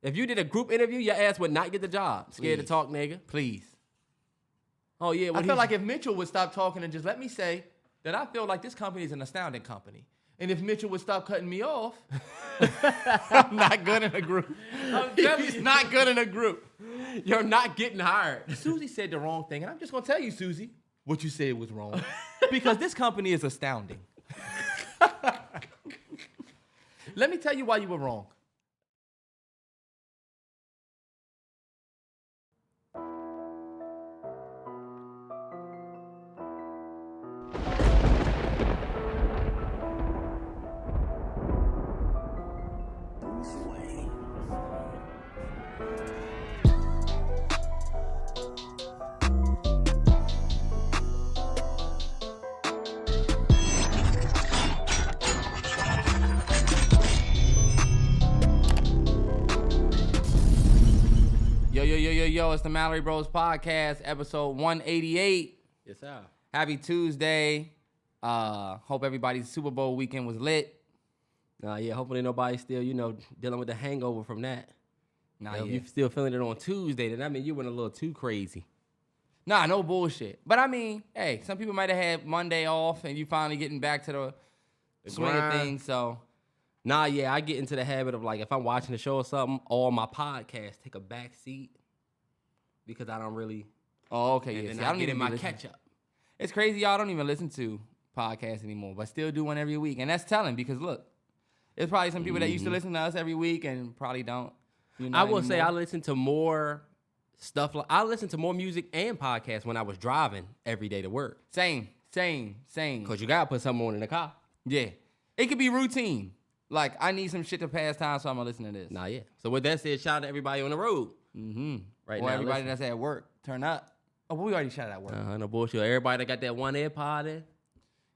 If you did a group interview, your ass would not get the job. Scared to talk, nigga. Please. Oh, yeah. I feel like if Mitchell would stop talking and just let me say that I feel like this company is an astounding company. And if Mitchell would stop cutting me off, I'm not good in a group. He's not good in a group. You're not getting hired. Susie said the wrong thing, and I'm just going to tell you, Susie, what you said was wrong. Because this company is astounding. Let me tell you why you were wrong. Yo, it's the MalloryBrosPodcast, episode 188. Yes, sir. Happy Tuesday. Hope everybody's Super Bowl weekend was lit. Yeah, hopefully nobody's still, dealing with the hangover from that. If you're still feeling it on Tuesday, then I mean, you went a little too crazy. Nah, no bullshit. But I mean, hey, some people might have had Monday off and you finally getting back to the swing of things, so. I get into the habit of, like, if I'm watching a show or something, all my podcasts take a back seat because I don't really. Oh, okay, yeah. And See, I don't get in my catch-up. It's crazy, y'all don't even listen to podcasts anymore, but still do one every week. And that's telling because, look, there's probably some people that used to listen to us every week and probably don't. I will say I listen to more stuff. I listen to more music and podcasts when I was driving every day to work. Same. Because you got to put something on in the car. Yeah. It could be routine. Like, I need some shit to pass time, so I'm going to listen to this. So with that said, shout out to everybody on the road. Mm-hmm. Right or now, everybody that's at work. Turn up. Oh, but we already shouted out work. No bullshit. Everybody that got that one AirPod in.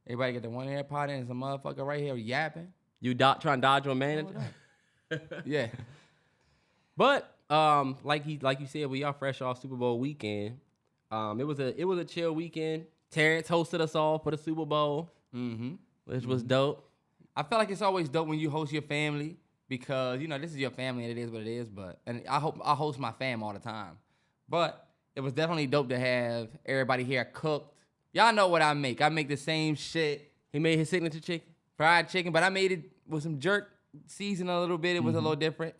Everybody got the one AirPod in and some motherfucker right here yapping. You trying to dodge your manager? Yeah. But like you said, we are fresh off Super Bowl weekend. It was a chill weekend. Terrance hosted us all for the Super Bowl, which was dope. I feel like it's always dope when you host your family because this is your family and it is what it is. And I host my fam all the time. But it was definitely dope to have everybody here cooked. Y'all know what I make. I make the same shit. He made his signature chicken, fried chicken, but I made it with some jerk season a little bit. It was a little different.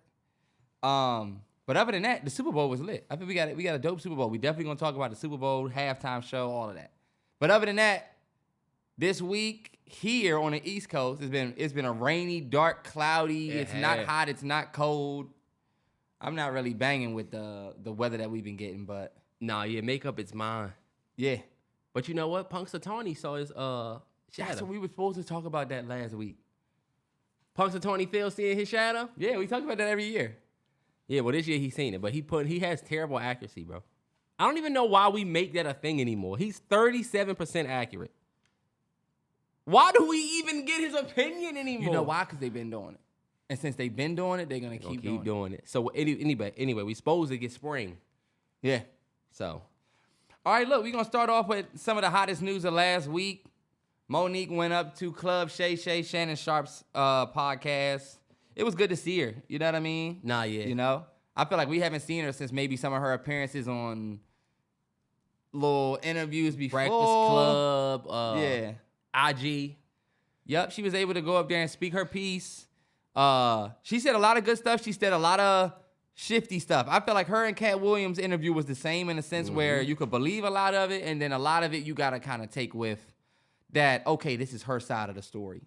But other than that, the Super Bowl was lit. I think we got a dope Super Bowl. We definitely gonna talk about the Super Bowl halftime show, all of that. But other than that, this week here on the East Coast, it's been a rainy, dark, cloudy. It's not hot. It's not cold. I'm not really banging with the weather that we've been getting, but makeup it's mine. Yeah, but you know what? Punxsutawney saw his shadow. So we were supposed to talk about that last week. Punxsutawney Phil seeing his shadow? Yeah, we talk about that every year. Yeah, well, this year he's seen it, but he has terrible accuracy, bro. I don't even know why we make that a thing anymore. He's 37% accurate. Why do we even get his opinion anymore? You know why? Because they've been doing it. And since they've been doing it, they're going to keep doing it. So anyway, we supposed to get spring. Yeah. So. All right, look, we're going to start off with some of the hottest news of last week. Monique went up to Club Shay, Shannon Sharpe's podcast. It was good to see her. You know what I mean? Nah, yeah. I feel like we haven't seen her since maybe some of her appearances on little interviews before. Breakfast Club. Yeah. IG. Yep, she was able to go up there and speak her piece. She said a lot of good stuff. She said a lot of shifty stuff. I feel like her and Cat Williams' interview was the same in a sense where you could believe a lot of it, and then a lot of it you got to kind of take with that, okay, this is her side of the story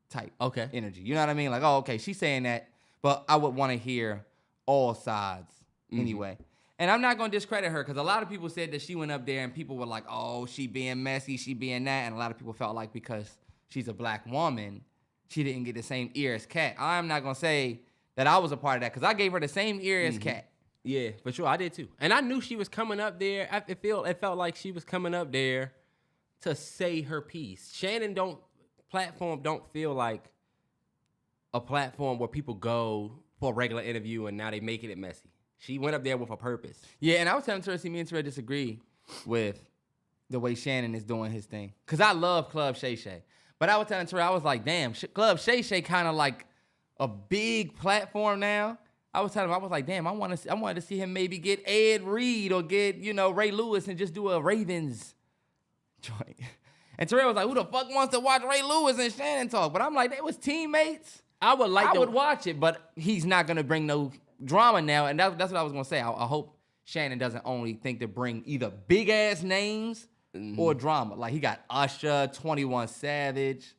type energy. You know what I mean? Like, oh, okay, she's saying that, but I would want to hear all sides anyway. And I'm not going to discredit her because a lot of people said that she went up there and people were like, oh, she being messy, she being that. And a lot of people felt like because she's a black woman, she didn't get the same ear as Cat. I'm not going to say that I was a part of that because I gave her the same ear as Cat. Yeah, for sure. I did too. And I knew she was coming up there. It felt like she was coming up there to say her piece. Shannon don't feel like a platform where people go for a regular interview and now they making it messy. She went up there with a purpose. Yeah, and I was telling Terrance, me and Terrell disagree with the way Shannon is doing his thing. Because I love Club Shay. But I was telling Terrell, I was like, damn, Club Shay kind of like a big platform now. I was telling him, I was like, damn, I wanted to see him maybe get Ed Reed or get, Ray Lewis and just do a Ravens joint. And Terrell was like, who the fuck wants to watch Ray Lewis and Shannon talk? But I'm like, they was teammates. I would watch it, but he's not going to bring no drama now. And that's what I was going to say. I hope Shannon doesn't only think to bring either big-ass names or drama. Like, he got Usher, 21 Savage.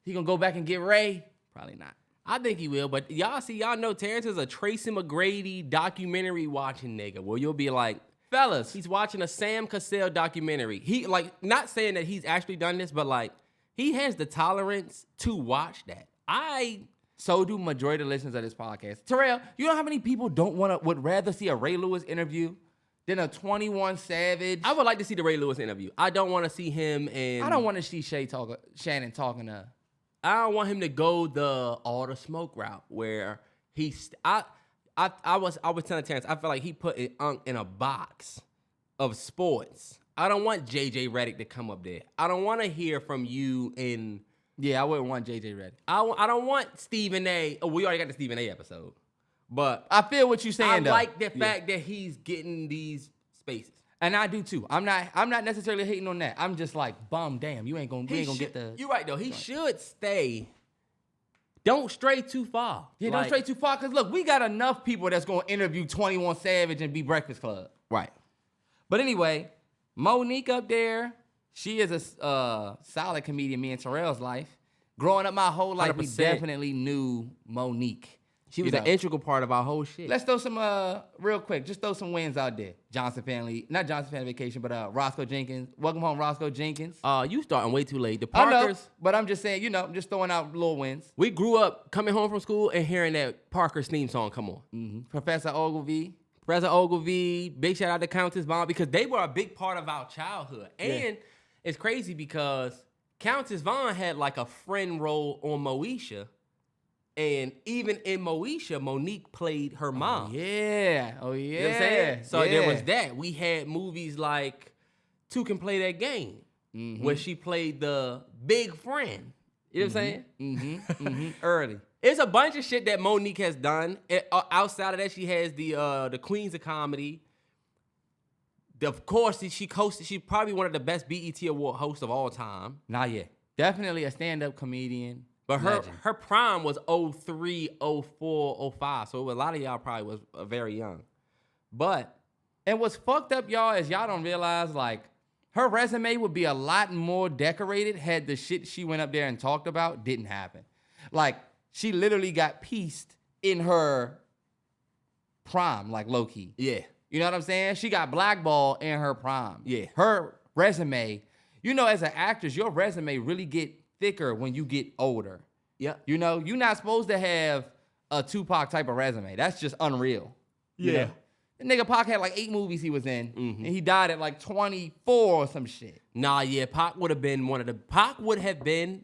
He going to go back and get Ray? Probably not. I think he will, but y'all know Terrance is a Tracy McGrady documentary watching nigga, where you'll be like, fellas, he's watching a Sam Cassell documentary. He, like, not saying that he's actually done this, but, like, he has the tolerance to watch that. So do majority of the listeners of this podcast. Terrell, you know how many people would rather see a Ray Lewis interview than a 21 Savage? I would like to see the Ray Lewis interview. I don't want to see him and... I don't want to see Shannon talking to... I don't want him to go the all the smoke route where I was telling Terrance, I feel like he put Unc in a box of sports. I don't want JJ Redick to come up there. I don't want to hear from you in... Yeah, I wouldn't want JJ Redick. I don't want Stephen A. Oh, we already got the Stephen A. episode. But I feel what you're saying, though. I like the fact that he's getting these spaces. And I do too. I'm not necessarily hating on that. I'm just like, damn, you ain't gonna get the... You're right, though. He should stay. Don't stray too far. Yeah, don't stray too far. Because, look, we got enough people that's going to interview 21 Savage and be Breakfast Club. Right. But anyway, Monique up there, she is a solid comedian, me and Terrell's life. Growing up my whole life, 100%. We definitely knew Monique. She was an integral part of our whole shit. Let's throw some, real quick, just throw some wins out there. Not Johnson Family Vacation, but Roscoe Jenkins. Welcome home, Roscoe Jenkins. You starting way too late. The Parkers. I know, but I'm just saying, just throwing out little wins. We grew up coming home from school and hearing that Parker's theme song come on. Mm-hmm. Professor Ogilvy, big shout out to Countess Vaughn because they were a big part of our childhood. And it's crazy because Countess Vaughn had like a friend role on Moesha. And even in Moesha, Monique played her mom. Oh, yeah. You know what I'm saying? So there was that. We had movies like Two Can Play That Game, where she played the big friend. You know what I'm saying? Early. It's a bunch of shit that Monique has done. Outside of that, she has the Queens of Comedy. Of course, she hosted. She's probably one of the best BET Award hosts of all time. Not yet. Definitely a stand-up comedian. But her prime was 03, 04, 05. So a lot of y'all probably was very young. And what's fucked up, y'all, is y'all don't realize, like, her resume would be a lot more decorated had the shit she went up there and talked about didn't happen. Like, she literally got pieced in her prime, like, low-key. Yeah. You know what I'm saying? She got blackballed in her prime. Yeah. Her resume, as an actress, your resume really get thicker when you get older. Yeah. You're not supposed to have a Tupac type of resume. That's just unreal. Yeah. The nigga Pac had like 8 movies he was in, and he died at like 24 or some shit. Nah, yeah, Pac would have been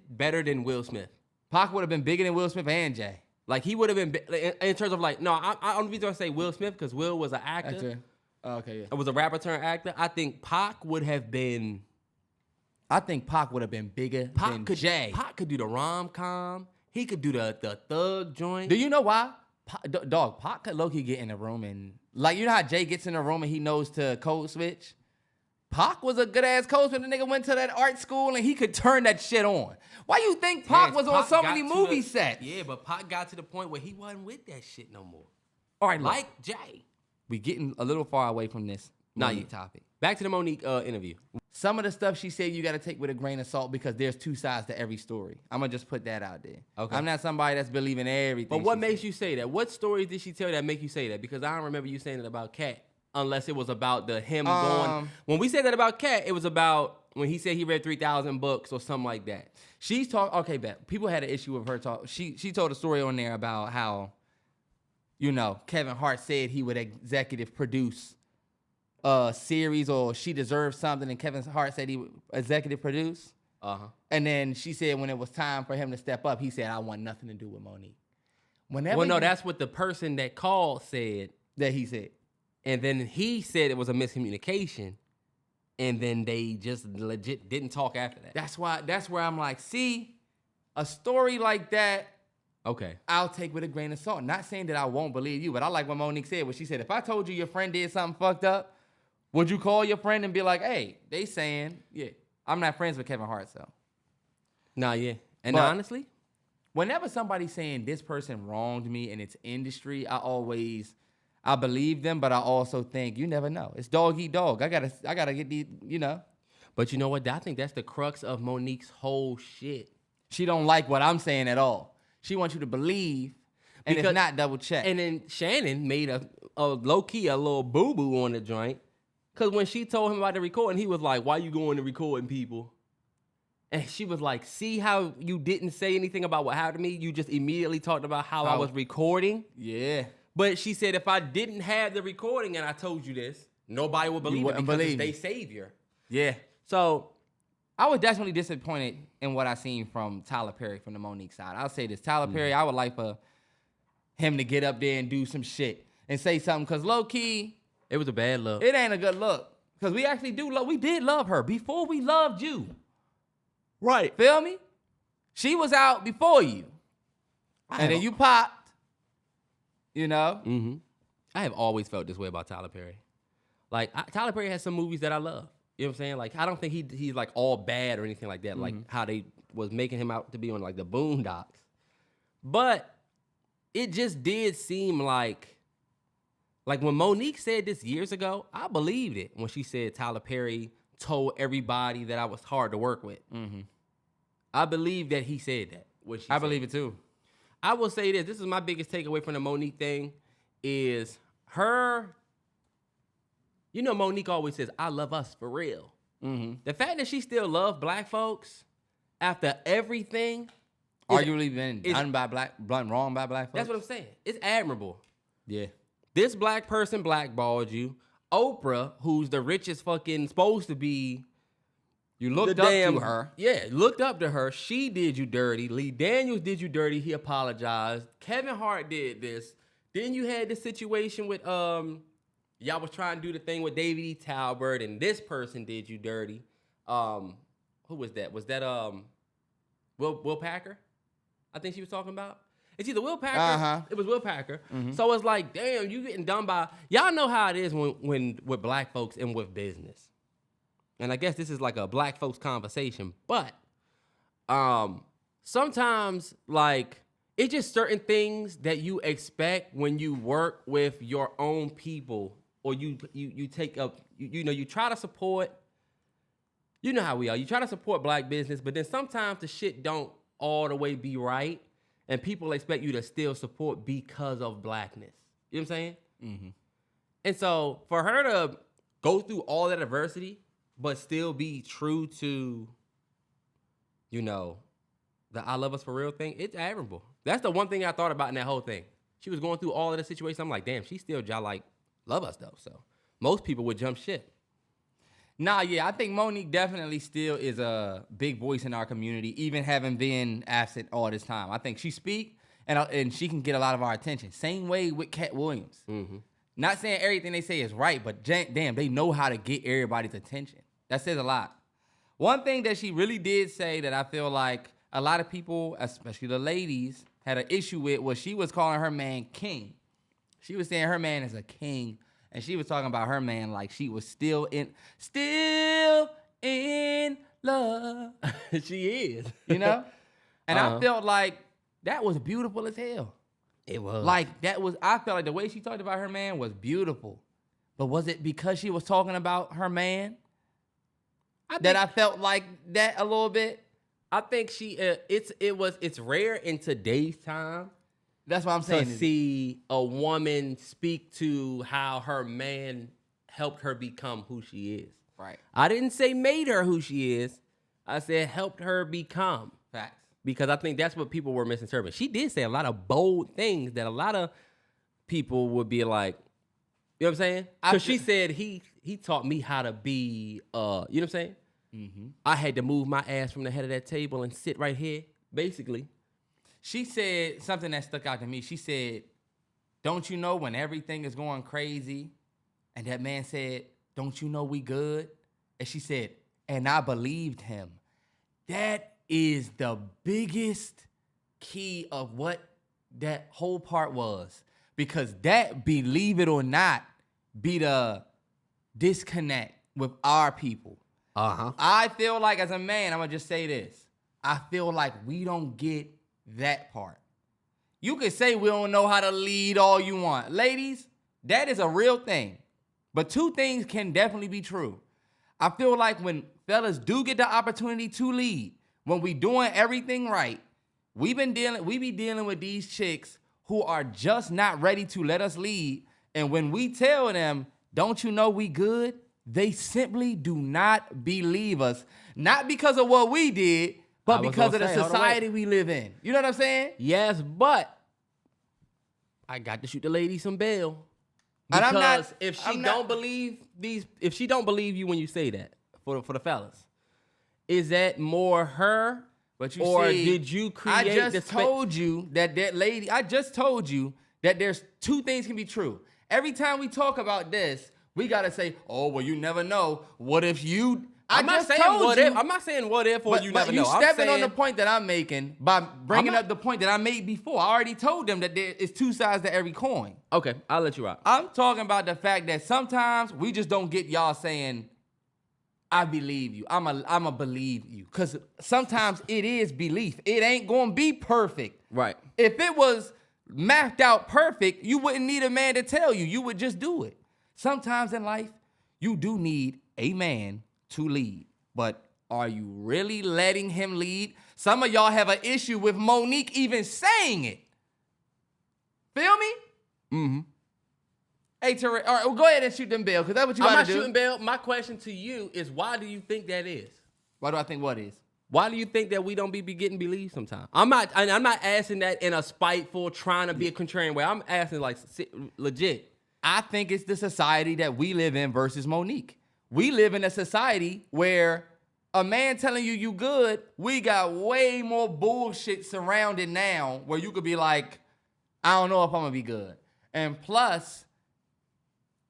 better than Will Smith. Pac would have been bigger than Will Smith and Jay. Like, he would have been, in terms of like, no, I don't reason I say Will Smith, because Will was an actor. Okay, yeah. It was a rapper turned actor. I think Pac would have been... I think Pac would have been bigger than Jay. Pac could do the rom-com. He could do the thug joint. Do you know why? Pac could low-key get in the room and... Like, you know how Jay gets in the room and he knows to code switch? Pac was a good-ass code switch. The nigga went to that art school and he could turn that shit on. Why you think Pac was on so many movie sets? Yeah, but Pac got to the point where he wasn't with that shit no more. All right, like Jay. We getting a little far away from this Monique topic. Back to the Monique interview. Some of the stuff she said you got to take with a grain of salt because there's 2 sides to every story. I'm going to just put that out there. Okay. I'm not somebody that's believing everything. But what makes you say that? What stories did she tell that make you say that? Because I don't remember you saying it about Cat, unless it was about him going. When we said that about Cat, it was about when he said he read 3,000 books or something like that. She's talking, okay, bet. People had an issue with her talk. She told a story on there about how, Kevin Hart said he would executive produce a series or She Deserves Something, and Kevin Hart said he would executive produce. And then she said when it was time for him to step up, he said, I want nothing to do with Monique. That's what the person that called said. That he said. And then he said it was a miscommunication. And then they just legit didn't talk after that. That's where I'm like, see, a story like that, Okay. I'll take with a grain of salt. Not saying that I won't believe you, but I like what Monique said. What she said, if I told you your friend did something fucked up, would you call your friend and be like, hey, they saying, yeah, I'm not friends with Kevin Hart, so. Nah, yeah. And But honestly, whenever somebody's saying this person wronged me in its industry, I believe them, but I also think you never know. It's dog eat dog. I gotta get these, you know. but you know what? I think that's the crux of Monique's whole shit. She don't like what I'm saying at all. She wants you to believe, and if not, double check. And then Shannon made a low-key, a little boo-boo on the joint. Because when she told him about the recording, he was like, why you going to recording people? And she was like, see how you didn't say anything about what happened to me? You just immediately talked about how I was recording? Yeah. But she said, if I didn't have the recording and I told you this, nobody would believe it because it's their savior. Yeah. So I was definitely disappointed in what I seen from Tyler Perry from the Monique side. I'll say this. Tyler Perry, I would like for him to get up there and do some shit and say something. Because low-key, it was a bad look. it ain't a good look. Because we actually we did love her before we loved you. Right. Feel me? She was out before you. And then you popped. You know? Mm-hmm. I have always felt this way about Tyler Perry. Like, Tyler Perry has some movies that I love. You know what I'm saying? Like, I don't think he's like all bad or anything like that. Mm-hmm. Like how they was making him out to be on like the Boondocks. But it just did seem like when Monique said this years ago, I believed it when she said Tyler Perry told everybody that I was hard to work with. Mm-hmm. I believe that he said that. I believe it too. I will say this. This is my biggest takeaway from the Monique thing is her. You know, Monique always says, I love us for real. Mm-hmm. The fact that she still loves black folks after everything. Arguably been done wrong by black folks. That's what I'm saying. It's admirable. Yeah. This black person blackballed you. Oprah, who's the richest fucking supposed to be. You looked up to her. Yeah, looked up to her. She did you dirty. Lee Daniels did you dirty. He apologized. Kevin Hart did this. Then you had this situation with y'all was trying to do the thing with David E. Talbert, and this person did you dirty. Who was that? Was that Will Packer? I think she was talking about. It's either Will Packer. Uh-huh. It was Will Packer. Mm-hmm. So it's like, damn, you getting done by. Y'all know how it is when with black folks and with business. And I guess this is like a black folks conversation, but sometimes like it's just certain things that you expect when you work with your own people, or you take up, you try to support. You know how we are. You try to support black business, but then sometimes the shit don't all the way be right, and people expect you to still support because of blackness. You know what I'm saying? Mm-hmm. And so for her to go through all that adversity, but still be true to, the I love us for real thing, it's admirable. That's the one thing I thought about in that whole thing. She was going through all of the situation. I'm like, damn, she still love us though. So most people would jump ship. Nah, yeah, I think Monique definitely still is a big voice in our community, even having been absent all this time. I think she speak and she can get a lot of our attention. Same way with Cat Williams. Mm-hmm. Not saying everything they say is right, but damn, they know how to get everybody's attention. That says a lot. One thing that she really did say that I feel like a lot of people, especially the ladies, had an issue with was she was calling her man king. She was saying her man is a king, and she was talking about her man like she was still in love. She is. And I felt like that was beautiful as hell. It was. Like, I felt like the way she talked about her man was beautiful. But was it because she was talking about her man I felt like that a little bit? I think it's rare in today's time. That's what I'm saying. To see a woman speak to how her man helped her become who she is. Right. I didn't say made her who she is. I said helped her become. Facts. Because I think that's what people were misinterpreting. She did say a lot of bold things that a lot of people would be like, you know what I'm saying? Because she said he taught me how to be, you know what I'm saying? Mm-hmm. I had to move my ass from the head of that table and sit right here, basically. She said something that stuck out to me. She said, don't you know when everything is going crazy? And that man said, don't you know we good? And she said, and I believed him. That is the biggest key of what that whole part was. Because that, believe it or not, be the disconnect with our people. Uh-huh. I feel like, as a man, I'm going to just say this. I feel like we don't get that part. You can say we don't know how to lead all you want. Ladies, that is a real thing. But two things can definitely be true. I feel like when fellas do get the opportunity to lead, when we doing everything right, we be dealing with these chicks who are just not ready to let us lead. And when we tell them, don't you know we good? They simply do not believe us. Not because of what we did, but because of the society we live in. You know what I'm saying? Yes, but I got to shoot the lady some bail. And Because if she don't believe you when you say that, for the fellas, is that more her? But did you create? I just told you that lady. I just told you that there's two things can be true. Every time we talk about this, we gotta say, "Oh, well, you never know. What if you?" I'm not saying what if or you never know. You stepping on the point that I'm making by bringing up the point that I made before. I already told them that there is two sides to every coin. Okay, I'll let you rock. I'm talking about the fact that sometimes we just don't get y'all saying, I believe you. I'ma believe you. Because sometimes it is belief. It ain't gonna be perfect. Right. If it was mapped out perfect, you wouldn't need a man to tell you. You would just do it. Sometimes in life, you do need a man to lead. But are you really letting him lead? Some of y'all have an issue with Monique even saying it. Feel me? Mm-hmm. Hey, Terrell, all right, well, go ahead and shoot them bail, because that's what you I'm got not to do. shooting bail. My question to you is, why do you think that is? Why do I think what is? Why do you think that we don't be getting believed sometimes? I'm not asking that in a spiteful, trying to be a contrarian way. I'm asking like legit. I think it's the society that we live in versus Monique. We live in a society where a man telling you good, we got way more bullshit surrounded now where you could be like, I don't know if I'm gonna be good. And plus,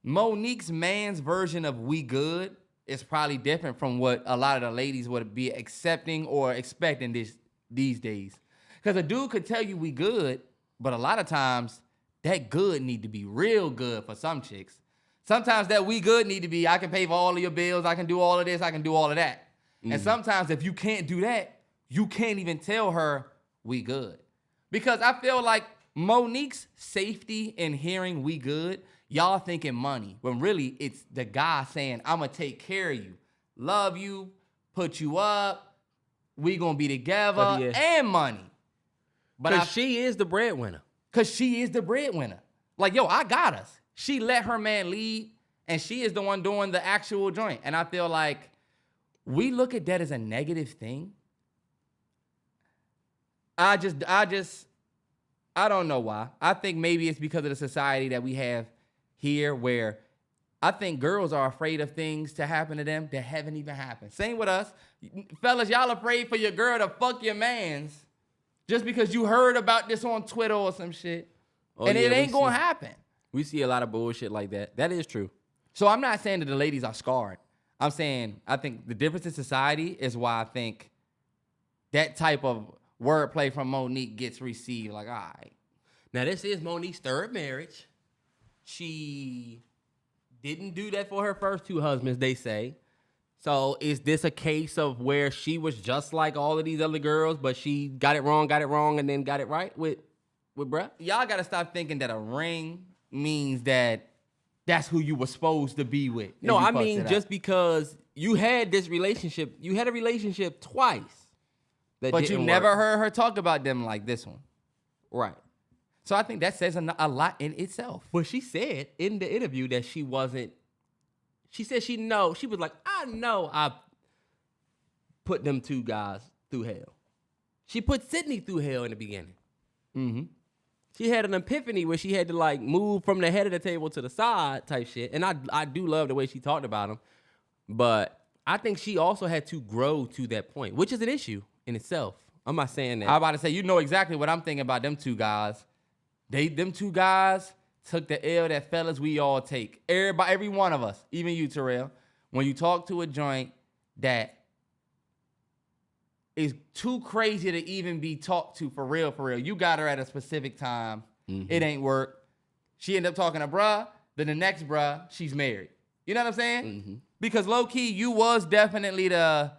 Monique's man's version of we good is probably different from what a lot of the ladies would be accepting or expecting these days. Because a dude could tell you we good, but a lot of times that good need to be real good for some chicks. Sometimes that we good need to be, I can pay for all of your bills, I can do all of this, I can do all of that. Mm-hmm. And sometimes if you can't do that, you can't even tell her we good. Because I feel like Monique's safety in hearing we good, y'all thinking money, when really it's the guy saying, I'm going to take care of you, love you, put you up, we going to be together, and money. But she is the breadwinner. Because she is the breadwinner. Like, yo, I got us. She let her man lead, and she is the one doing the actual joint. And I feel like we look at that as a negative thing. I don't know why. I think maybe it's because of the society that we have here where I think girls are afraid of things to happen to them that haven't even happened. Same with us. Fellas, y'all afraid for your girl to fuck your mans just because you heard about this on Twitter or some shit. And it ain't going to happen. We see a lot of bullshit like that. That is true. So I'm not saying that the ladies are scarred. I'm saying I think the difference in society is why I think that type of wordplay from Monique gets received like, all right. Now, this is Monique's third marriage. She didn't do that for her first two husbands, they say. So is this a case of where she was just like all of these other girls, but she got it wrong, and then got it right with bruh? Y'all got to stop thinking that a ring means that that's who you were supposed to be with. No, I mean just because you had this relationship, you had a relationship twice. But you never heard her talk about them like this one. Right. So I think that says a lot in itself. But she said in the interview that she wasn't, she said she was like, I know I put them two guys through hell. She put Sydney through hell in the beginning. Mm-hmm. She had an epiphany where she had to like move from the head of the table to the side type shit. And I do love the way she talked about him. But I think she also had to grow to that point, which is an issue in itself. I'm not saying that. I'm about to say, you know exactly what I'm thinking about them two guys. Them two guys took the L that fellas we all take. Every one of us, even you, Terrell. When you talk to a joint that is too crazy to even be talked to for real, for real. You got her at a specific time. Mm-hmm. It ain't work. She ended up talking to bruh. Then the next bruh, she's married. You know what I'm saying? Mm-hmm. Because low key, you was definitely the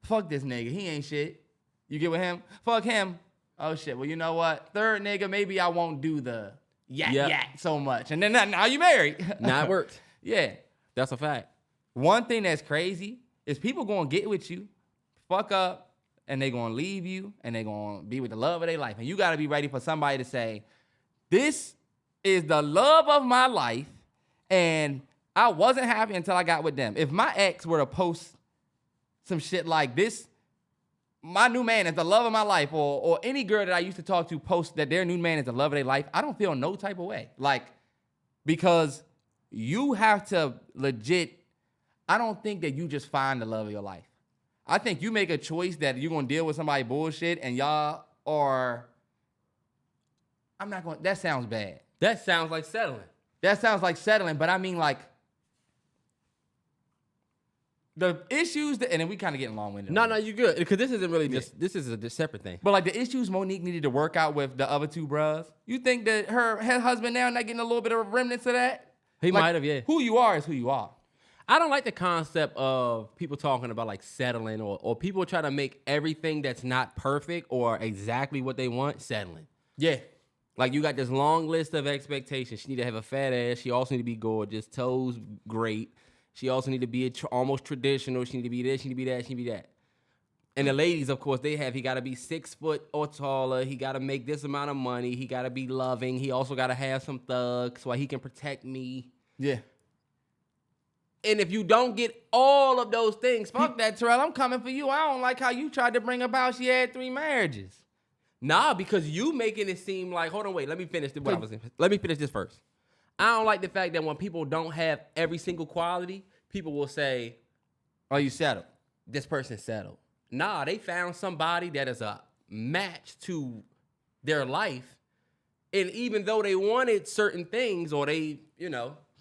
fuck this nigga. He ain't shit. You get with him? Fuck him. Oh shit. Well, you know what? Third nigga, maybe I won't do the yak so much. And then now you married. Now it worked. Yeah. That's a fact. One thing that's crazy is people gonna get with you, fuck up, and they gonna leave you, and they gonna be with the love of their life. And you gotta be ready for somebody to say, this is the love of my life, and I wasn't happy until I got with them. If my ex were to post some shit like this, my new man is the love of my life, or any girl that I used to talk to post that their new man is the love of their life, I don't feel no type of way. Like, because you have to legit, I don't think that you just find the love of your life. I think you make a choice that you're going to deal with somebody bullshit and y'all are, that sounds bad. That sounds like settling. That sounds like settling, but I mean like, the issues, and then we kind of getting long-winded. No, you good. Because this isn't really just, this is a separate thing. But like the issues Monique needed to work out with the other two bros, you think that her husband now not getting a little bit of remnants of that? He might have, yeah. Who you are is who you are. I don't like the concept of people talking about like settling or people try to make everything that's not perfect or exactly what they want settling. Yeah. Like you got this long list of expectations. She need to have a fat ass. She also need to be gorgeous. Toes great. She also need to be almost traditional. She need to be this. She need to be that. She need to be that. And the ladies, of course, he got to be 6 foot or taller. He got to make this amount of money. He got to be loving. He also got to have some thugs so he can protect me. Yeah. And if you don't get all of those things, fuck that, Terrell. I'm coming for you. I don't like how you tried to bring up how she had 3 marriages. Nah, because you making it seem like, hold on, wait, let me finish Let me finish this first. I don't like the fact that when people don't have every single quality, people will say, oh, you settled. This person settled. Nah, they found somebody that is a match to their life. And even though they wanted certain things or they,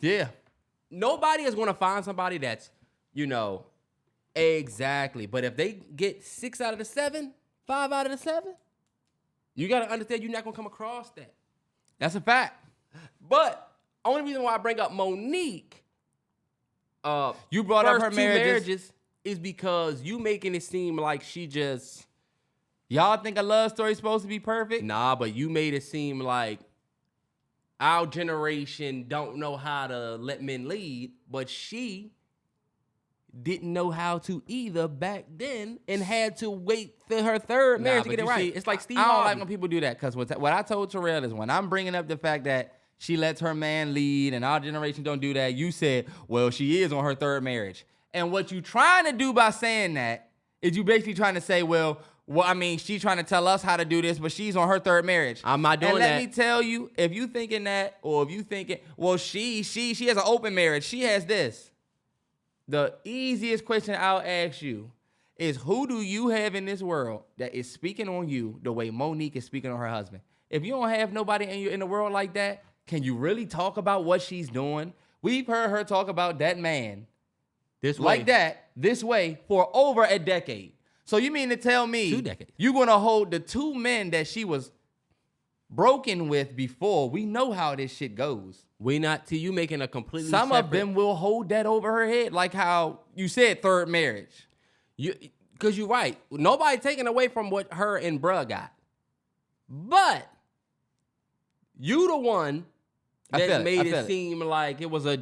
Yeah. Nobody is going to find somebody that's, exactly. But if they get 6 out of the 7, 5 out of the 7, you got to understand you're not going to come across that. That's a fact. But only reason why I bring up Monique, you brought up her marriages is because you making it seem like she just. Y'all think a love story is supposed to be perfect? Nah, but you made it seem like our generation don't know how to let men lead, but she didn't know how to either back then and had to wait for her third marriage to get it right. It's like Steve Harvey. I don't like when people do that because what I told Terrell is when I'm bringing up the fact that she lets her man lead and our generation don't do that, you said, well, she is on her third marriage. And what you trying to do by saying that is you basically trying to say, well, I mean, she's trying to tell us how to do this, but she's on her third marriage. I'm not doing that. And let me tell you, if you thinking that, or if you thinking, well, she has an open marriage, she has this. The easiest question I'll ask you is, who do you have in this world that is speaking on you the way Monique is speaking on her husband? If you don't have nobody in the world like that, can you really talk about what she's doing? We've heard her talk about that man this way for over a decade. So you mean to tell me 2 decades. You're going to hold the 2 men that she was broken with before? We know how this shit goes. We not to you making a completely Some separate. of them will hold that over her head, like how you said third marriage. Because you're right. Nobody taking away from what her and bruh got. But you the one that made it seem like it was a...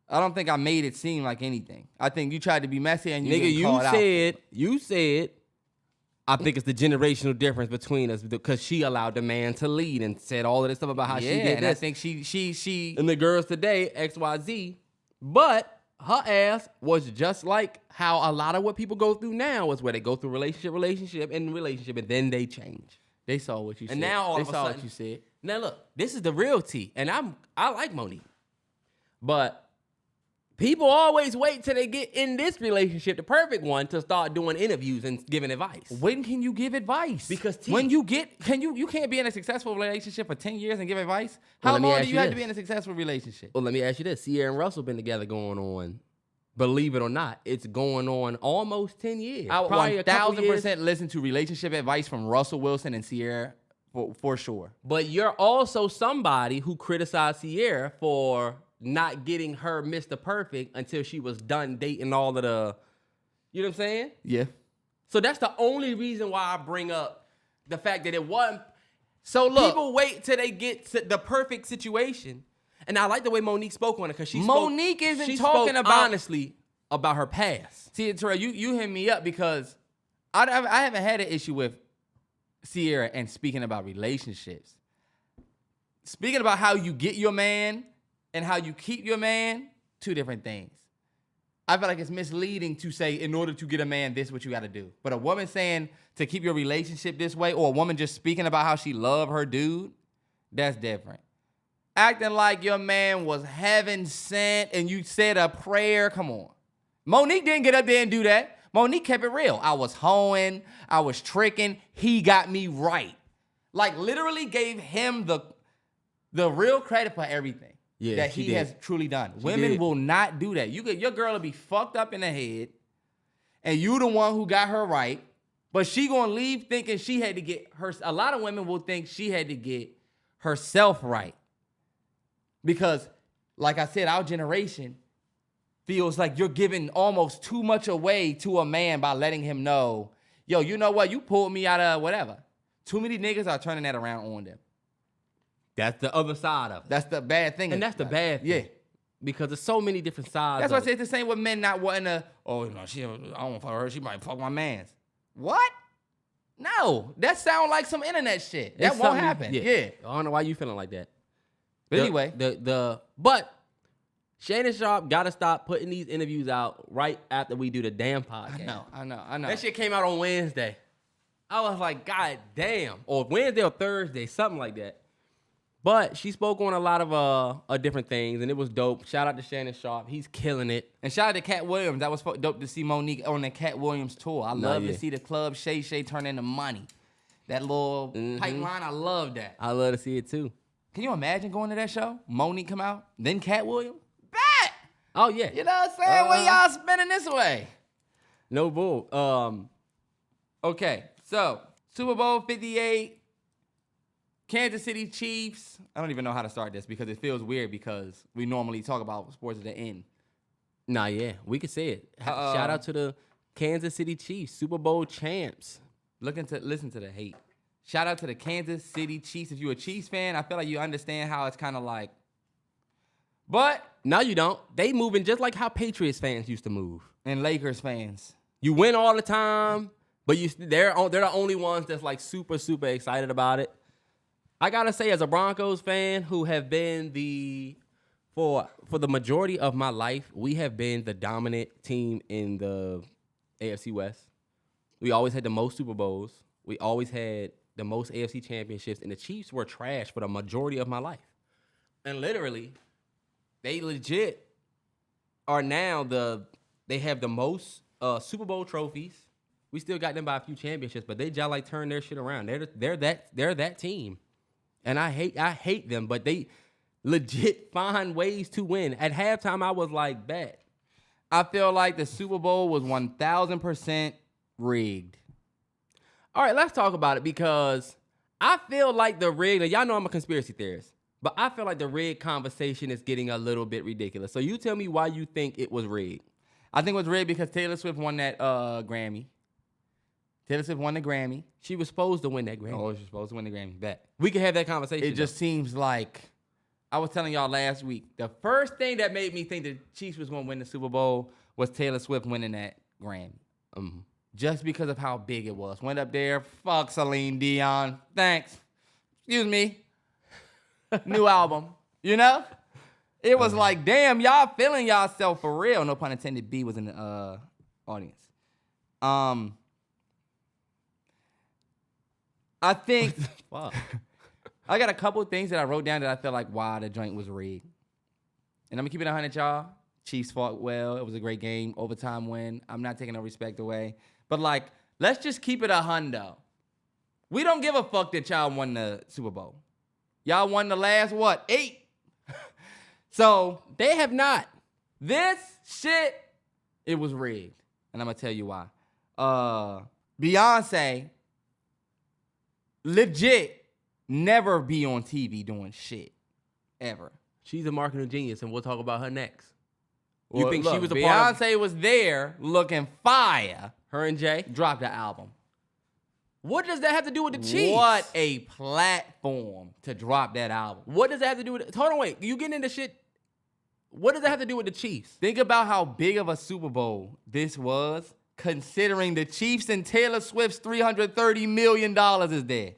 I don't think I made it seem like anything. I think you tried to be messy and you said, I think it's the generational difference between us because she allowed the man to lead and said all of this stuff about how she did this. I think she and the girls today, XYZ, but her ass was just like how a lot of what people go through now is where they go through relationship, and then they change. They saw what you said. And now all of a sudden, what you said. Now look, this is the real tea, and I like Monique, but people always wait till they get in this relationship, the perfect one, to start doing interviews and giving advice. When can you give advice? Because when you can't be in a successful relationship for 10 years and give advice? How long do you have to be in a successful relationship? Well, let me ask you this. Sierra and Russell been together going on Believe it or not, it's going on almost 10 years. I would Probably a couple years. 1,000% listen to relationship advice from Russell Wilson and Sierra for sure. But you're also somebody who criticized Sierra for not getting her Mr. Perfect until she was done dating all of the, you know what I'm saying? Yeah. So that's the only reason why I bring up the fact that it wasn't. So look, People wait till they get to the perfect situation. And I like the way Monique spoke on it because Monique isn't talking about honestly about her past. See, Terrell, you hit me up because I haven't had an issue with Sierra and speaking about relationships. Speaking about how you get your man and how you keep your man, two different things. I feel like it's misleading to say in order to get a man, this is what you got to do. But a woman saying to keep your relationship this way, or a woman just speaking about how she love her dude, that's different. Acting like your man was heaven sent and you said a prayer, come on. Monique didn't get up there and do that. Monique kept it real. I was hoeing, I was tricking, he got me right. Like literally gave him the real credit for everything that he has truly done. Women will not do that. Your girl will be fucked up in the head and you the one who got her right, but she gonna leave thinking she had to get her. A lot of women will think she had to get herself right. Because, like I said, our generation feels like you're giving almost too much away to a man by letting him know, yo, you know what? You pulled me out of whatever. Too many niggas are turning that around on them. That's the other side of it. That's the bad thing. And that's the bad thing. Yeah. Because there's so many different sides. That's why I say it's the same with men not wanting to, oh, no, I don't want to fuck her. She might fuck my mans. What? No. That sound like some internet shit. That won't happen. Yeah. I don't know why you feeling like that. But anyway. But Shannon Sharpe got to stop putting these interviews out right after we do the damn podcast. I know. That shit came out on Wednesday. I was like, God damn. Or Wednesday or Thursday, something like that. But she spoke on a lot of different things, and it was dope. Shout out to Shannon Sharpe. He's killing it. And shout out to Cat Williams. That was dope to see Monique on the Cat Williams tour. I love to see the club Shay turn into money. That little pipeline, I love that. I love to see it too. Can you imagine going to that show? Monique come out, then Cat Williams? Bet! Oh, yeah. You know what I'm saying? Where y'all spinning this way? No bull. Okay, so Super Bowl 58, Kansas City Chiefs. I don't even know how to start this because it feels weird because we normally talk about sports at the end. Nah, yeah, we could say it. Shout out to the Kansas City Chiefs, Super Bowl champs. Listen to the hate. Shout out to the Kansas City Chiefs. If you're a Chiefs fan, I feel like you understand how it's kind of like. But no, you don't. They moving just like how Patriots fans used to move. And Lakers fans. You win all the time, but they're the only ones that's like super, super excited about it. I gotta say, as a Broncos fan who have been for the majority of my life, we have been the dominant team in the AFC West. We always had the most Super Bowls. We always had the most AFC championships, and the Chiefs were trash for the majority of my life. And literally, they legit are now they have the most Super Bowl trophies. We still got them by a few championships, but they just like turn their shit around. They're that team. And I hate them, but they legit find ways to win. At halftime, I was like, bet. I feel like the Super Bowl was 1,000% rigged. All right, let's talk about it because I feel like the rigged, and y'all know I'm a conspiracy theorist, but I feel like the rigged conversation is getting a little bit ridiculous. So you tell me why you think it was rigged. I think it was rigged because Taylor Swift won that Grammy. Taylor Swift won the Grammy. She was supposed to win that Grammy. Oh, she was supposed to win the Grammy. Bet. We can have that conversation. It just seems like, I was telling y'all last week, the first thing that made me think the Chiefs was going to win the Super Bowl was Taylor Swift winning that Grammy. Just because of how big it was. Went up there, fuck Celine Dion. Thanks. Excuse me. New album. You know? It was like, damn, y'all feeling y'allself for real. No pun intended, B was in the audience. I think I got a couple of things that I wrote down that I felt like, wow, the joint was rigged. And I'm going to keep it 100, y'all. Chiefs fought well. It was a great game. Overtime win. I'm not taking no respect away. But, like, let's just keep it 100. We don't give a fuck that y'all won the Super Bowl. Y'all won the last, 8? So, they have not. This shit it was rigged. And I'm going to tell you why. Beyonce legit never be on TV doing shit. Ever. She's a marketing genius, and we'll talk about her next. You Well, think look, she was a part of... Beyonce was there looking fire. Her and Jay? Dropped the album. What does that have to do with the Chiefs? What a platform to drop that album. What does that have to do with... Hold on, wait. You getting into shit... What does that have to do with the Chiefs? Think about how big of a Super Bowl this was, considering the Chiefs and Taylor Swift's $330 million is there.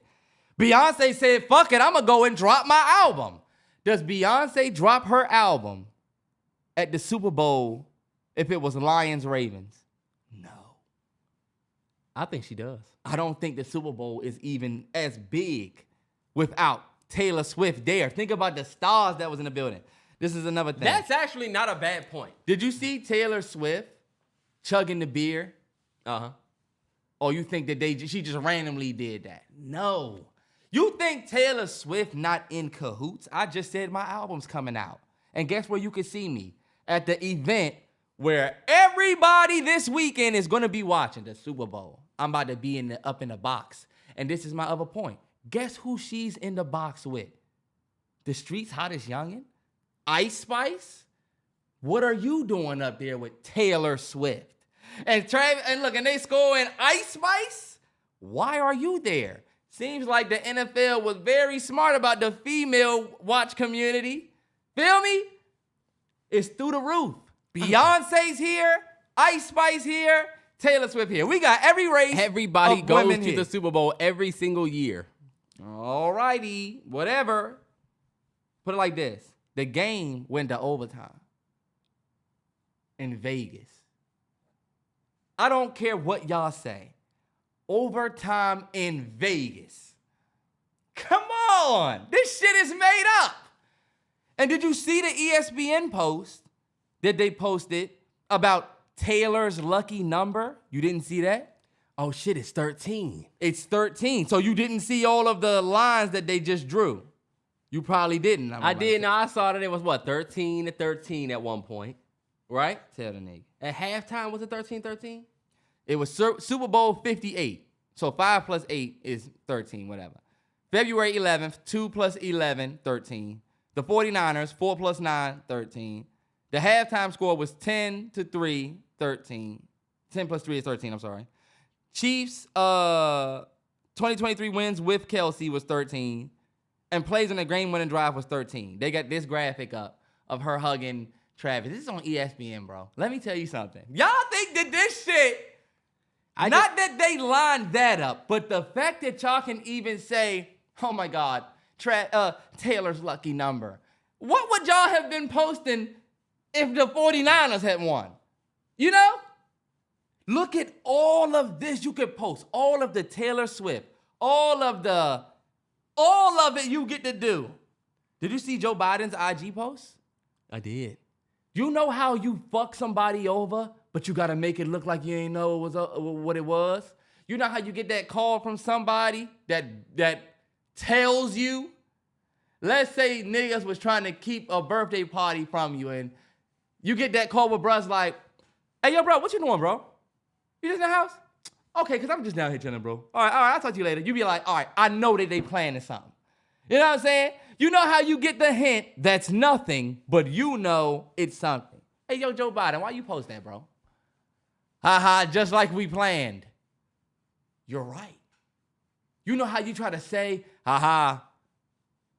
Beyonce said, fuck it, I'm going to go and drop my album. Does Beyonce drop her album at the Super Bowl if it was Lions-Ravens? No. I think she does. I don't think the Super Bowl is even as big without Taylor Swift there. Think about the stars that was in the building. This is another thing. That's actually not a bad point. Did you see Taylor Swift chugging the beer? Uh-huh. Or you think that she just randomly did that? No. You think Taylor Swift not in cahoots? I just said my album's coming out. And guess where you can see me? At the event where everybody this weekend is going to be watching the Super Bowl. I'm about to be up in the box. And this is my other point. Guess who she's in the box with? The street's hottest youngin'? Ice Spice? What are you doing up there with Taylor Swift? And look, and they score in Ice Spice? Why are you there? Seems like the NFL was very smart about the female watch community. Feel me? It's through the roof. Beyonce's here, Ice Spice here, Taylor Swift here. We got every race. Everybody goes to the Super Bowl every single year. All righty, whatever. Put it like this. The game went to overtime in Vegas. I don't care what y'all say. Overtime in Vegas. Come on. This shit is made up. And did you see the ESPN post that they posted about Taylor's lucky number? You didn't see that? Oh, shit, it's 13. It's 13. So you didn't see all of the lines that they just drew. You probably didn't. I did. No, I saw that it was, 13-13 at one point, right? Tell the nigga. At halftime, was it 13-13? It was Super Bowl 58. So 5 plus 8 is 13, whatever. February 11th, 2 plus 11, 13. The 49ers, 4 plus 9, 13. The halftime score was 10-3, 13. 10 plus 3 is 13, I'm sorry. Chiefs, 2023 wins with Kelsey was 13. And plays on the game-winning drive was 13. They got this graphic up of her hugging Travis. This is on ESPN, bro. Let me tell you something. Y'all think that this shit, not that they lined that up, but the fact that y'all can even say, oh my God, Taylor's lucky number. What would y'all have been posting if the 49ers had won? You know? Look at all of this you could post. All of the Taylor Swift. All of it you get to do. Did you see Joe Biden's IG post? I did. You know how you fuck somebody over, but you got to make it look like you ain't know what it was? You know how you get that call from somebody that tells you? Let's say niggas was trying to keep a birthday party from you, and you get that call with bruh's like, hey, yo, bro, what you doing, bro? You just in the house? Okay, because I'm just down here chilling, bro. All right, I'll talk to you later. You be like, all right, I know that they planning something. You know what I'm saying? You know how you get the hint that's nothing, but you know it's something. Hey, yo, Joe Biden, why you post that, bro? Just like we planned. You're right. You know how you try to say,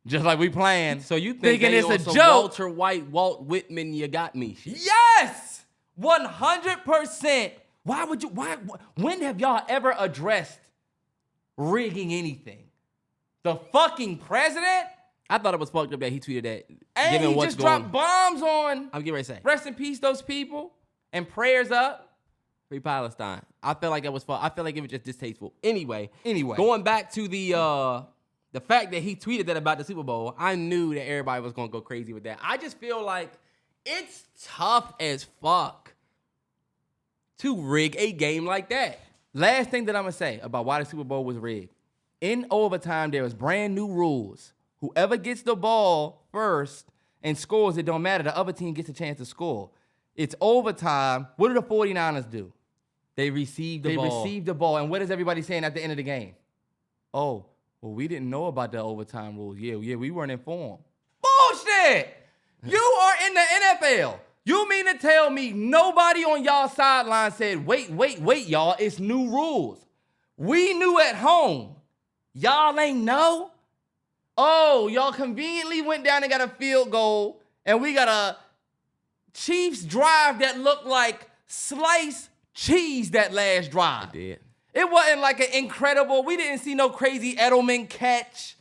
just like we planned. So you thinking it's a joke? Walter White, Walt Whitman, you got me. Yes! 100%. When have y'all ever addressed rigging anything? The fucking president? I thought it was fucked up that he tweeted that. And he just dropped bombs on. I'm getting ready to say. Rest in peace, those people. And prayers up. Free Palestine. I felt like it was fun. I felt like it was just distasteful. Anyway. Going back to the fact that he tweeted that about the Super Bowl, I knew that everybody was going to go crazy with that. I just feel like it's tough as fuck to rig a game like that. Last thing that I'm going to say about why the Super Bowl was rigged. In overtime, there was brand new rules. Whoever gets the ball first and scores, it don't matter. The other team gets a chance to score. It's overtime. What do the 49ers do? They received the They ball. receive the ball. And what is everybody saying at the end of the game? Oh, well, we didn't know about the overtime rules. Yeah, we weren't informed. Bullshit! You are in the NFL. You mean to tell me nobody on y'all sideline said, wait, y'all, it's new rules. We knew at home. Y'all ain't know? Oh, y'all conveniently went down and got a field goal, and we got a Chiefs drive that looked like sliced cheese that last drive. It did. It wasn't like an incredible, we didn't see no crazy Edelman catch.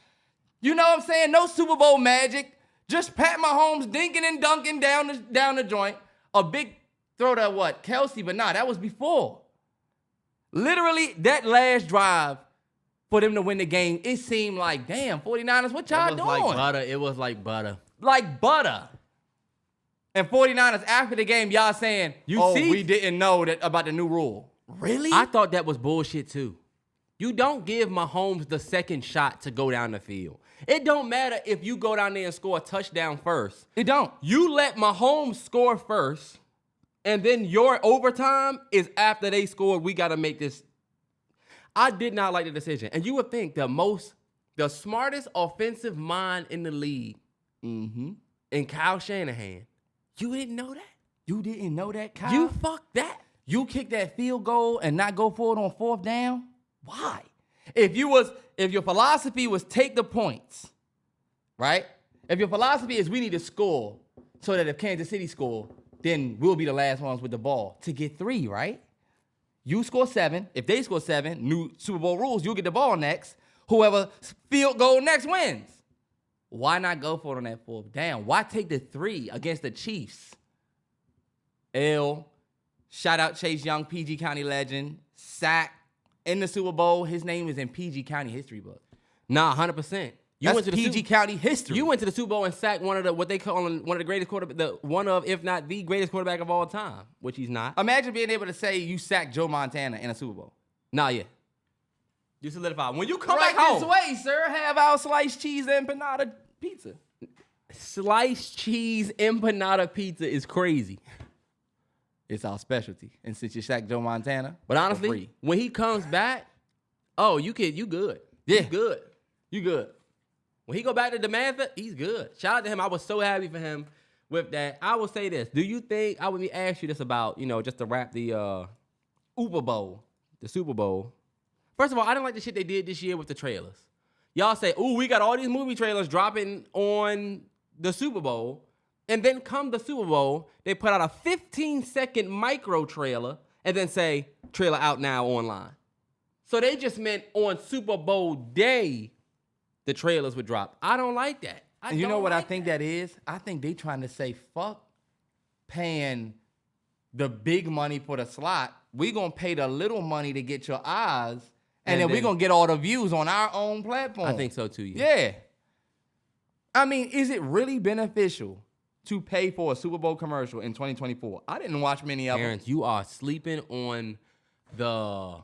You know what I'm saying? No Super Bowl magic. Just Pat Mahomes dinking and dunking down the joint. A big throw to what? Kelsey, but nah, that was before. Literally, that last drive for them to win the game, it seemed like, damn, 49ers, what y'all doing? Like butter. It was like butter. Like butter. And 49ers, after the game, y'all saying, we didn't know that about the new rule. Really? I thought that was bullshit too. You don't give Mahomes the second shot to go down the field. It don't matter if you go down there and score a touchdown first. It don't. You let Mahomes score first, and then your overtime is after they scored. We got to make this. I did not like the decision. And you would think the smartest offensive mind in the league, in Kyle Shanahan, you didn't know that? You didn't know that, Kyle? You fucked that. You kick that field goal and not go for it on fourth down? Why? If your philosophy was take the points, right? If your philosophy is we need to score so that if Kansas City score, then we'll be the last ones with the ball to get 3, right? You score 7. If they score 7, new Super Bowl rules, you'll get the ball next. Whoever field goal next wins. Why not go for it on that fourth down? Why take the 3 against the Chiefs? Shout out Chase Young, PG County legend, sack in the Super Bowl. His name is in PG County history book. Nah, 100%. That's PG County history. You went to the Super Bowl and sacked one of the what they call one of the greatest quarterback, if not the greatest quarterback of all time, which he's not. Imagine being able to say you sacked Joe Montana in a Super Bowl. Nah, yeah. You solidified. When you come right back home, this way, sir, have our sliced cheese empanada pizza. Sliced cheese empanada pizza is crazy. It's our specialty. And since you sacked Joe Montana, but honestly, when he comes back, you good. Yeah. He's good. You good. When he go back to Demantha, he's good. Shout out to him. I was so happy for him with that. I will say this. Do you think, I would ask you this about, just to wrap the Uber Bowl, the Super Bowl. First of all, I didn't like the shit they did this year with the trailers. Y'all say, we got all these movie trailers dropping on the Super Bowl. And then come the Super Bowl, they put out a 15-second micro trailer and then say, trailer out now online. So they just meant on Super Bowl day, the trailers would drop. I don't like that. And you know what I think that is? I think they trying to say, fuck paying the big money for the slot. We going to pay the little money to get your eyes, and then we going to get all the views on our own platform. I think so too, yeah. Yeah. I mean, is it really beneficial to pay for a Super Bowl commercial in 2024? I didn't watch many of them. Terrance, you are sleeping on the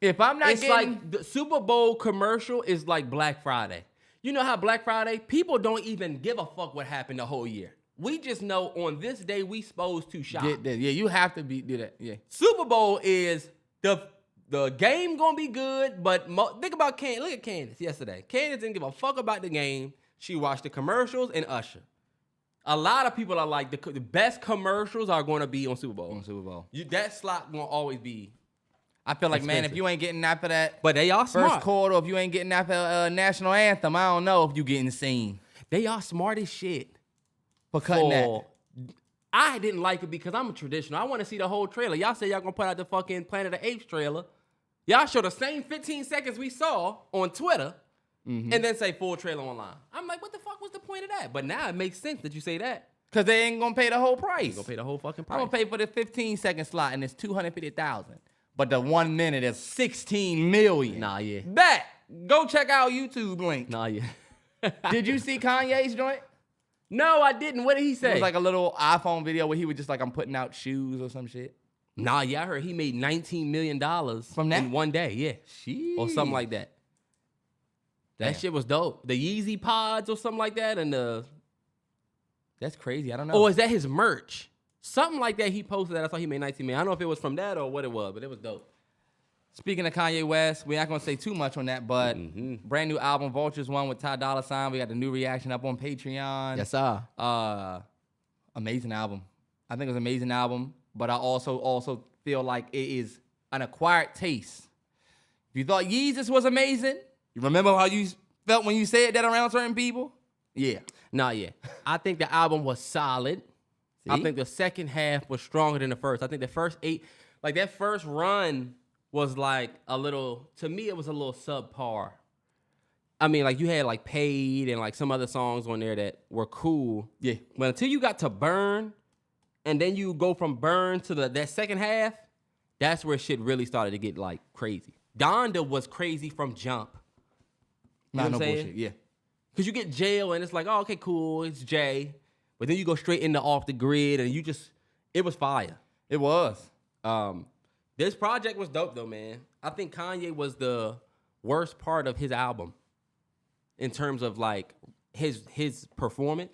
if I'm not it's like the Super Bowl commercial is like Black Friday. You know how Black Friday, people don't even give a fuck what happened the whole year. We just know on this day we supposed to shop. Yeah, you have to do that. Yeah. Super Bowl is the game gonna be good, but think about Candace. Look at Candace yesterday. Candace didn't give a fuck about the game. She watched the commercials and Usher. A lot of people are like, the best commercials are going to be on Super Bowl. On Super Bowl. That slot going to always be I feel like, expensive. Man, if you ain't getting that for that but they are smart. first quarter, if you ain't getting that for national anthem, I don't know if you getting seen. They are smart as shit. For cutting that. I didn't like it because I'm a traditional. I want to see the whole trailer. Y'all say y'all going to put out the fucking Planet of the Apes trailer. Y'all show the same 15 seconds we saw on Twitter. And then say full trailer online. I'm like, what the fuck was the point of that? But now it makes sense that you say that. Because they ain't going to pay the whole price. You're going to pay the whole fucking price. I'm going to pay for the 15-second slot, and it's $250,000. But the 1 minute is $16 million. Nah, yeah. Bet. Go check out YouTube link. Nah, yeah. Did you see Kanye's joint? No, I didn't. What did he say? It was like a little iPhone video where he was just like, I'm putting out shoes or some shit. Nah, yeah, I heard he made $19 million from that in one day. Yeah. Jeez. Or something like that. That shit was dope. The Yeezy pods or something like that, and That's crazy. I don't know. Or is that his merch? Something like that he posted that I saw he made 19 million. I don't know if it was from that or what it was, but it was dope. Speaking of Kanye West, we're not going to say too much on that, but brand new album, Vultures, one with Ty Dolla $ign. We got the new reaction up on Patreon. Yes, sir. Amazing album. I think it was an amazing album, but I also feel like it is an acquired taste. If you thought Yeezus was amazing, you remember how you felt when you said that around certain people? Yeah. Nah, yeah. I think the album was solid. See? I think the second half was stronger than the first. I think the first 8, like that first run was like a little, to me, it was a little subpar. I mean, like you had like Paid and like some other songs on there that were cool. Yeah. But until you got to Burn, and then you go from Burn to that second half, that's where shit really started to get like crazy. Donda was crazy from jump. You know what I'm saying? Bullshit. Yeah. Because you get Jail and it's like, oh, okay, cool, it's Jay. But then you go straight into Off the Grid and it was fire. It was. This project was dope though, man. I think Kanye was the worst part of his album in terms of like his performance,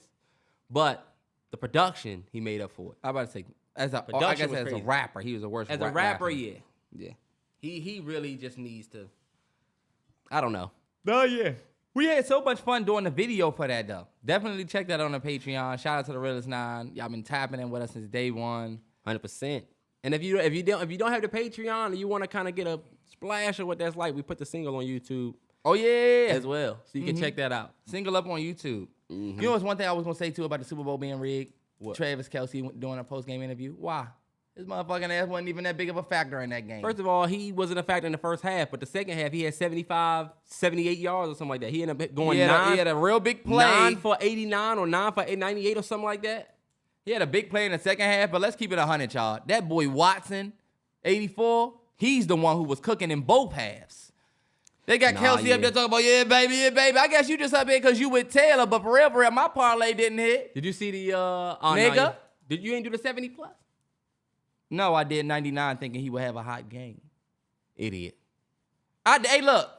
but the production he made up for it. I about to say as a rapper, he was the worst. As a rapper, yeah. He really just needs to. I don't know. Oh yeah. We had so much fun doing the video for that though. Definitely check that on the Patreon. Shout out to the Realest 9. Y'all been tapping in with us since day one. 100%. And if you don't have the Patreon and you want to kind of get a splash of what that's like, we put the single on YouTube. Oh yeah, as well, so you can check that out. Single up on YouTube. You know what's one thing I was gonna say too about the Super Bowl being rigged? What? Travis Kelce doing a post game interview. Why? His motherfucking ass wasn't even that big of a factor in that game. First of all, he wasn't a factor in the first half, but the second half he had 78 yards or something like that. He ended up going 9. He had a real big play. 9 for 89 or 9 for 98 or something like that. He had a big play in the second half, but let's keep it 100, y'all. That boy Watson, 84, he's the one who was cooking in both halves. They got Kelce up there talking about, yeah, baby. I guess you just up here because you with Taylor, but for real, my parlay didn't hit. Did you see the, nigga? Did you ain't do the 70 plus? No, I did 99 thinking he would have a hot game. Idiot. Hey, look,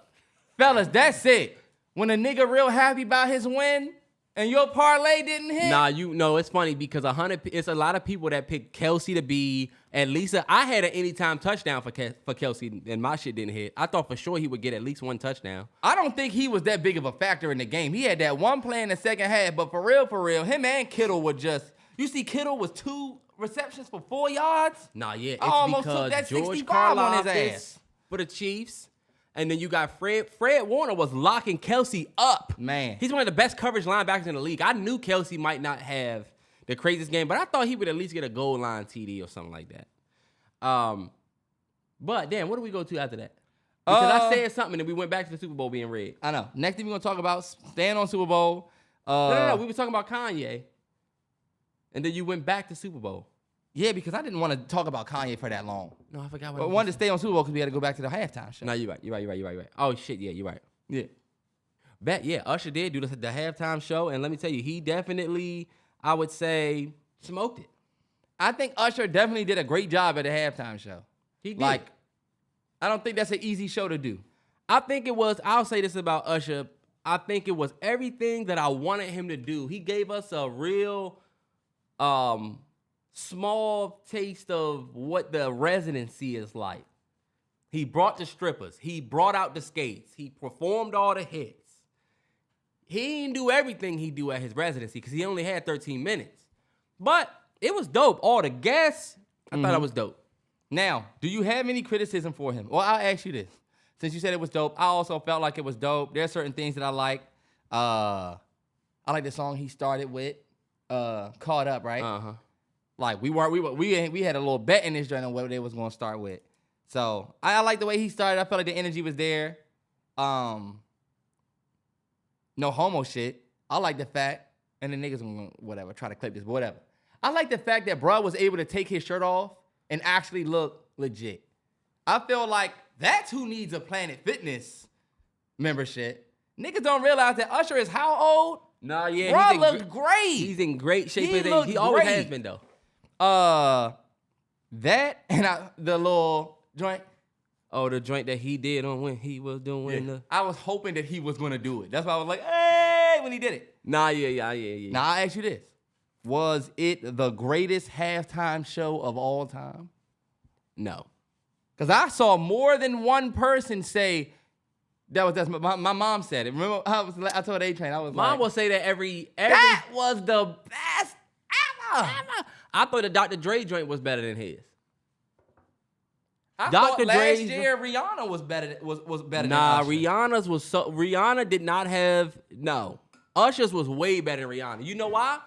fellas, that's it. When a nigga real happy about his win and your parlay didn't hit. Nah, it's funny because it's a lot of people that picked Kelce to be at least I had an anytime touchdown for Kelce and my shit didn't hit. I thought for sure he would get at least one touchdown. I don't think he was that big of a factor in the game. He had that one play in the second half, but for real, him and Kittle were just, you see Kittle was 2 receptions for 4 yards? Nah, yeah, it's I almost because took that George 65 on his ass. For the Chiefs. And then you got Fred Warner was locking Kelce up. Man. He's one of the best coverage linebackers in the league. I knew Kelce might not have the craziest game, but I thought he would at least get a goal line TD or something like that. But damn, what do we go to after that? Because I said something and we went back to the Super Bowl being rigged. I know. Next thing we're going to talk about, staying on Super Bowl. No, we were talking about Kanye. And then you went back to Super Bowl. Yeah, because I didn't want to talk about Kanye for that long. No, I forgot what I wanted to stay on Super Bowl because we had to go back to the halftime show. No, you're right. Oh, shit, yeah, you're right. Yeah. Usher did do the halftime show, and let me tell you, he definitely, I would say, smoked it. I think Usher definitely did a great job at the halftime show. He did. Like, I don't think that's an easy show to do. I think it was, I'll say this about Usher, I think it was everything that I wanted him to do. He gave us a real small taste of what the residency is like. He brought the strippers. He brought out the skates. He performed all the hits. He didn't do everything he do at his residency because he only had 13 minutes. But it was dope. All the guests, I thought it was dope. Now, do you have any criticism for him? Well, I'll ask you this. Since you said it was dope, I also felt like it was dope. There are certain things that I like. I like the song he started with, Caught Up, right? Uh-huh. Like we had a little bet in this joint on what they was gonna start with. So I like the way he started. I felt like the energy was there. No homo shit. I like the fact, and the niggas gonna whatever try to clip this, but whatever. I like the fact that bro was able to take his shirt off and actually look legit. I feel like that's who needs a Planet Fitness membership. Niggas don't realize that Usher is how old? Nah, yeah, bro looked great. He's in great shape. He always has been though. That and the little joint. Oh, the joint that he did on when he was doing the. I was hoping that he was gonna do it. That's why I was like, hey, when he did it. Nah, yeah. Now I ask you this: Was it the greatest halftime show of all time? No. Because I saw more than one person say that's my mom said it. Remember, I told A-Train, I was Mom will say that every that was the best ever. I thought the Dr. Dre joint was better than his. I thought last year Rihanna was better than Usher. Rihanna's was Rihanna did not have Usher's was way better than Rihanna. You know why?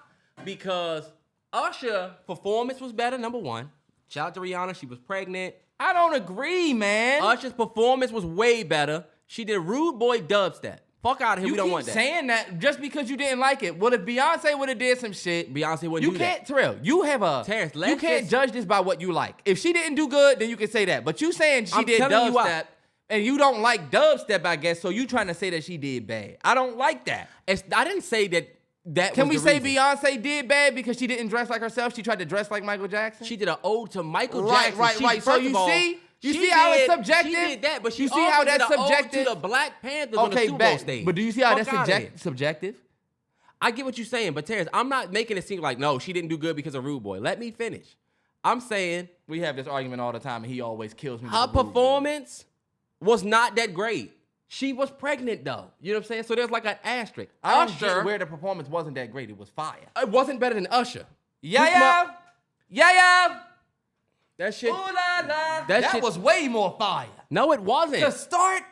Because Usher performance was better, number one. Shout out to Rihanna, she was pregnant. I don't agree, man. Usher's performance was way better. She did Rude Boy dubstep. Fuck out of here, we don't want that. You keep saying that just because you didn't like it. What if Beyonce would have did some shit? Beyonce wouldn't do that. You can't, Terrell. You have a... Terrance, you can't judge this by what you like. If she didn't do good, then you can say that. But you saying she did dubstep, and you don't like dubstep, I guess, so you trying to say that she did bad. I don't like that. I didn't say that Can we was the say reason. Beyonce did bad because she didn't dress like herself? She tried to dress like Michael Jackson? She did an ode to Michael Jackson. Right. So you see how it's subjective? She did that, but she you see how that's did an subjective ode to the Black Panthers on the Super Bowl stage. But do you see how that's subjective? I get what you're saying, but Terrance, I'm not making it seem like, no, she didn't do good because of Rude Boy. Let me finish. I'm saying... We have this argument all the time, and he always kills me. Her performance was not that great. She was pregnant, though. You know what I'm saying? So there's like an asterisk. I don't get where the performance wasn't that great. It was fire. It wasn't better than Usher. Yeah. That shit. Ooh la la. That was way more fire. No, it wasn't. To start,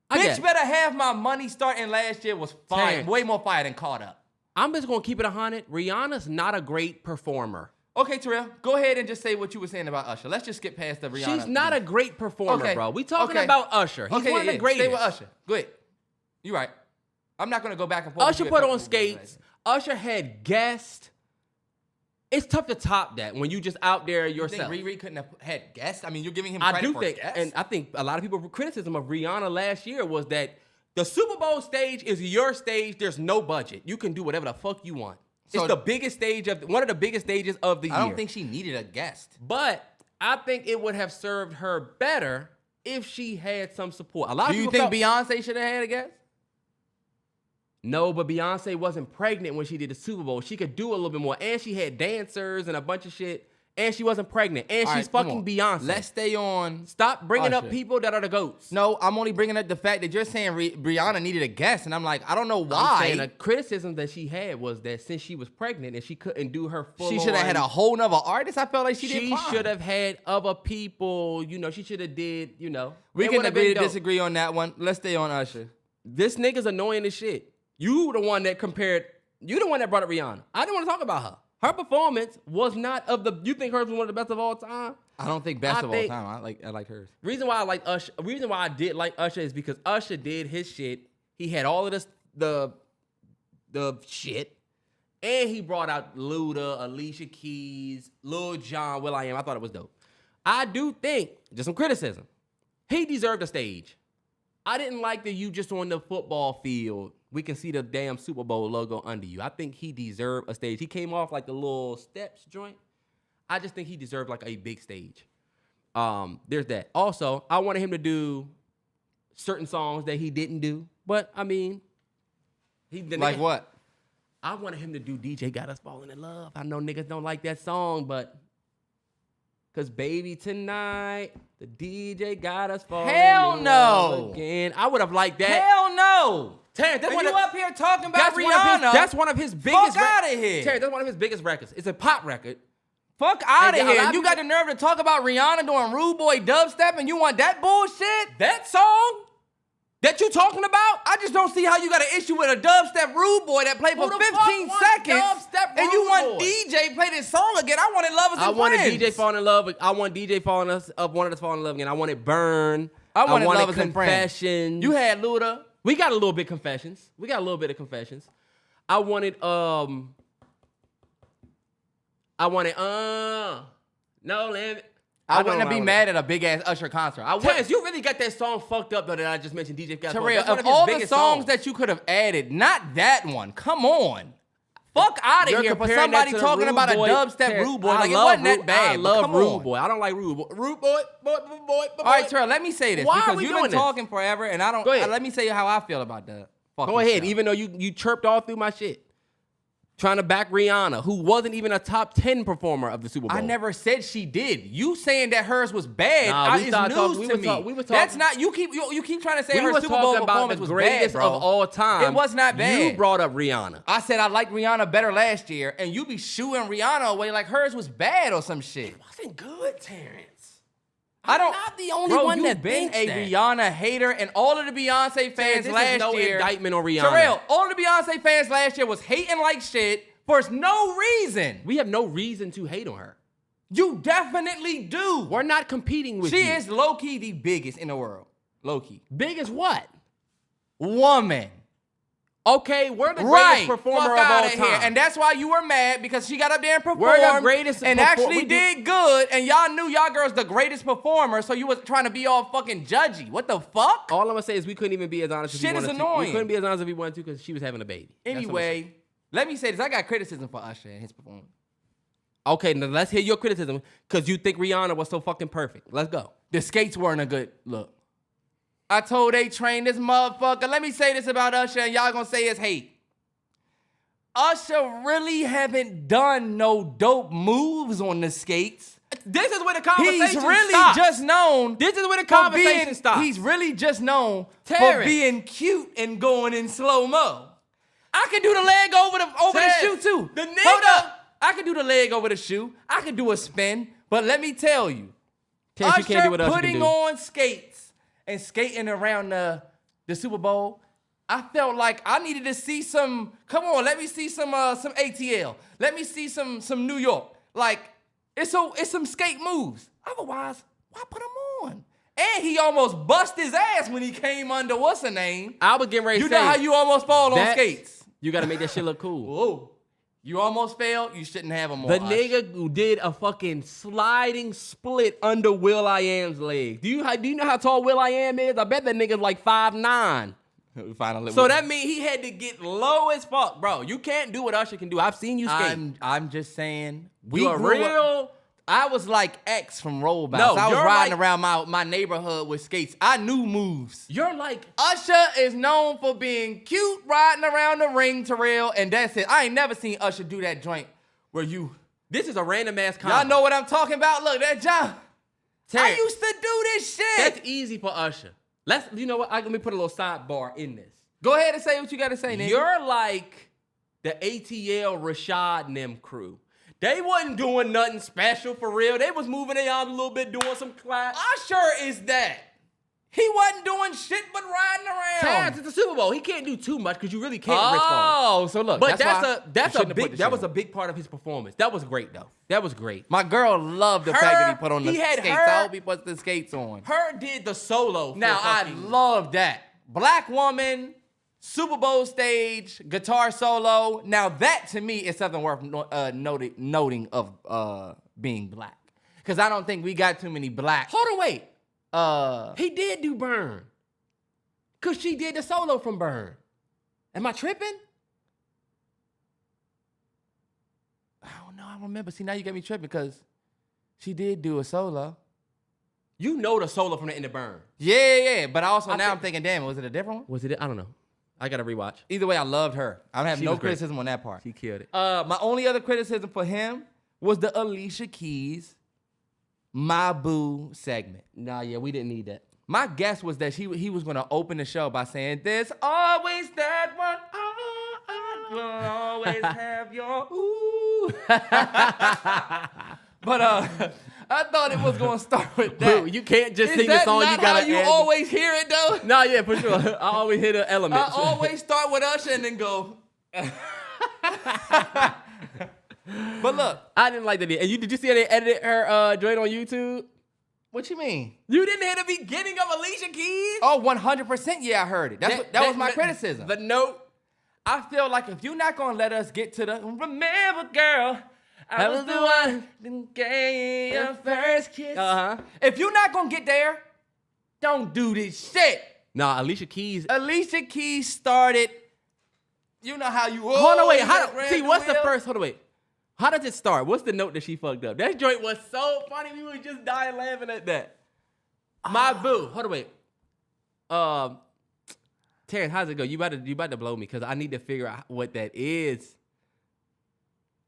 bitch better have my money starting last year was fire. Way more fire than Caught Up. I'm just going to keep it 100. Rihanna's not a great performer. Okay, Terrell, go ahead and just say what you were saying about Usher. Let's just skip past the Rihanna. She's not a great performer, bro. We talking about Usher. He's one of the greatest. Stay with Usher. Go ahead. You right. I'm not going to go back and forth. Usher put on skates. Usher had guests. It's tough to top that when you just out there yourself. You think Riri couldn't have had guests? I mean, you're giving him credit for guests? And I think a lot of people's criticism of Rihanna last year was that the Super Bowl stage is your stage. There's no budget. You can do whatever the fuck you want. It's the biggest stage one of the biggest stages of the year. I don't think she needed a guest. But I think it would have served her better if she had some support. Do you think Beyonce should have had a guest? No, but Beyonce wasn't pregnant when she did the Super Bowl. She could do a little bit more. And she had dancers and a bunch of shit. And she wasn't pregnant. And she's fucking Beyonce. Let's stay on. Stop bringing up people that are the GOATs. No, I'm only bringing up the fact that you're saying Rihanna needed a guest. And I'm like, I don't know why. I'm saying the criticism that she had was that since she was pregnant and she couldn't do her full She should have had a whole nother artist. I felt like she did fine. She should have had other people. You know, she should have did, you know. We can agree to disagree on that one. Let's stay on Usher. This nigga's annoying as shit. You the one that brought up Rihanna. I didn't want to talk about her. Her performance was not you think hers was one of the best of all time? I don't think best of all time. I like hers. Reason why I did like Usher is because Usher did his shit. He had all of this, the shit. And he brought out Luda, Alicia Keys, Lil Jon, will.i.am. I thought it was dope. I do think, just some criticism, he deserved a stage. I didn't like that you just on the football field, we can see the damn Super Bowl logo under you. I think he deserved a stage. He came off like the little steps joint. I just think he deserved like a big stage. There's that. Also, I wanted him to do certain songs that he didn't do. But, I mean, like what? I wanted him to do DJ Got Us Falling in Love. I know niggas don't like that song, but... Cause baby tonight, the DJ got us falling in love again. I would have liked that. Hell no. Terrance, that's you up here talking about Rihanna. That's one of his biggest. Fuck out of here. Terrance, that's one of his biggest records. It's a pop record. Fuck out of here. You got the nerve to talk about Rihanna doing Rude Boy dubstep and you want that bullshit? That song? That you talking about? I just don't see how you got an issue with a dubstep Rude Boy that played for 15 seconds and you want DJ play this song again. I wanted Lovers and Friends. I wanted DJ falling in love. I want DJ falling wanted us falling in love again. I wanted Burn. I wanted Lovers and Confessions. You had Luda. We got a little bit Confessions. I wanted No Limit. I wouldn't be mad at a big ass Usher concert. Terrance, you really got that song fucked up though that I just mentioned. DJ got Terrell, of all the songs that you could have added, not that one. Come on. Fuck out of here for somebody talking about a dubstep Rude Boy. Like it wasn't that bad. I love Rude Boy. I don't like Rude Boy. Rude Boy. All right, Terrell, let me say this because you've been talking forever and I don't. Let me say how I feel about that. Go ahead, even though you chirped all through my shit. trying to back Rihanna, who wasn't even a top 10 performer of the Super Bowl. I never said she did. You saying that hers was bad is news to me. We were talking, that's not, you keep trying to say her Super Bowl performance was bad, bro. Of all time. It was not bad. You brought up Rihanna. I said I liked Rihanna better last year, and you be shooing Rihanna away like hers was bad or some shit. It wasn't good, Terrance. I'm not the only one that been thinks a that. Rihanna hater, and all of the Beyonce fans This last is no year. indictment on Rihanna. Terrell, all of the Beyonce fans last year was hating like shit for no reason. We have no reason to hate on her. You definitely do. We're not competing with you. She is low-key the biggest in the world. Low-key. Big as what? Woman. Okay, we're the greatest performer of all time. Here. And that's why you were mad, because she got up there and performed. We're the greatest and actually did good, and y'all knew y'all girl's the greatest performer, so you was trying to be all fucking judgy. What the fuck? All I'm gonna say is we couldn't even be as honest as we wanted to. Shit is annoying. We couldn't be as honest as we wanted to because she was having a baby. Anyway, let me say this. I got criticism for Usher and his performance. Okay, now let's hear your criticism because you think Rihanna was so fucking perfect. Let's go. The skates weren't a good look. I told A-Train this motherfucker. Let me say this about Usher, and y'all gonna say it's hate. Usher really haven't done no dope moves on the skates. This is where the conversation He's really stops. just known. This is where the conversation stops. He's really just known Terrance. for being cute and going in slow-mo. I can do the leg over the shoe too. The nigga. Hold up. I can do the leg over the shoe. I can do a spin. But let me tell you, Terrance, you can't do what Usher can putting do. on skates and skating around the Super Bowl, I felt like I needed to see some. Come on, let me see some ATL. Let me see some New York. Like it's some skate moves. Otherwise, why put them on? And he almost bust his ass when he came under what's her name. I was getting ready to say. You know how you almost fall on skates. You got to make that shit look cool. Whoa. You almost failed. You shouldn't have them on. The nigga who did a fucking sliding split under Will.I.Am's leg. Do you know how tall Will.I.Am is? I bet that nigga's like 5'9". So that means he had to get low as fuck, bro. You can't do what Usher can do. I've seen you skate. I'm just saying. I was like X from Roll Bounce. I was riding around my neighborhood with skates. I knew moves. You're like Usher is known for being cute, riding around the ring, Terrell, and that's it. I ain't never seen Usher do that joint where you. This is a random ass comment. Y'all know what I'm talking about? Look, that job. I used to do this shit. That's easy for Usher. You know what? Let me put a little sidebar in this. Go ahead and say what you got to say, nigga. You're like the ATL Rashad and them crew. They wasn't doing nothing special for real. They was moving their arms a little bit, doing some claps. Usher is that. He wasn't doing shit but riding around. Terrance, it's the Super Bowl. He can't do too much because you really can't risk on. Oh, so look. But that was a big part of his performance. That was great though. That was great. My girl loved the fact that he put on the skates. I hope he put the skates on. Her did the solo. Now I love that. Black woman, Super Bowl stage, guitar solo. Now that to me is something worth noting of being black. Because I don't think we got too many black. Hold on, wait. He did do Burn. Cause she did the solo from Burn. Am I tripping? I don't know. I remember. See, now you got me tripping because she did do a solo. You know the solo from the end of Burn. Yeah. But I'm thinking, damn, was it a different one? Was it? I don't know. I gotta rewatch. Either way, I loved her. I have no criticism on that part. She killed it. My only other criticism for him was the Alicia Keys My Boo segment. Nah, yeah, we didn't need that. My guess was that he was going to open the show by saying, "There's always that one. I will always have your ooh." But I thought it was going to start with that. Boo, you can't just sing the song. You gotta. How you always hear it though? Nah, yeah, for sure. I always hear the elements. I always start with Usher and then go. But look, I didn't like that. And did you see how they edited her joint on YouTube? What you mean? You didn't hear the beginning of Alicia Keys? Oh, 100%. Yeah, I heard it. That was my criticism. The note. I feel like if you're not gonna let us get to the remember, girl, I was the one that gave your first kiss. If you're not gonna get there, don't do this shit. Nah, Alicia Keys started. You know how you. Hold on, wait. What's the first? Hold on, wait. How does it start? What's the note that she fucked up? That joint was so funny. We were just dying laughing at that. My boo. Hold on, wait. Terrance, how's it go? You about to blow me because I need to figure out what that is.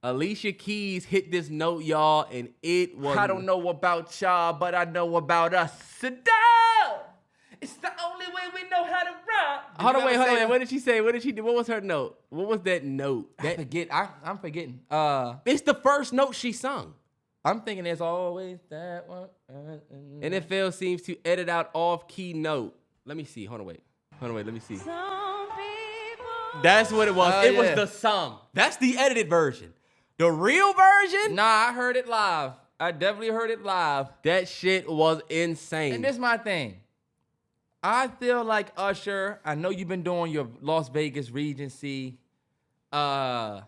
Alicia Keys hit this note, y'all, and it was. I don't know about y'all, but I know about us. It's the only way we know how to rock. Hold on, wait. What did she say? What did she do? What was her note? What was that note? I'm forgetting. It's the first note she sung. I'm thinking there's always that one. NFL seems to edit out off-key note. Let me see. Hold on, wait. Let me see. That's what it was. It was the sum. That's the edited version. The real version? Nah, I heard it live. I definitely heard it live. That shit was insane. And this is my thing. I feel like Usher, I know you've been doing your Las Vegas Regency. Hold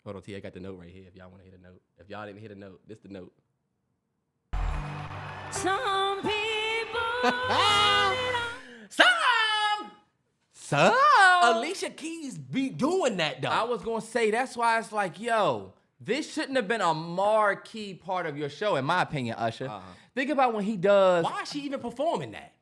on, T. I got the note right here if y'all want to hit a note. If y'all didn't hit a note, this the note. Some people. Some. Alicia Keys be doing that, though. I was going to say, that's why it's like, yo, this shouldn't have been a marquee part of your show, in my opinion, Usher. Think about when he does. Why is she even performing that?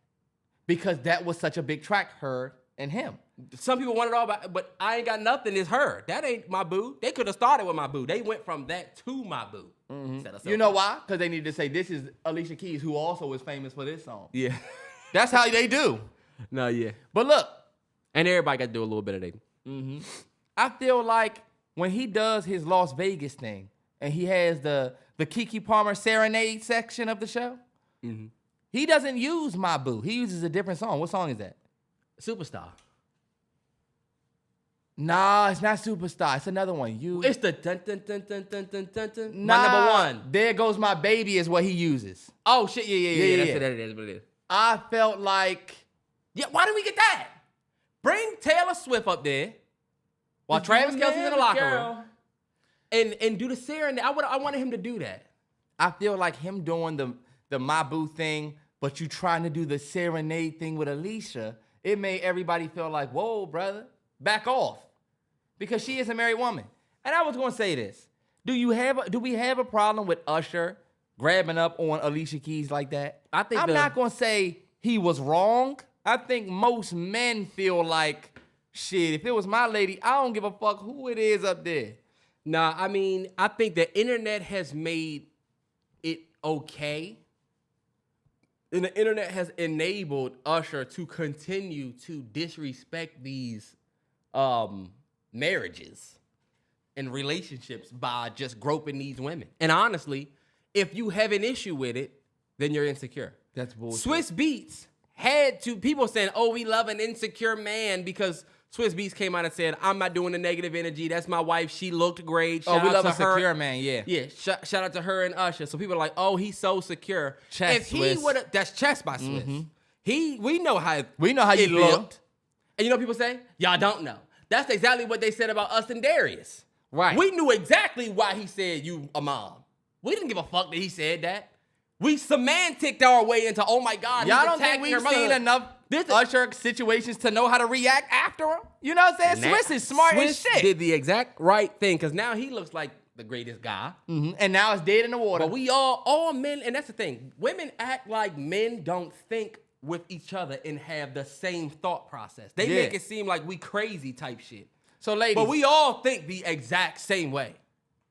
Because that was such a big track, her and him. Some people want it all, but I Ain't Got Nothing is her. That ain't my boo. They could have started with my boo. They went from that to my boo. Mm-hmm. You know why? Because they needed to say, this is Alicia Keys, who also is famous for this song. Yeah. That's how they do. No, yeah. But look. And everybody got to do a little bit of that. Mm-hmm. I feel like when he does his Las Vegas thing, and he has the Keke Palmer serenade section of the show, he doesn't use My Boo. He uses a different song. What song is that? Superstar. Nah, it's not Superstar. It's another one. It's the dun dun dun dun dun dun dun dun. Nah, my number one. There Goes My Baby is what he uses. Oh shit! Yeah. That's what it is. I felt like, why did we get that? Bring Taylor Swift up there while Travis Kelce's in the locker room, and do the serenade. I wanted him to do that. I feel like him doing the My Boo thing, but you trying to do the serenade thing with Alicia. It made everybody feel like, whoa, brother, back off, because she is a married woman. And I was gonna say this: do we have a problem with Usher grabbing up on Alicia Keys like that? I'm not gonna say he was wrong. I think most men feel like, shit, if it was my lady, I don't give a fuck who it is up there. Nah, I mean, I think the internet has made it okay. And the internet has enabled Usher to continue to disrespect these marriages and relationships by just groping these women. And honestly, if you have an issue with it, then you're insecure. That's bullshit. Swiss Beats had to, people saying, oh, we love an insecure man because Swiss Beats came out and said, I'm not doing the negative energy. That's my wife. She looked great. We love a secure man, yeah. Yeah, shout out to her and Usher. So people are like, oh, he's so secure. Chess Swiss. That's Chess by Swiss. We know how you looked. And you know what people say? Y'all don't know. That's exactly what they said about us and Darius. Right. We knew exactly why he said you a mom. We didn't give a fuck that he said that. We semanticked our way into, oh my God, y'all don't think we've seen enough Usher situations to know how to react after him? You know what I'm saying? Swiss is smart as shit. Did the exact right thing, because now he looks like the greatest guy. And now it's dead in the water. But we all men, and that's the thing. Women act like men don't think with each other and have the same thought process. They make it seem like we crazy type shit. So ladies. But we all think the exact same way.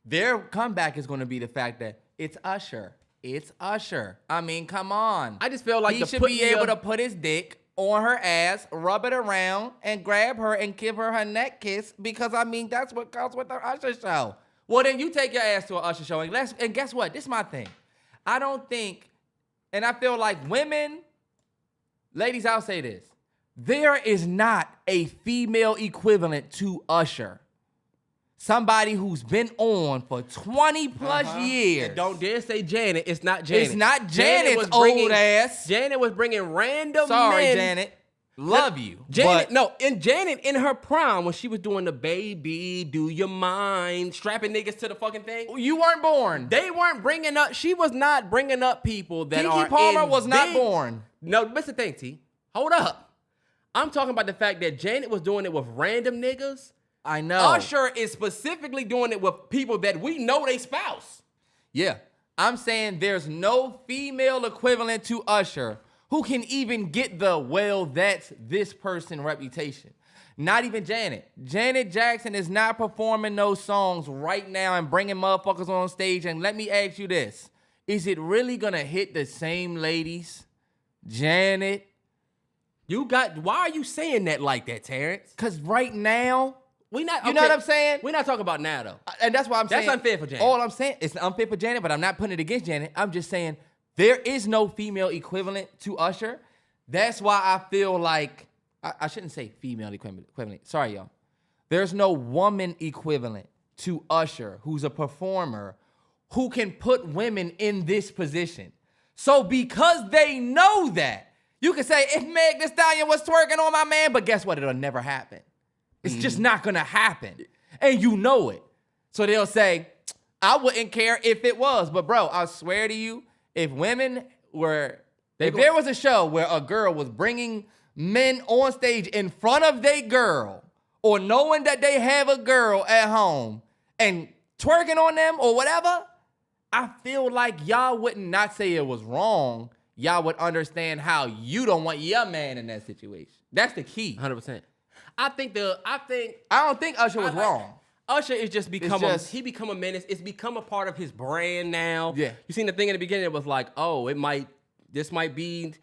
Their comeback is going to be the fact that it's Usher. It's Usher. I mean, come on. I just feel like he should be able to put his dick on her ass, rub it around, and grab her and give her neck kiss, because, I mean, that's what comes with the Usher show. Well, then you take your ass to an Usher show, and guess what? This is my thing. I don't think, and I feel like women, ladies, I'll say this. There is not a female equivalent to Usher. Somebody who's been on for 20 plus years. And don't dare say Janet. It's not Janet. It's not Janet's old ass. Janet was bringing random Sorry, men. Janet. Love you. Janet, Janet in her prime, when she was doing the baby, do your mind, strapping niggas to the fucking thing. You weren't born. They weren't bringing up, she was not bringing up people that Keke Palmer was not born. No, that's the thing, T. Hold up. I'm talking about the fact that Janet was doing it with random niggas. I know. Usher is specifically doing it with people that we know they spouse. Yeah. I'm saying there's no female equivalent to Usher who can even get the, well, that's this person reputation. Not even Janet. Janet Jackson is not performing those songs right now and bringing motherfuckers on stage. And let me ask you this. Is it really going to hit the same ladies? Janet? Why are you saying that like that, Terrance? Because right now, We not. you know what I'm saying? We're not talking about now, though. And that's why I'm saying. That's unfair for Janet. All I'm saying, it's unfair for Janet, but I'm not putting it against Janet. I'm just saying there is no female equivalent to Usher. That's why I feel like, I shouldn't say female equivalent. Sorry, y'all. There's no woman equivalent to Usher who's a performer who can put women in this position. So because they know that, you can say, if Meg Thee Stallion was twerking on my man, but guess what? It'll never happen. It's just not gonna happen. And you know it. So they'll say, I wouldn't care if it was. But bro, I swear to you, if women were, if there was a show where a girl was bringing men on stage in front of their girl, or knowing that they have a girl at home and twerking on them or whatever, I feel like y'all would not say it was wrong. Y'all would understand how you don't want your man in that situation. That's the key. 100%. I don't think Usher was wrong. Usher is just he become a menace. It's become a part of his brand now. Yeah. You seen the thing in the beginning, it was like, oh, this might be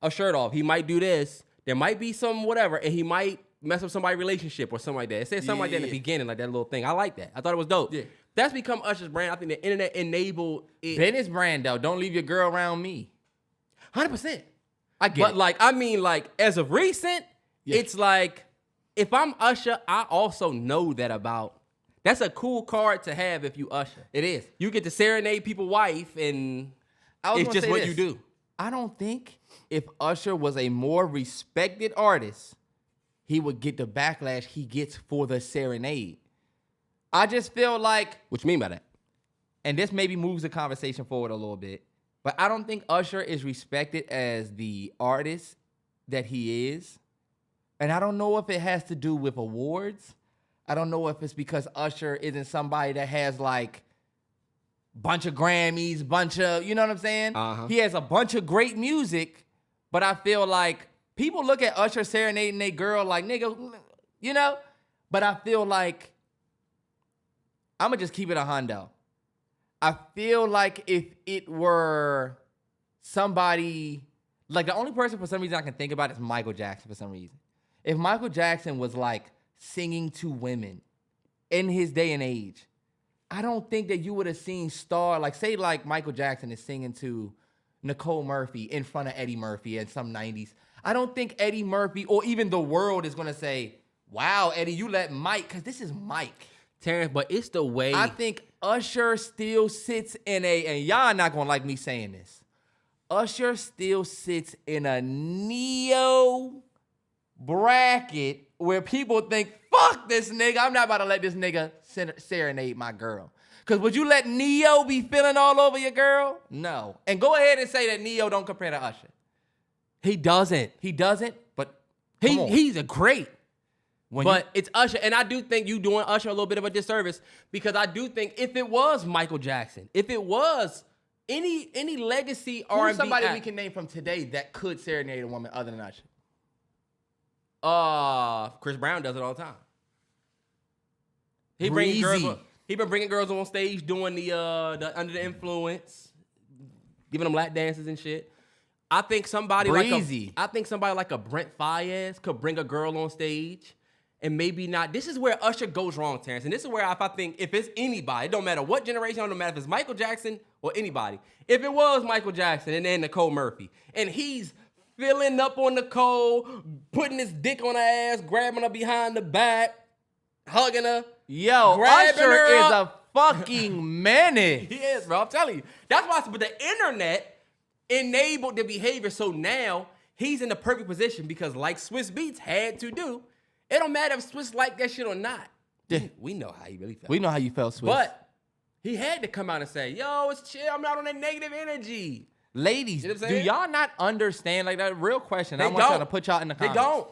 a shirt off. He might do this. There might be some whatever, and he might mess up somebody's relationship or something like that. It said something like that in the beginning, like that little thing. I like that. I thought it was dope. Yeah. That's become Usher's brand. I think the internet enabled it. Bennett's brand, though. Don't leave your girl around me. 100%. I get But it. like, I mean, like, as of recent, it's like, if I'm Usher, I also know that about. That's a cool card to have if you Usher. It is. You get to serenade people's wife, and it's just what you do. I don't think if Usher was a more respected artist, he would get the backlash he gets for the serenade. I just feel like, What you mean by that? and this maybe moves the conversation forward a little bit, but I don't think Usher is respected as the artist that he is. And I don't know if it has to do with awards. I don't know if it's because Usher isn't somebody that has like bunch of Grammys, you know what I'm saying? Uh-huh. He has a bunch of great music, but I feel like people look at Usher serenading their girl like, nigga, you know? But I feel like, I'm going to just keep it a hundo. I feel like if it were somebody, like the only person for some reason I can think about is Michael Jackson for some reason. If Michael Jackson was like singing to women in his day and age, I don't think that you would have seen like say like Michael Jackson is singing to Nicole Murphy in front of Eddie Murphy in some 90s. I don't think Eddie Murphy or even the world is going to say, wow, Eddie, you let Mike, because this is Mike. Terrance, but it's the way. I think Usher still sits in and y'all not going to like me saying this, Usher still sits in a neo bracket where people think, fuck this nigga, I'm not about to let this nigga serenade my girl. Because would you let Neo be feeling all over your girl? No. And go ahead and say that Neo don't compare to Usher. He doesn't. He doesn't, but He's a great. When But it's Usher, and I do think you doing Usher a little bit of a disservice, because I do think if it was Michael Jackson, if it was any legacy R&B who's somebody act, we can name from today that could serenade a woman other than Usher? Chris Brown does it all the time. He been bringing girls on stage doing the under the influence, giving them lap dances and shit. I think somebody like a Brent Faiyaz could bring a girl on stage and maybe not. This is where Usher goes wrong, Terrance. And this is where I think if it's anybody, it don't matter what generation, it don't matter if it's Michael Jackson or anybody. If it was Michael Jackson and then Nicole Murphy, and he's filling up on Nicole, putting his dick on her ass, grabbing her behind the back, hugging her. Yo, grabbing Usher her is up. a fucking menace. He is, bro. I'm telling you. That's why. But the internet enabled the behavior, so now he's in the perfect position because, like Swiss Beats had to do, it don't matter if Swiss liked that shit or not. Yeah. We know how he really felt. We know how you felt, Swiss. But he had to come out and say, yo, it's chill. I'm not on that negative energy. Ladies, You know what I'm do saying? y'all not understand? Like, that real question. They I want y'all don't. to put y'all in the They comments. don't.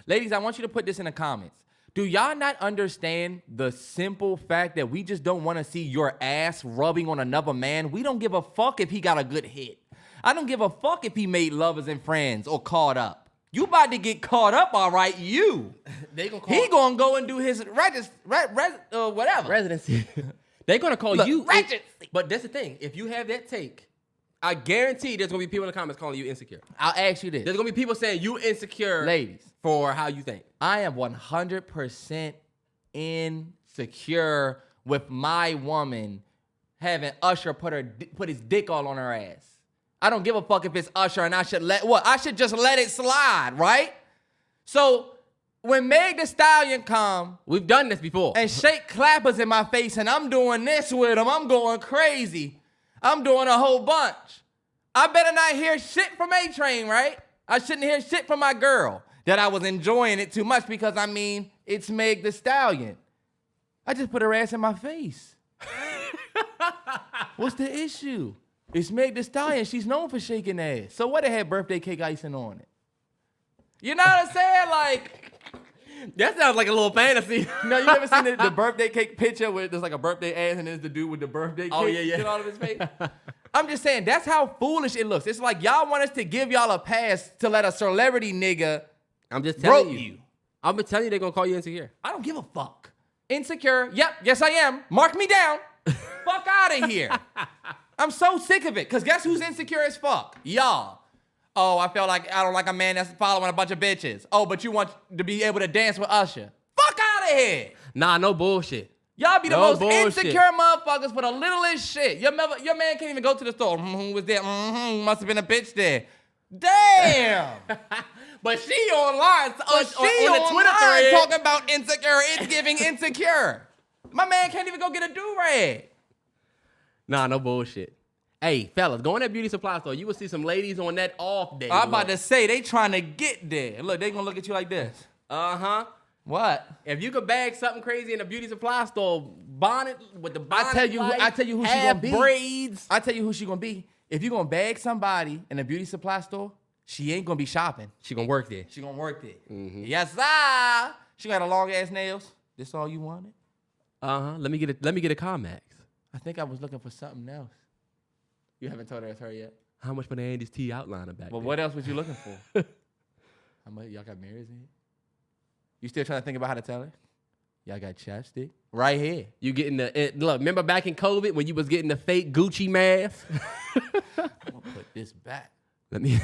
Ladies, I want you to put this in the comments. Do y'all not understand the simple fact that we just don't want to see your ass rubbing on another man? We don't give a fuck if he got a good hit. I don't give a fuck if he made Lovers and Friends or Caught Up. You about to get caught up, all right? You. They gonna call He gonna go and do his whatever. residency. They're gonna call Look, you. residency. But that's the thing. If you have that take, I guarantee there's gonna be people in the comments calling you insecure. I'll ask you this. There's gonna be people saying you insecure, Ladies, for how you think. I am 100% insecure with my woman having Usher put his dick all on her ass. I don't give a fuck if it's Usher and I should just let it slide, right? So when Meg Thee Stallion come, We've done this before. and shake clappers in my face and I'm doing this with him, I'm going crazy. I'm doing a whole bunch. I better not hear shit from A-Train, right? I shouldn't hear shit from my girl that I was enjoying it too much because, I mean, it's Meg Thee Stallion. I just put her ass in my face. What's the issue? It's Meg Thee Stallion. She's known for shaking ass. So what, it had birthday cake icing on it? You know what I'm saying? Like, that sounds like a little fantasy. no, you ever seen the birthday cake picture where there's like a birthday ass and there's the dude with the birthday cake? Oh, yeah. Shit all over his face? I'm just saying, that's how foolish it looks. It's like y'all want us to give y'all a pass to let a celebrity nigga I'm just telling broke you. you. I'm gonna tell you they're gonna call you insecure. I don't give a fuck. Insecure. Yep, yes I am. Mark me down. Fuck out of here. I'm so sick of it. Cause guess who's insecure as fuck? Y'all. Oh, I felt like I don't like a man that's following a bunch of bitches. Oh, but you want to be able to dance with Usher. Fuck out of here. Nah, no bullshit. Y'all be the No most bullshit. insecure motherfuckers for the littlest shit. Your man can't even go to the store. Who was there? Must have been a bitch there. Damn. But she online But she on the Twitter online thread talking about insecure. It's giving insecure. My man can't even go get a do-rag. Nah, no bullshit. Hey, fellas, go in that beauty supply store. You will see some ladies on that off day. I'm about to say, they trying to get there. Look, they gonna look at you like this. Uh-huh. What? If you could bag something crazy in a beauty supply store, bonnet with the bonnet, I tell you who she gonna be. braids. I tell you who she gonna be. If you gonna bag somebody in a beauty supply store, she ain't gonna be shopping. She gonna work there. She gonna work there. Mm-hmm. Yes, sir. She got a long ass nails. This all you wanted? Uh-huh. Let me get a Carmax. I think I was looking for something else. You haven't told her it's her yet. How much for the Andy's T outliner back But there? what else was you looking for? How much y'all got mirrors in here? You still trying to think about how to tell her? Y'all got chapstick right here. You getting look, remember back in COVID when you was getting the fake Gucci mask? I'm gonna put this back. Let me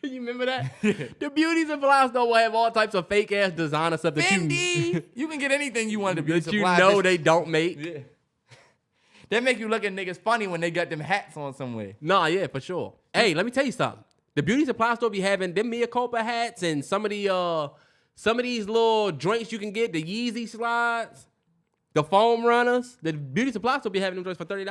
you remember that? The beauty supply store will have all types of fake ass designer stuff that Fendi. You can get anything you want to be that you know they don't make. Yeah. They make you look at niggas funny when they got them hats on somewhere. Nah, yeah, for sure. Hey, let me tell you something. The beauty supply store be having them Mia Culpa hats and some of these little joints you can get, the Yeezy slides, the foam runners. The beauty supply store be having them joints for $30.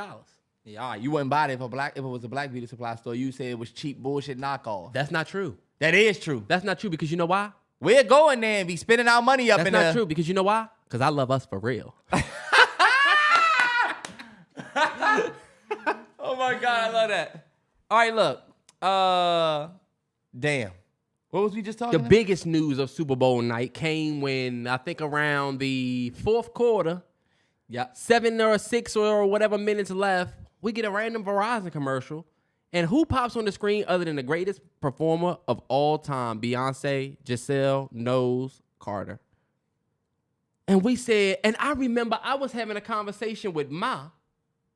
Yeah, all right. You wouldn't buy it if it was a black beauty supply store. You say it was cheap bullshit knockoff. That's not true. That is true. That's not true because you know why? We're going there and be spending our money up That's in not there. true because you know why? Because I love us for real. Oh my God, I love that. All right, look. Damn. What was we just talking The about? biggest news of Super Bowl night came when I think around the fourth quarter, 7 or 6 or whatever minutes left, we get a random Verizon commercial. And who pops on the screen other than the greatest performer of all time, Beyoncé, Giselle, Knowles, Carter. And we said, and I remember I was having a conversation with Ma,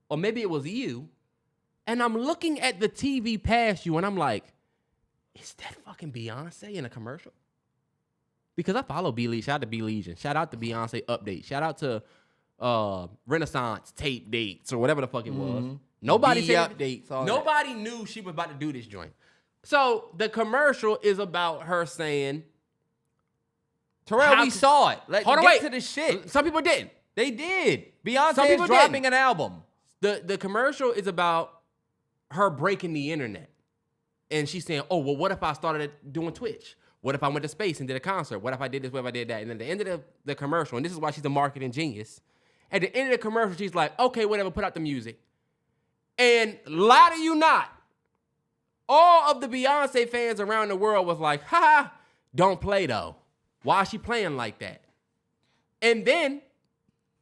or maybe it was you, and I'm looking at the TV past you, and I'm like, is that fucking Beyonce in a commercial? Because I follow B Legion. Shout out to B Legion. Shout out to Beyonce Update. Shout out to Renaissance Tape Dates or whatever the fuck it was. Nobody said updates. Nobody knew she was about to do this joint. So the commercial is about her saying, Terrell, How we c- saw it. Let's hold on, get wait. to the shit. Some people didn't. They did. Some Beyonce people is dropping didn't. an album. The commercial is about her breaking the internet. And she's saying, oh, well, what if I started doing Twitch? What if I went to space and did a concert? What if I did this? What if I did that? And at the end of the commercial, and this is why she's a marketing genius, at the end of the commercial, she's like, okay, whatever, put out the music. And lie to you not, all of the Beyonce fans around the world was like, ha, don't play though. Why is she playing like that? And then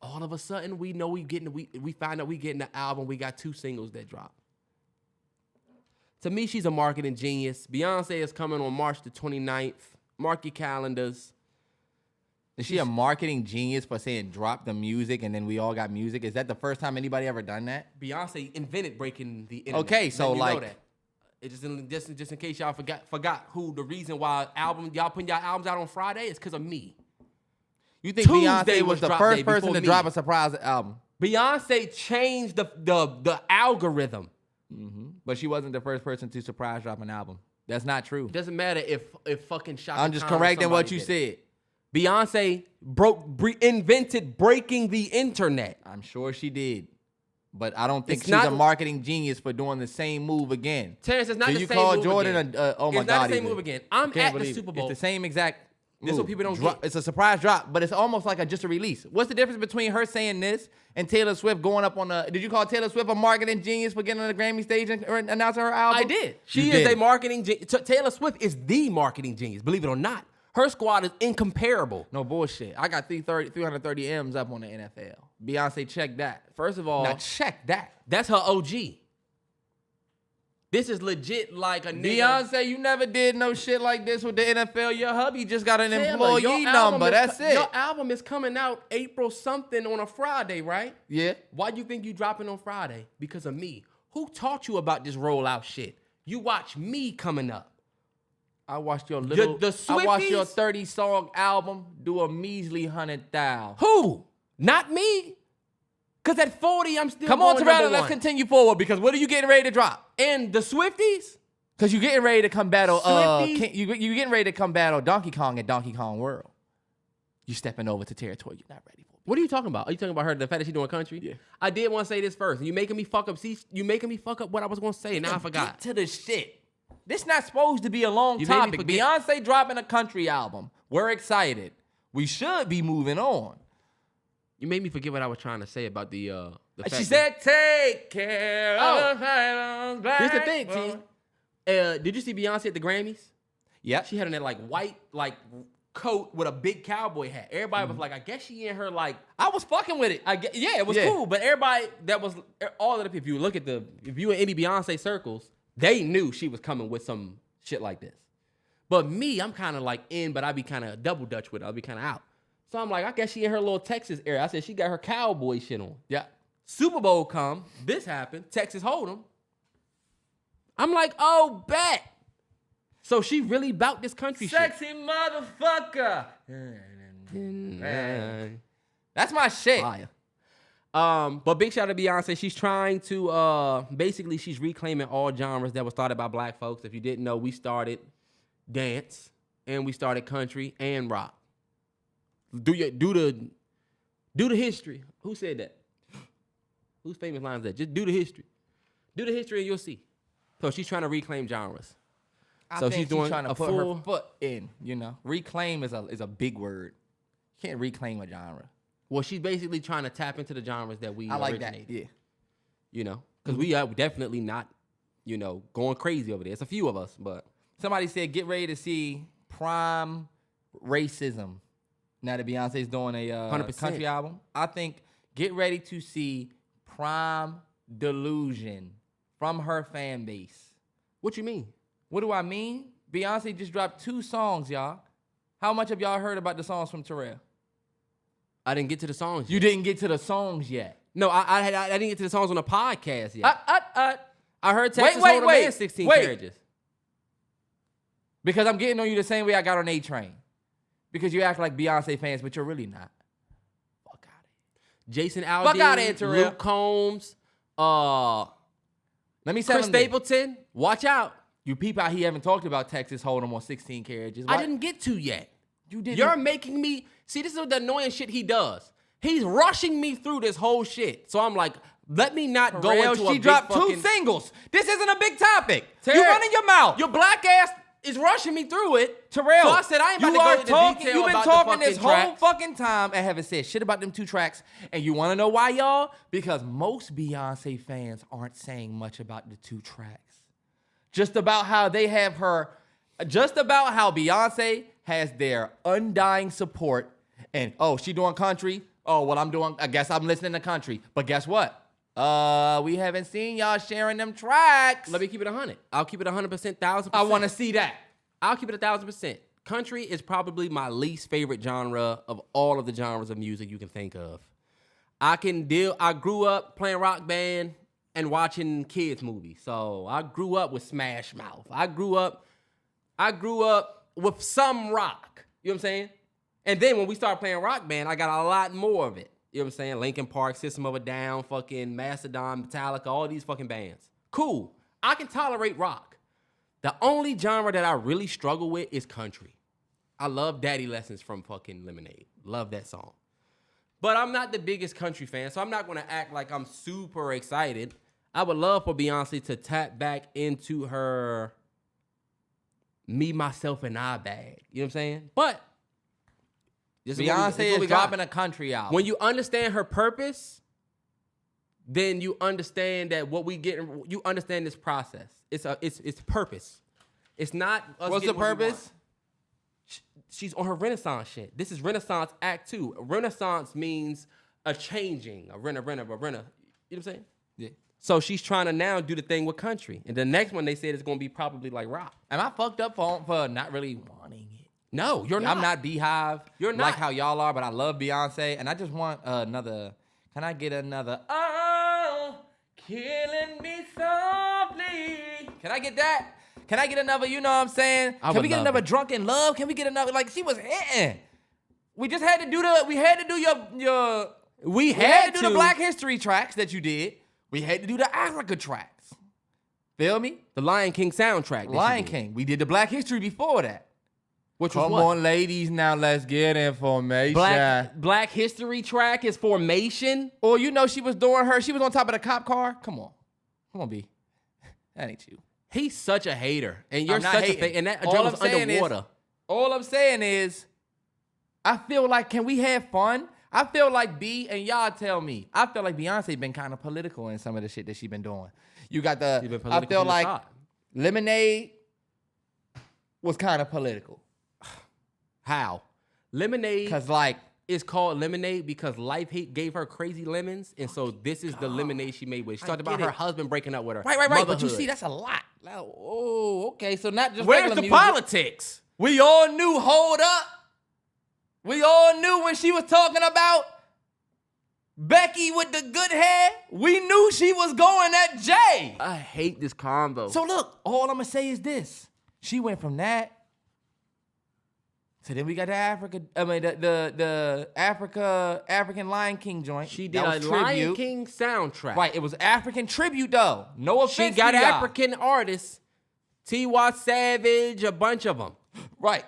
all of a sudden we know we find out we getting the album. We got 2 singles that drop. To me, she's a marketing genius. Beyonce is coming on March the 29th. Mark your calendars. Is she a marketing genius for saying drop the music and then we all got music? Is that the first time anybody ever done that? Beyonce invented breaking the internet. Okay, so Let you know like, that. It just in case y'all forgot who the reason why y'all putting y'all albums out on Friday is because of me. you think Tuesday Beyonce was was the drop first day person before to me. drop a surprise album? Beyonce changed the algorithm. But she wasn't the first person to surprise drop an album. That's not true. It doesn't matter if fucking Shaka I'm just Khan or correcting what somebody you did it. said. Beyonce invented breaking the internet. I'm sure she did. But I don't think It's she's not- a marketing genius for doing the same move again. Terrance, it's not Do the you same call move Jordan again. oh my It's God. not the same either. move again. I'm Can't at the believe it. Super Bowl. It's the same exact This is what move. people don't Drop- get. It's a surprise drop, but it's almost like just a release. What's the difference between her saying this and Taylor Swift going up on a... Did you call Taylor Swift a marketing genius for getting on the Grammy stage and announcing her album? I did. She You is did. a marketing genius. Taylor Swift is the marketing genius, believe it or not. Her squad is incomparable. No bullshit. I got 330 M's up on the NFL. Beyonce, check that. First of all, Now check that. that's her OG. This is legit like a nigga. Beyonce, you never did no shit like this with the NFL. Your hubby just got an Taylor, employee your album number. is That's it. Your album is coming out April something on a Friday, right? Yeah. Why do you think you dropping on Friday? Because of me. Who taught you about this rollout shit? You watch me coming up. I watched your little. the I watched your Swifties? 30-song album do a measly 100,000. Who? Not me. Because at 40, I'm still Come on, going Terrell, number let's one. continue forward because what are you getting ready to drop? And the Swifties? Because you're getting ready to come battle. Swifties? You getting ready to come battle Donkey Kong at Donkey Kong World. You stepping over to territory you're not ready for. What are you talking about? Are you talking about her, the fact that she's doing country? Yeah. I did want to say this first. You making me fuck up. See, you making me fuck up what I was going to say. Now I forgot. Get to the shit. This not supposed to be a long You made me topic. forget. Beyonce dropping a country album. We're excited. We should be moving on. You made me forget what I was trying to say about the fact She that- said, "Take care Oh. of the black Here's the thing, boy." T. Did you see Beyonce at the Grammys? Yep. She had on that like white coat with a big cowboy hat. Everybody was like, I guess she in her like. I was fucking with it. Yeah, it was Yeah. cool. But everybody that was all of the people. If you look at if you in any Beyonce circles, they knew she was coming with some shit like this. But me, I'm kind of like in, but I be kind of double dutch with it. I'll be kind of out. So I'm like, I guess she in her little Texas area. I said she got her cowboy shit on. Yeah. Super Bowl come, this happened, Texas Hold'em. I'm like, oh, bet. So she really bout this country Sexy motherfucker. shit. That's my shit. Fire. But big shout out to Beyonce. She's trying to basically she's reclaiming all genres that were started by black folks. If you didn't know, we started dance and we started country and rock. Do the history. Who said that? Whose famous line is that? Just do the history. Do the history and you'll see. So she's trying to reclaim genres. I So think she's doing trying to a put full- her foot in. You know, reclaim is a big word. You can't reclaim a genre. Well, she's basically trying to tap into the genres that we I like that. originated. Yeah. You know, because we are definitely not, going crazy over there. It's a few of us, but Somebody said, get ready to see prime racism. Now that Beyonce's doing a 100%. country album, I think get ready to see prime delusion from her fan base. what you mean? What do I mean? Beyonce just dropped 2 songs, y'all. How much have y'all heard about the songs from Terrell? I didn't get to the songs. You didn't get to the songs yet. No, I didn't get to the songs on the podcast yet. I heard Wait, Texas wait, Hold'em wait, and 16 wait. Carriages. Because I'm getting on you the same way I got on A-Train. Because you act like Beyonce fans, but you're really not. Fuck out of here. Jason Aldean, Fuck outta here, Terrell. Luke Combs, Let me say Chris Stapleton. Watch out. You peep out he haven't talked about Texas Hold'em on 16 Carriages. I What? didn't get to yet. You didn't. You're making me see. This is the annoying shit he does. He's rushing me through this whole shit. So I'm like, let me not go Terrell, into a she big dropped fucking... 2 singles. This isn't a big topic. Terrell, You running your mouth. Your black ass is rushing me through it. Terrell, So I said I ain't about you to are go into talking, detail You've been about talking the this fucking whole tracks. fucking time and haven't said shit about them 2 tracks. And you want to know why, y'all? Because most Beyonce fans aren't saying much about the 2 tracks. Just about how they have her, just about how Beyonce has their undying support. And, oh, she doing country? Oh, well, I guess I'm listening to country. But guess what? We haven't seen y'all sharing them tracks. Let me keep it 100. I'll keep it 100%, 1,000%. I want to see that. I'll keep it 1,000%. Country is probably my least favorite genre of all of the genres of music you can think of. I grew up playing rock band and watching kids movies. So I grew up with Smash Mouth. I grew up with some rock. You know what I'm saying? And then when we started playing rock band, I got a lot more of it. You know what I'm saying? Linkin Park, System of a Down, fucking Mastodon, Metallica, all these fucking bands. Cool. I can tolerate rock. The only genre that I really struggle with is country. I love Daddy Lessons from fucking Lemonade. Love that song. But I'm not the biggest country fan, so I'm not going to act like I'm super excited. I would love for Beyonce to tap back into her me, myself, and I bag. You know what I'm saying? But Beyonce is dropping a country album. When you understand her purpose, then you understand that what we get. You understand this process. It's purpose. It's not. What's the purpose? She's on her Renaissance shit. This is Renaissance Act 2. Renaissance means a changing, a rena. You know what I'm saying? Yeah. So she's trying to now do the thing with country. And the next one they said is going to be probably like rock. Am I fucked up for not really wanting it? No, you're not. I'm not Beehive. You're not. Like how y'all are, but I love Beyonce. And I just want another. Can I get another? Oh, killing me softly. Can I get that? Can I get another, you know what I'm saying? Can we get another Drunken Love? Can we get another, like, she was hitting. We just had to do the Black History tracks that you did. We had to do the Africa tracks. Feel me? The Lion King soundtrack. Lion King. We did the Black History before that. Which was Come what? on, ladies, now let's get information. Black History track is Formation. Or you know she was on top of the cop car. Come on, B. That ain't you. He's such a hater, and you're I'm not such hating. a fake. And that joint was underwater. All I'm saying is, I feel like, can we have fun? I feel like B, and y'all tell me, I feel like Beyonce been kind of political in some of the shit that she been doing. You got I feel like Lemonade was kind of political. How? Lemonade. Because like, it's called Lemonade because life gave her crazy lemons, and so this is the lemonade she made with. She talked about her husband breaking up with her. Right. But you see, that's a lot. Like, oh, okay. So not just where's the music. politics? We all knew. Hold up. We all knew when she was talking about Becky with the good hair. We knew she was going at Jay. I hate this combo. So look, all I'm gonna say is this: she went from that. So then we got the African Lion King joint. She did a Lion King soundtrack. Right, it was African tribute though. No offense. She got African artists, T.Y. Savage, a bunch of them. Right,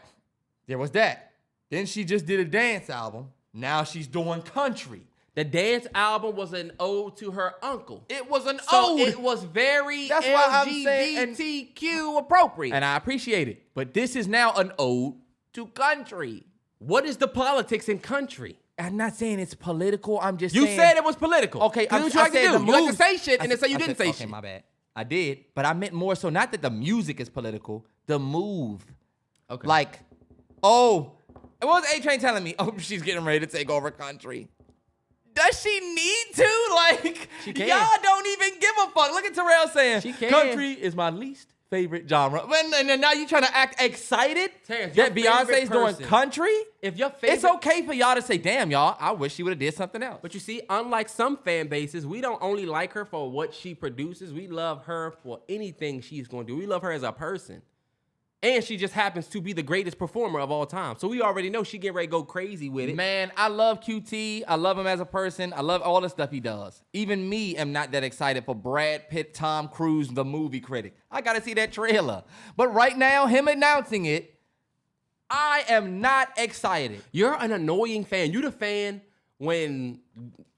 there was that. Then she just did a dance album. Now she's doing country. The dance album was an ode to her uncle. It was an so ode. It was very That's why I'm saying LGBTQ appropriate. And I appreciate it. But this is now an ode to country. What is the politics in country? I'm not saying it's political. I'm just saying. You said it was political. Okay, that's what you like to do. You like to say shit and then say you didn't say shit. Okay, my bad. I did, but I meant more so not that the music is political, the move. Okay. Like, what was A-Train telling me? Oh, she's getting ready to take over country. Does she need to? Like, she can. Y'all don't even give a fuck. Look at Terrell saying, she can. Country is my least favorite genre. And now you trying to act excited Terrance, that Beyonce's doing country? If your favorite, it's okay for y'all to say, damn, y'all, I wish she would have did something else. But you see, unlike some fan bases, we don't only like her for what she produces. We love her for anything she's going to do. We love her as a person. And she just happens to be the greatest performer of all time. So we already know she get ready to go crazy with it. Man, I love QT. I love him as a person. I love all the stuff he does. Even me am not that excited for Brad Pitt, Tom Cruise, the movie critic. I got to see that trailer. But right now, him announcing it, I am not excited. You're an annoying fan. You the fan when...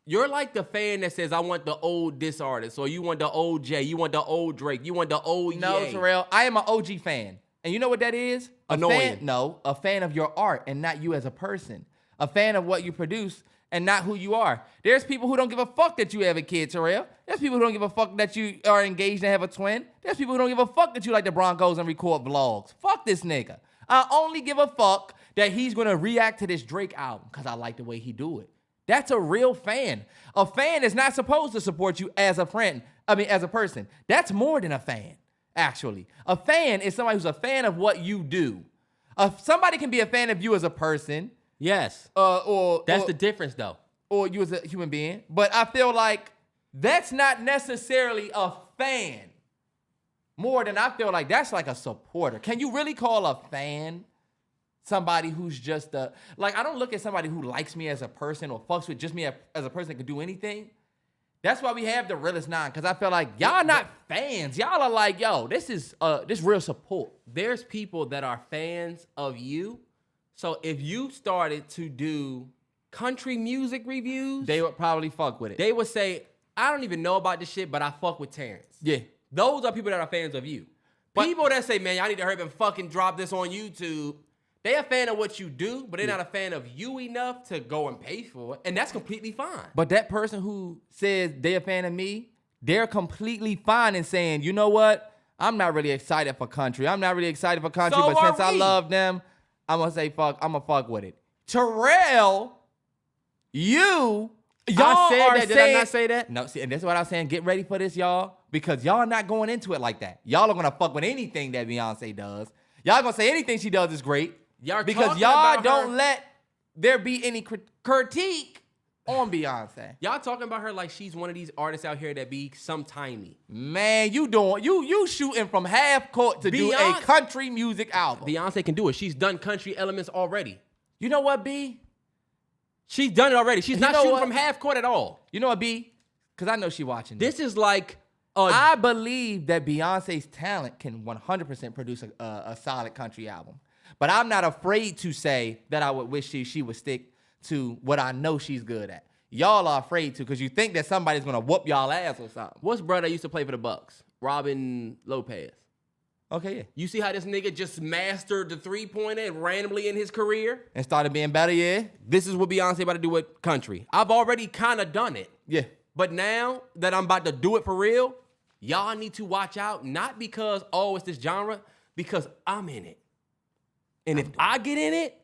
You're like the fan that says, I want the old this artist. Or you want the old Jay. You want the old Drake. You want the old No, Ye. Terrell, I am an OG fan. And you know what that is? Annoying. A fan of your art and not you as a person. A fan of what you produce and not who you are. There's people who don't give a fuck that you have a kid, Terrell. There's people who don't give a fuck that you are engaged and have a twin. There's people who don't give a fuck that you like the Broncos and record vlogs. Fuck this nigga. I only give a fuck that he's going to react to this Drake album because I like the way he do it. That's a real fan. A fan is not supposed to support you as a friend. As a person. That's more than a fan, actually. A fan is somebody who's a fan of what you do. Somebody can be a fan of you as a person. Yes. That's the difference, though. Or you as a human being. But I feel like that's not necessarily a fan. More than I feel like that's like a supporter. Can you really call a fan somebody who's just I don't look at somebody who likes me as a person or fucks with just me as a person that can do anything. That's why we have the realest nine, because I feel like y'all not fans. Y'all are like, yo, this is real support. There's people that are fans of you. So if you started to do country music reviews, They would probably fuck with it. they would say, I don't even know about this shit, but I fuck with Terrance. Yeah. Those are people that are fans of you. But- People that say, man, y'all need to hurry up and fucking drop this on YouTube. They a fan of what you do, but they're not a fan of you enough to go and pay for it. And that's completely fine. But that person who says they're a fan of me, they're completely fine in saying, you know what? I'm not really excited for country. I'm not really excited for country, So but since are I we. love them, I'm going to say fuck. I'm going to fuck with it. Terrell, y'all I said are that. Did saying, I not say that? No, see, and that's what I was saying. Get ready for this, y'all, because y'all not going into it like that. Y'all are going to fuck with anything that Beyonce does. Y'all going to say anything she does is great. Y'all Because talking y'all about don't her- let there be any critique on Beyonce. Y'all talking about her like she's one of these artists out here that be sometimey. Man, you shooting from half court to do a Beyonce- country music album. Beyonce can do it. She's done country elements already. You know what, B? She's done it already. She's You not know shooting what? from half court at all. You know what, B? Because I know she watching this. This is like I believe that Beyonce's talent can 100% produce a solid country album. But I'm not afraid to say that I would wish she would stick to what I know she's good at. Y'all are afraid to because you think that somebody's going to whoop y'all ass or something. what's brother used to play for the Bucks? Robin Lopez. Okay, yeah. You see how this nigga just mastered the three-pointer randomly in his career? And started being better, yeah? This is what Beyonce about to do with country. I've already kind of done it. Yeah. But now that I'm about to do it for real, y'all need to watch out. Not because, oh, it's this genre, because I'm in it. And if I get in it,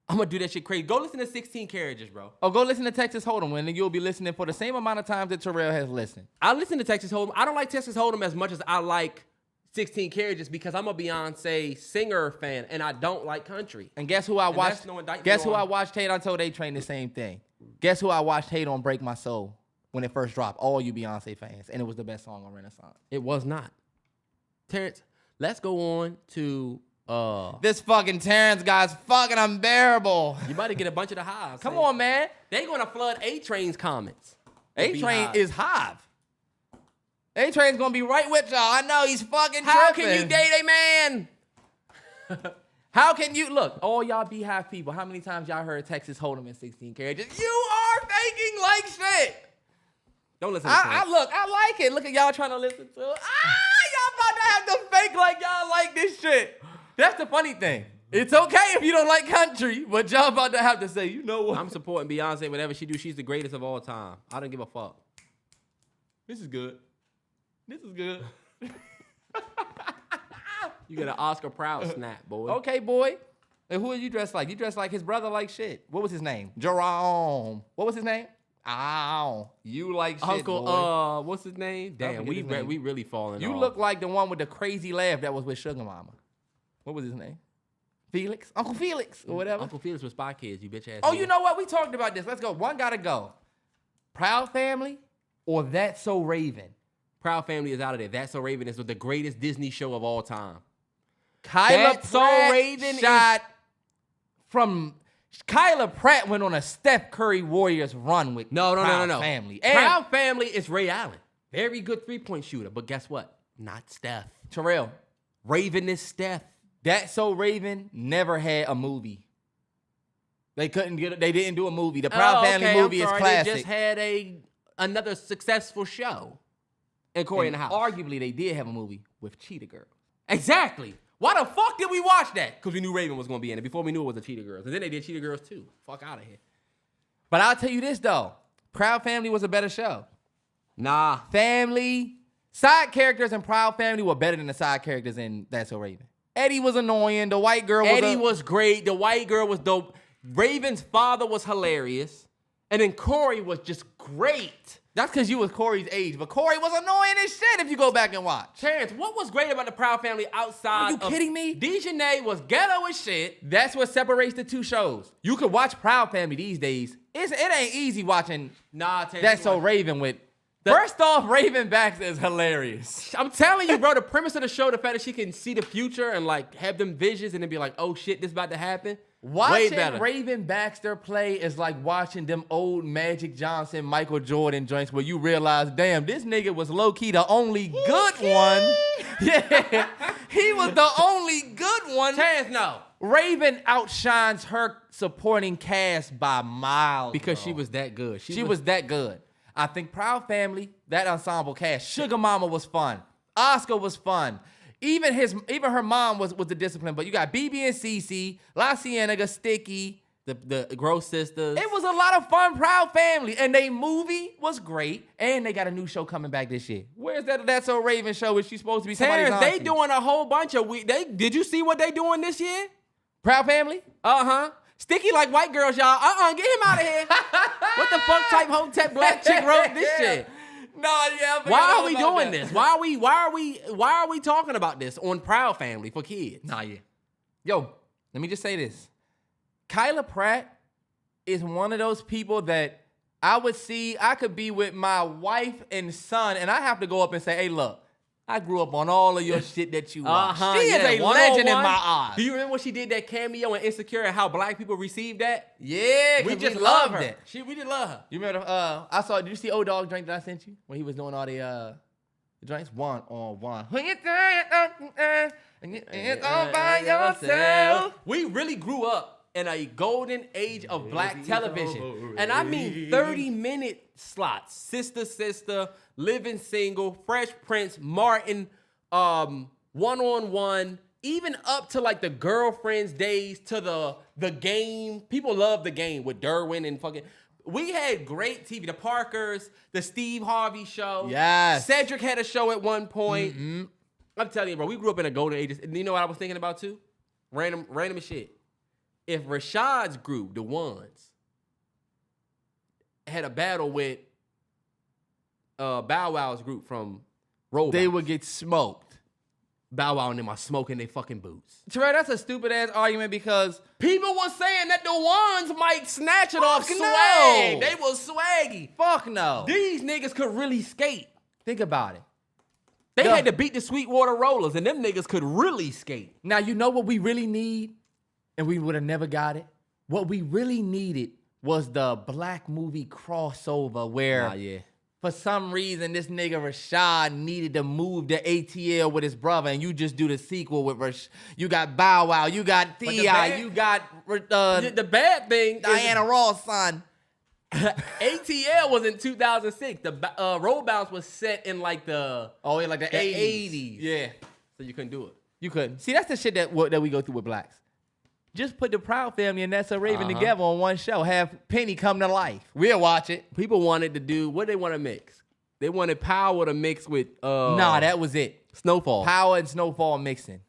I'm going to do that shit crazy. Go listen to 16 Carriages, bro. Or go listen to Texas Hold'em, and then you'll be listening for the same amount of times that Terrell has listened. I listen to Texas Hold'em. I don't like Texas Hold'em as much as I like 16 Carriages because I'm a Beyonce singer fan, and I don't like country. And guess who I And watched? that's no indictment Guess who on- I watched hate on Told A-Train the same thing. Guess who I watched hate on Break My Soul when it first dropped? All you Beyonce fans. And it was the best song on Renaissance. It was not. Terrance, let's go on to... This fucking Terrance guy's fucking unbearable. you about to get a bunch of the hives. Come on, man. They going to flood A-Train's comments. A-Train is Hive. A-Train's gonna be right with y'all. I know he's fucking How tripping. can you date a man? How can you look? All y'all Beehive people. How many times y'all heard Texas Hold'em in 16 Carriages? You are faking like shit. Don't listen to Terrance. I like it. Look at y'all trying to listen to it. Y'all about to have to fake like y'all like this shit. That's the funny thing. It's okay if you don't like country, but y'all about to have to say, you know what? I'm supporting Beyonce. Whatever she do, she's the greatest of all time. I don't give a fuck. This is good. This is good. You get an Oscar Proud snap, boy. Okay, boy. And who are you dressed like? You dressed like his brother like shit. What was his name? Jerome. What was his name? Ow. You like shit, Uncle, boy. what's his name? I Damn, forget his name. we really falling You off. look like the one with the crazy laugh that was with Sugar Mama. What was his name? Felix? Uncle Felix or whatever. Uncle Felix with Spy Kids, you bitch ass. Oh, nigga. you know what? We talked about this. Let's go. One gotta go. Proud Family or That's So Raven? Proud Family is out of there. That's So Raven is the greatest Disney show of all time. Kyla That's So Pratt Raven shot from... Kyla Pratt went on a Steph Curry Warriors run with No. Proud Family. And Proud Family is Ray Allen. Very good three-point shooter, but guess what? Not Steph. Terrell, Raven is Steph. That's So Raven never had a movie. They didn't do a movie. The Proud Family movie is classic. They just had another successful show. And Corey in the House. Arguably, they did have a movie with Cheetah Girls. Exactly. Why the fuck did we watch that? Because we knew Raven was going to be in it before we knew it was the Cheetah Girls. And then they did Cheetah Girls too. Fuck out of here. But I'll tell you this, though. Proud Family was a better show. Nah. Family, side characters in Proud Family were better than the side characters in That's So Raven. Eddie was annoying. The white girl was Eddie was great. The white girl was dope. Raven's father was hilarious. And then Corey was just great. That's because you was Corey's age, but Corey was annoying as shit if you go back and watch. Terrance, what was great about the Proud Family outside Are you kidding me? Dejanay was ghetto as shit. That's what separates the two shows. You could watch Proud Family these days. It ain't easy watching Terrance, That's So Raven with... First off, Raven Baxter is hilarious. I'm telling you, bro, the premise of the show, the fact that she can see the future and like have them visions and then be like, oh shit, this about to happen. Way better. Watching Raven Baxter play is like watching them old Magic Johnson, Michael Jordan joints where you realize, damn, this nigga was low-key the only good one. Yeah, he was the only good one. Terrance, no. Raven outshines her supporting cast by miles. Because she was that good. She was that good. I think Proud Family, that ensemble cast, Sugar Mama was fun. Oscar was fun. Even her mom was the discipline. But you got BB and Cece, La Cienega, Sticky, the Gross Sisters. It was a lot of fun, Proud Family. And they movie was great. And they got a new show coming back this year. Where's that That's So Raven show? Is she supposed to be somebody's Terrance, auntie? they doing a whole bunch of did you see what they doing this year? Proud Family? Uh-huh. Sticky like white girls, y'all. Get him out of here. What the fuck type hotep black chick wrote this shit? No, yeah. Why are we doing this? Why are we talking about this on Proud Family for kids? Nah, yeah. Yo, let me just say this. Kyla Pratt is one of those people that I could be with my wife and son, and I have to go up and say, hey, look, I grew up on all of your shit that you watch. She is a legend in my eyes. Do you remember when she did that cameo in Insecure and how black people received that? Yeah, we just loved it. We did love her. You remember? Did you see Old Dog drink that I sent you when he was doing all the drinks? 1-on-1. When you it's all by yourself. We really grew up in a golden age of black television. And I mean 30-minute slots. Sister, Living Single, Fresh Prince, Martin, 1-on-1, even up to like the Girlfriends days to the Game. People love The Game with Derwin and fucking... We had great TV. The Parkers, the Steve Harvey show. Yes. Cedric had a show at one point. Mm-hmm. I'm telling you, bro, we grew up in a golden age. And you know what I was thinking about too? Random as shit. If Rashad's group, the Ones, had a battle with Bow Wow's group from Roll they Bounce, would get smoked. Bow Wow and them are smoking their fucking boots. Terrell, that's a stupid ass argument because People were saying that the Ones might snatch it off Fuck swag. no. They was swaggy. fuck no. These niggas could really skate. Think about it. They Yeah. had to beat the Sweetwater Rollers, and them niggas could really skate. Now, you know what we really need? And we would have never got it. What we really needed was the black movie crossover where for some reason this nigga Rashad needed to move to ATL with his brother and you just do the sequel with you got Bow Wow, you got T.I., you got The bad thing Diana Ross' son. ATL was in 2006. The Roll Bounce was set in like the 80s. Yeah, so you couldn't do it. You couldn't. See, that's the shit that we go through with blacks. Just put the Proud Family and That's So Raven together on one show. Have Penny come to life. We'll watch it. People wanted to do what they want to mix. They wanted Power to mix with Nah, that was it. Snowfall. Power and Snowfall mixing.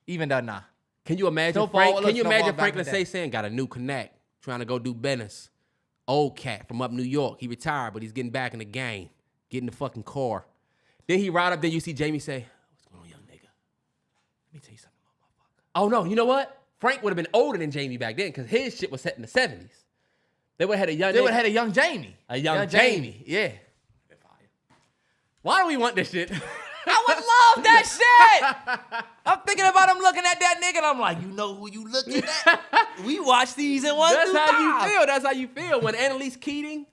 Even though nah. Can you imagine Snowfall, Can you Snowfall imagine back in Franklin the day. saying got a new connect, trying to go do business. Old cat from up New York. He retired, but he's getting back in the game. Get in the fucking car. Then he ride up there, you see Jamie say, what's going on, young nigga? Let me tell you something, motherfucker. Oh no, you know what? Frank would have been older than Jamie back then because his shit was set in the 70s. They would have had a young They would have had a young Jamie. A young Jamie. Yeah. Why do we want this shit? I would love that shit. I'm thinking about him looking at that nigga and I'm like, you know who you looking at? We watch these in 1 That's through how 5. you feel. That's how you feel. When Annalise Keating,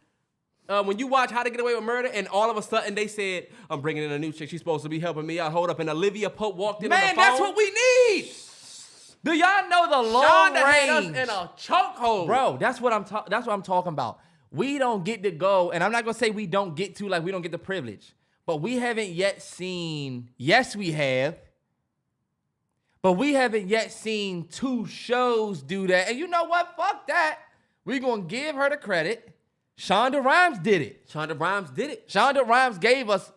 when you watch How to Get Away with Murder and all of a sudden they said, I'm bringing in a new chick. She's supposed to be helping me out. Hold up. And Olivia Pope walked in on the phone. Man, that's what we need. Do y'all know the long Shonda had us range? in a chokehold. Bro, that's what I'm talking about. We don't get to go, and I'm not gonna say we don't get to, like we don't get the privilege, but we haven't yet seen, yes we have, but we haven't yet seen 2 shows do that. And you know what? Fuck that. We're gonna give her the credit. Shonda Rhimes did it. Shonda Rhimes did it. Shonda Rhimes gave us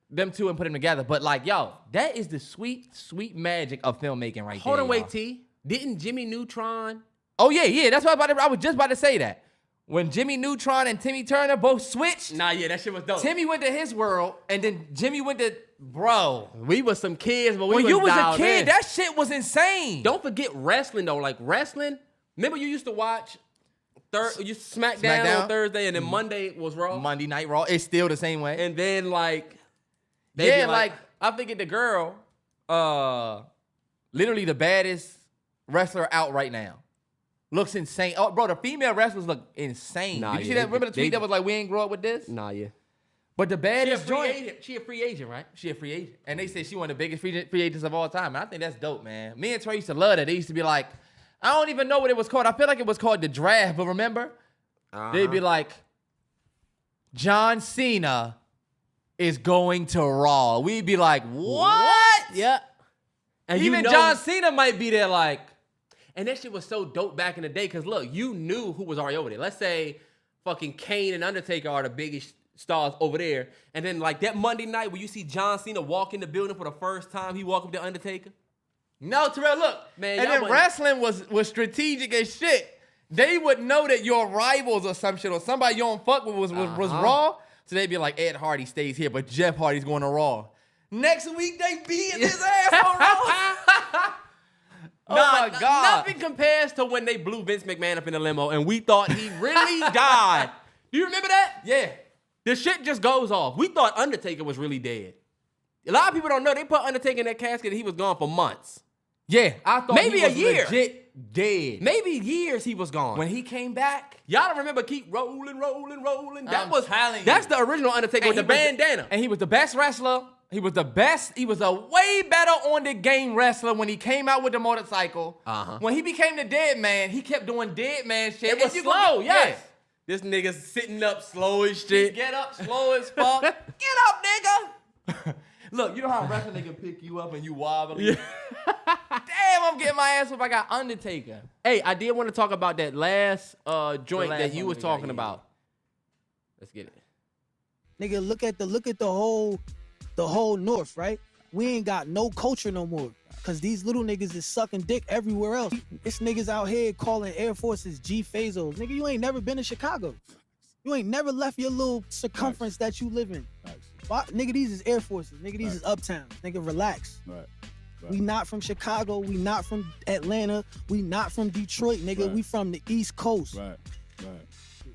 them 2 and put them together. But like, yo, that is the sweet, sweet magic of filmmaking right there. Hold on, y'all. wait, T. Didn't Jimmy Neutron? Oh, yeah. That's what I was just about to say that. when Jimmy Neutron and Timmy Turner both switched. Nah, yeah, that shit was dope. Timmy went to his world, and then Jimmy went to bro. We was some kids, but we When was you was a dialed kid, in. that shit was insane. Don't forget wrestling though. Like wrestling. Remember you used to watch SmackDown on Thursday, and then Monday was Raw. Monday Night Raw. It's still the same way. And then like, I think the girl, literally the baddest wrestler out right now. Looks insane. Oh, bro, the female wrestlers look insane. Nah, Did you see yeah, that? Remember the tweet that was like, we ain't grow up with this? Nah, yeah. But the She a baddest free joint. agent. She a free agent, right? She a free agent. And they said she one of the biggest free agents of all time. And I think that's dope, man. Me and Trey used to love that. They used to be like, I don't even know what it was called. I feel like it was called the draft, but remember? They'd be like, John Cena is going to Raw. We'd be like, what? Yeah. And Even John Cena might be there like. And that shit was so dope back in the day, because look, you knew who was already over there. Let's say fucking Kane and Undertaker are the biggest stars over there. And then like that Monday night where you see John Cena walk in the building for the first time, he walk up to Undertaker. No, Terrell, look. Man, and y'all then wasn't- wrestling was strategic as shit. They would know that your rivals or some shit or somebody you don't fuck with was Raw. So they'd be like, Ed Hardy stays here, but Jeff Hardy's going to Raw. Next week, they beating his ass on Raw. Oh my God. Nothing compares to when they blew Vince McMahon up in the limo and we thought he really died. Do you remember that? Yeah. The shit just goes off. We thought Undertaker was really dead. A lot of people don't know. They put Undertaker in that casket and he was gone for months. Yeah, I thought Maybe he was a year. legit dead. Maybe years he was gone. When he came back, Y'all don't remember keep rolling. I'm telling you. That's the original Undertaker with the bandana. And he was the best wrestler. He was the best. He was a way better on the game wrestler when he came out with the motorcycle. When he became the dead man, he kept doing dead man shit. It was And you slow, go- yes. This nigga's sitting up slow as shit. Get up slow as fuck. Get up, nigga. Look, you know how wrestling nigga pick you up and you wobble. Yeah. Damn, I'm getting my ass if I got Undertaker. Hey, I did want to talk about that last joint last that you one was we got, talking yeah. about. Let's get it. Nigga, look at the whole North, right? We ain't got no culture no more. Cause these little niggas is sucking dick everywhere else. It's niggas out here calling Air Forces G-Fazos. Nigga, you ain't never been to Chicago. You ain't never left your little circumference that you live in. Why, nigga, these is Air Forces. Nigga, these is uptowns. Nigga, relax. Right. We not from Chicago. We not from Atlanta. We not from Detroit, nigga. Right. We from the East Coast. Right.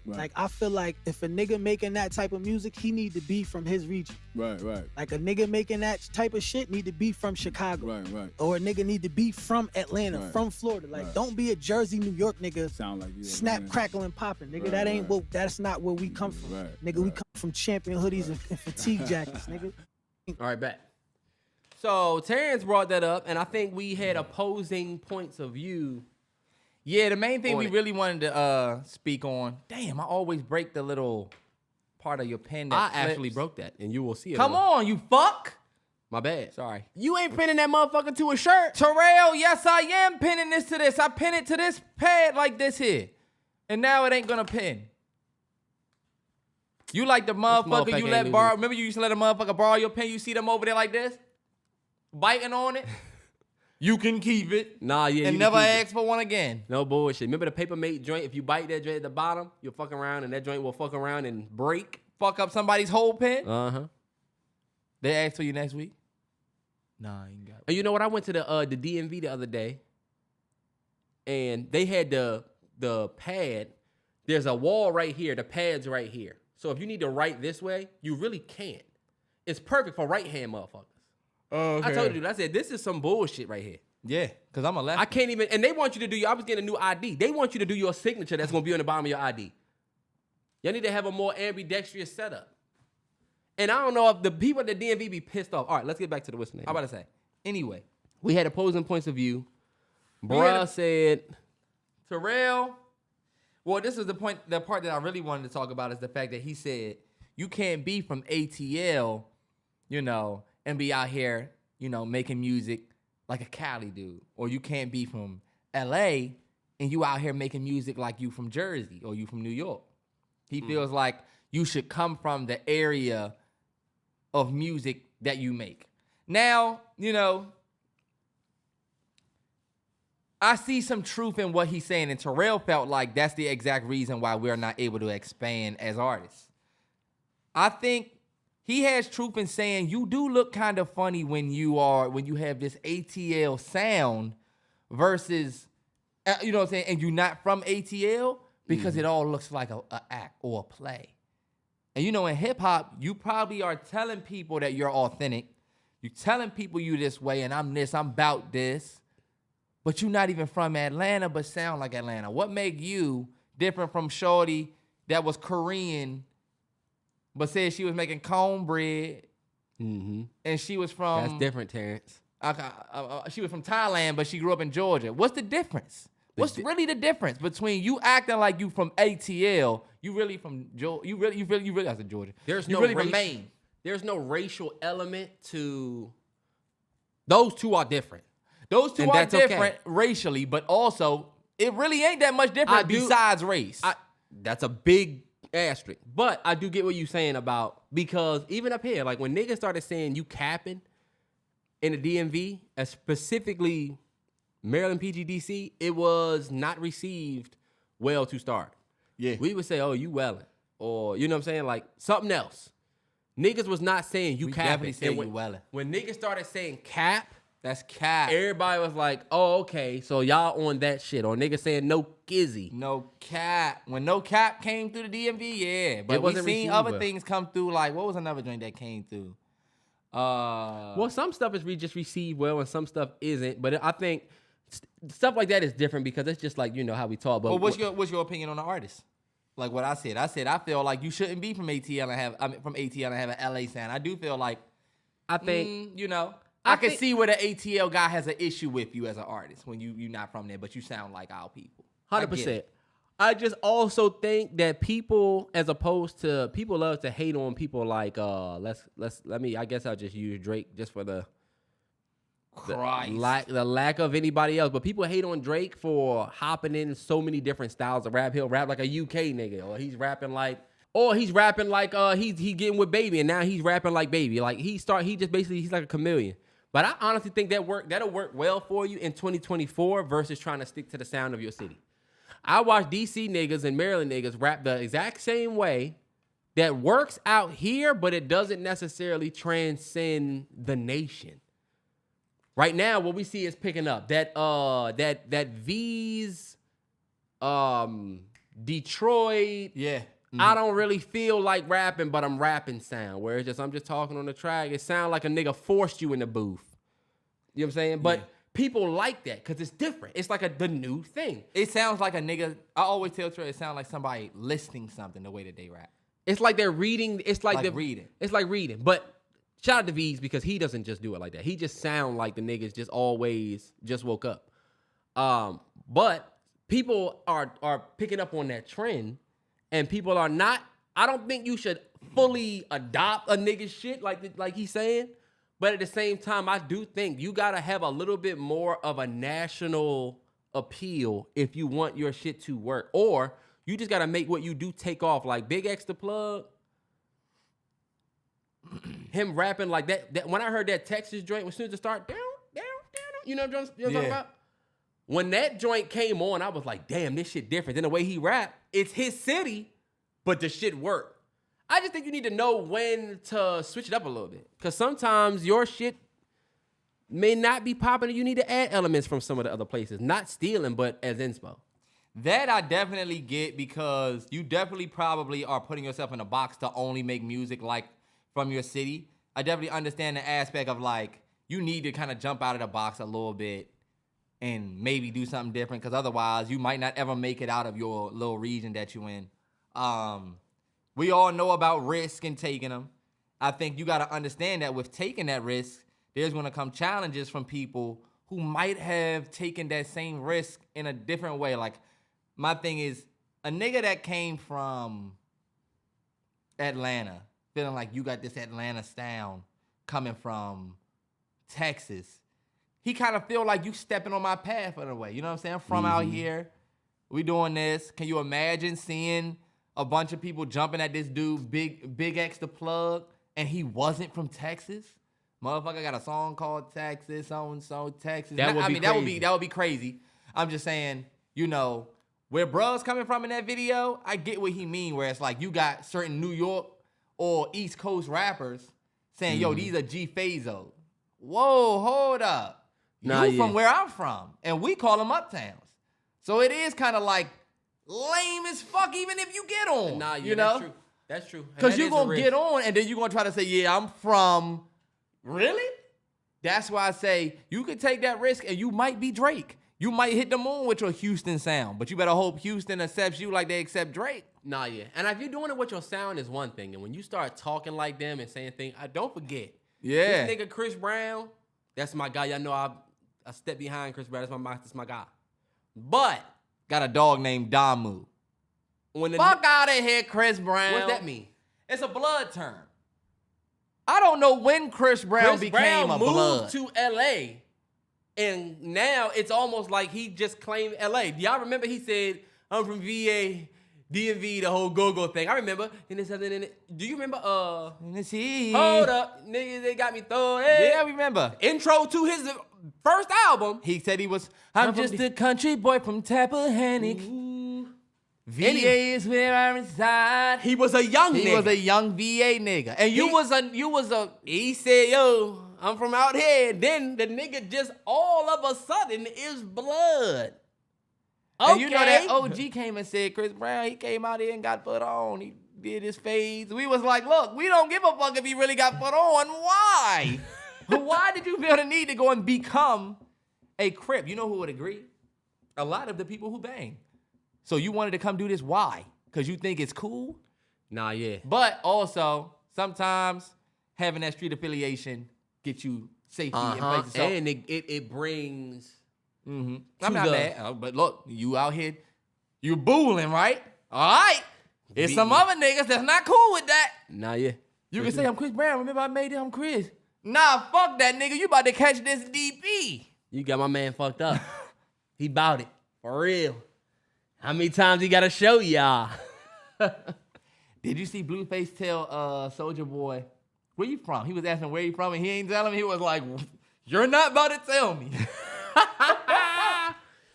Like, I feel like if a nigga making that type of music, he need to be from his region. Right. Like, a nigga making that type of shit need to be from Chicago. Right. Or a nigga need to be from Atlanta, Right. from Florida. Like, Right. don't be a Jersey, New York nigga. Sound like you. Snap, man. crackle, and popping, nigga. Right, That ain't right. what. That's not where we come from, Right, nigga. We right. come from champion hoodies and fatigue jackets, nigga. All right, back. So Terrance brought that up, and I think we had opposing points of view. Yeah, the main thing On we it. really wanted to speak on. Damn, I always break the little part of your pen. I That actually flips. broke that, and you will see it. Come on, you fuck. My bad. Sorry. You ain't pinning that motherfucker to a shirt. Terrell, yes, I am pinning this to this. I pin it to this pad like this here. And now it ain't gonna pin. You like the motherfucker motherfucker you ain't let losing. borrow. Remember you used to let a motherfucker borrow your pen? You see them over there like this? Biting on it? You can keep it. Nah, yeah. you And can never keep it. ask for one again. No bullshit. Remember the paper mate joint? If you bite that joint at the bottom, you'll fuck around, and that joint will fuck around and break. Fuck up somebody's whole pen. Uh-huh. They ask for you next week? Nah, I ain't got it. And you know what? I went to the DMV the other day, and they had the pad. There's a wall right here. The pad's right here. So if you need to write this way, you really can't. It's perfect for right-hand motherfuckers. Oh, okay. I told you, I said, this is some bullshit right here. Yeah, because I'm a lefty. I can't even, and they want you to do I was getting a new ID. They want you to do your signature that's going to be on the bottom of your ID. Y'all need to have a more ambidextrous setup. And I don't know if the people at the DMV be pissed off. All right, let's get back to the what's the name. I'm about to say. Anyway, We had opposing points of view. had Bruh a- said, Terrell. Well, this is the part that I really wanted to talk about is the fact that he said you can't be from ATL, and be out here, making music like a Cali dude, or you can't be from LA and you out here making music like you from Jersey or you from New York. He feels like you should come from the area of music that you make. Now, I see some truth in what he's saying, and Terrell felt like that's the exact reason why we're not able to expand as artists. I think he has truth in saying you do look kind of funny when you have this ATL sound versus, you know what I'm saying, and you're not from ATL because it all looks like a act or a play. And you know, in hip hop, you probably are telling people that you're authentic. You're telling people you this way, and I'm about this. But you're not even from Atlanta, but sound like Atlanta. What make you different from shorty that was Korean, but said she was making cornbread, and she was from... That's different, Terrance. She was from Thailand, but she grew up in Georgia. What's the difference? What's really the difference between you acting like you from ATL, you really from Georgia, you really out of Georgia. There's you no really from Maine. There's no racial element to... Those two are different. Those two are different racially, but also it really ain't that much different besides race. That's a big asterisk. But I do get what you're saying about, because even up here, like when niggas started saying you capping in the DMV, specifically Maryland PGDC, it was not received well to start. Yeah. We would say, oh, you welling. Or, you know what I'm saying? Like something else. Niggas was not saying you capping. Definitely say you welling. When niggas started saying cap, that's cap. everybody was like, oh, okay, so y'all on that shit. Or niggas saying no kizzy. No cap. When no cap came through the DMV, yeah. But we seen other things come through. Like, what was another joint that came through? Well, some stuff is just received well and some stuff isn't. But I think stuff like that is different because it's just like, you know, how we talk. But what's your opinion on the artist? Like what I said. I feel like you shouldn't be from ATL and have an LA sound. I do feel like, I think, you know, I can see where the ATL guy has an issue with you as an artist when you're not from there, but you sound like our people. 100%. I just also think that people, as opposed to people, love to hate on people like I guess I'll just use Drake just for the lack of anybody else. But people hate on Drake for hopping in so many different styles of rap. He'll rap like a UK nigga, or he's rapping like he getting with Baby, and now he's rapping like Baby. Like he's like a chameleon. But I honestly think that'll work well for you in 2024 versus trying to stick to the sound of your city. I watch DC niggas and Maryland niggas rap the exact same way that works out here, but it doesn't necessarily transcend the nation. Right now, what we see is picking up that V's Detroit. Yeah. Mm-hmm. I don't really feel like rapping, but I'm rapping sound. Where it's just I'm just talking on the track. It sounds like a nigga forced you in the booth. You know what I'm saying? But people like that because it's different. It's like the new thing. It sounds like a nigga. I always tell Trey it sounds like somebody listening something the way that they rap. It's like they're reading. It's like they're reading. It's like reading. But shout out to V's because he doesn't just do it like that. He just sound like the niggas just always just woke up. But people are picking up on that trend. And people are not, I don't think you should fully adopt a nigga's shit like he's saying. But at the same time, I do think you got to have a little bit more of a national appeal if you want your shit to work. Or you just got to make what you do take off. Like Big X the Plug, him rapping like that. When I heard that Texas joint, as soon as it started, you know what I'm talking about? When that joint came on, I was like, damn, this shit different. Then the way he rap, it's his city, but the shit worked. I just think you need to know when to switch it up a little bit. Because sometimes your shit may not be popping and you need to add elements from some of the other places. Not stealing, but as inspo. That I definitely get because you definitely probably are putting yourself in a box to only make music like from your city. I definitely understand the aspect of like, you need to kind of jump out of the box a little bit and maybe do something different, because otherwise you might not ever make it out of your little region that you in. We all know about risk and taking them. I think you got to understand that with taking that risk, there's going to come challenges from people who might have taken that same risk in a different way. Like, my thing is, a nigga that came from Atlanta, feeling like you got this Atlanta sound coming from Texas, he kind of feel like you stepping on my path in a way. You know what I'm saying? I'm from out here. We doing this. Can you imagine seeing a bunch of people jumping at this dude, Big X the Plug, and he wasn't from Texas? Motherfucker got a song called Texas, so-and-so, Texas. That would be crazy. That would be crazy. I'm just saying, you know, where bruh's coming from in that video, I get what he mean, where it's like you got certain New York or East Coast rappers saying, yo, these are G-Fazos. Whoa, hold up. You from where I'm from, and we call them uptowns. So it is kind of like lame as fuck even if you get on. Nah, yeah, you know? That's true. Because you're going to get on, and then you're going to try to say, yeah, I'm from... Really? That's why I say you could take that risk, and you might be Drake. You might hit the moon with your Houston sound, but you better hope Houston accepts you like they accept Drake. Nah, yeah. And if you're doing it with your sound is one thing. And when you start talking like them and saying things, don't forget. Yeah. This nigga Chris Brown, that's my guy. Y'all know I step behind Chris Brown. That's my guy. But got a dog named Damu. Fuck out of here, Chris Brown. What's that mean? It's a blood term. I don't know when Chris Brown became a blood. Moved to L.A., and now it's almost like he just claimed L.A. Do y'all remember he said, I'm from VA, DMV, the whole go-go thing? I remember. Do you remember? Hold up. Niggas, they got me thrown. Hey. Yeah, I remember. Intro to his first album. He said he was, I'm just a country boy from Tappahannock. VA is where I reside. He was a young nigga. He was a young VA nigga. And you was a... He said, yo, I'm from out here. Then the nigga just all of a sudden is blood. Okay. And you know that OG came and said, Chris Brown, he came out here and got put on. He did his fades. We was like, look, we don't give a fuck if he really got put on. Why? Why did you feel the need to go and become a Crip? You know who would agree? A lot of the people who bang. So you wanted to come do this, why? Because you think it's cool? Nah, yeah. But also, sometimes having that street affiliation gets you safety in places. So, and it brings... Mm-hmm. I'm not mad, but look, you out here, you booling, right? All right. There's some other niggas that's not cool with that. Nah, yeah. You can say, I'm Chris Brown. Remember I made it, I'm Chris. Nah, fuck that nigga. You about to catch this DP. You got my man fucked up. He bout it. For real. How many times he got to show y'all? Did you see Blueface tell Soulja Boy, where you from? He was asking where you from, and he ain't telling him. He was like, you're not about to tell me.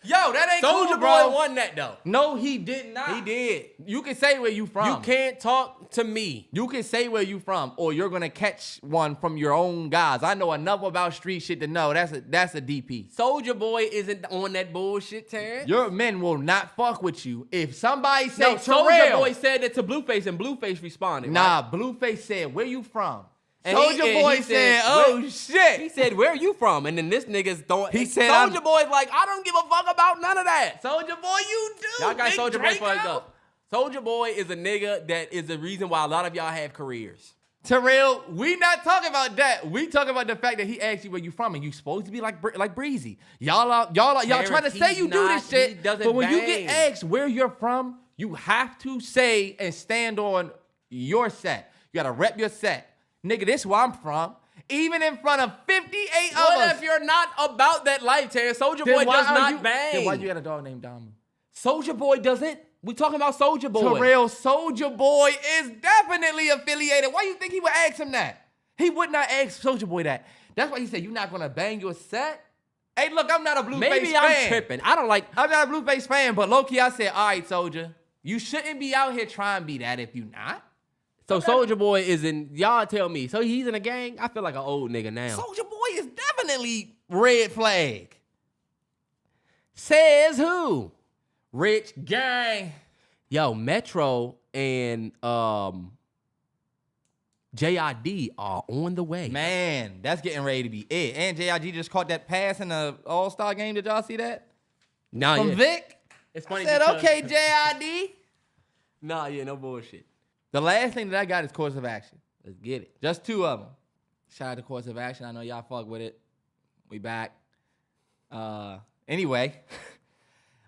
Yo, that ain't Soulja cool, bro. Boy won that, though. No, he did not. He did. You can say where you from. You can't talk to me. You can say where you from, or you're going to catch one from your own guys. I know enough about street shit to know that's a DP. Soulja Boy isn't on that bullshit, Terrance. Your men will not fuck with you. If somebody say Soulja Terrell, Boy said that to Blueface, and Blueface responded. Nah, right? Blueface said, where you from? And Soulja Boy said, oh, shit. He said, where are you from? And then this nigga's throwing... He said, Soulja Boy's like, I don't give a fuck about none of that. Soulja Boy, you do. Y'all got Big Soulja Boy Draco. fucked up. Soulja Boy is a nigga that is the reason why a lot of y'all have careers. Terrell, we not talking about that. We talking about the fact that he asked you where you from, and you supposed to be like Breezy. Y'all trying to say you do this shit, but when you get asked where you're from, you have to say and stand on your set. You gotta rep your set. Nigga, this is where I'm from. Even in front of 58 others. What if you're not about that life, Terrance? Soulja Boy does not bang. Then why you got a dog named Damu? Soulja Boy doesn't. We talking about Soulja Boy. Terrell, Soulja Boy is definitely affiliated. Why you think he would ask him that? He would not ask Soulja Boy that. That's why he said, you're not going to bang your set? Hey, look, I'm not a Blueface fan. Maybe I'm tripping. I'm not a Blueface fan, but low-key I said, all right, Soulja, you shouldn't be out here trying to be that if you not. So Soulja Boy is in, y'all tell me, so he's in a gang? I feel like an old nigga now. Soulja Boy is definitely red flag. Says who? Rich gang. Yo, Metro and JID are on the way. Man, that's getting ready to be it. And JID just caught that pass in the All-Star game. Did y'all see that? Nah, From Vic? It's funny. I said, okay, JID. Nah, yeah, no bullshit. The last thing that I got is course of action. Let's get it. Just two of them. Shout out to course of action. I know y'all fuck with it. We back. Anyway,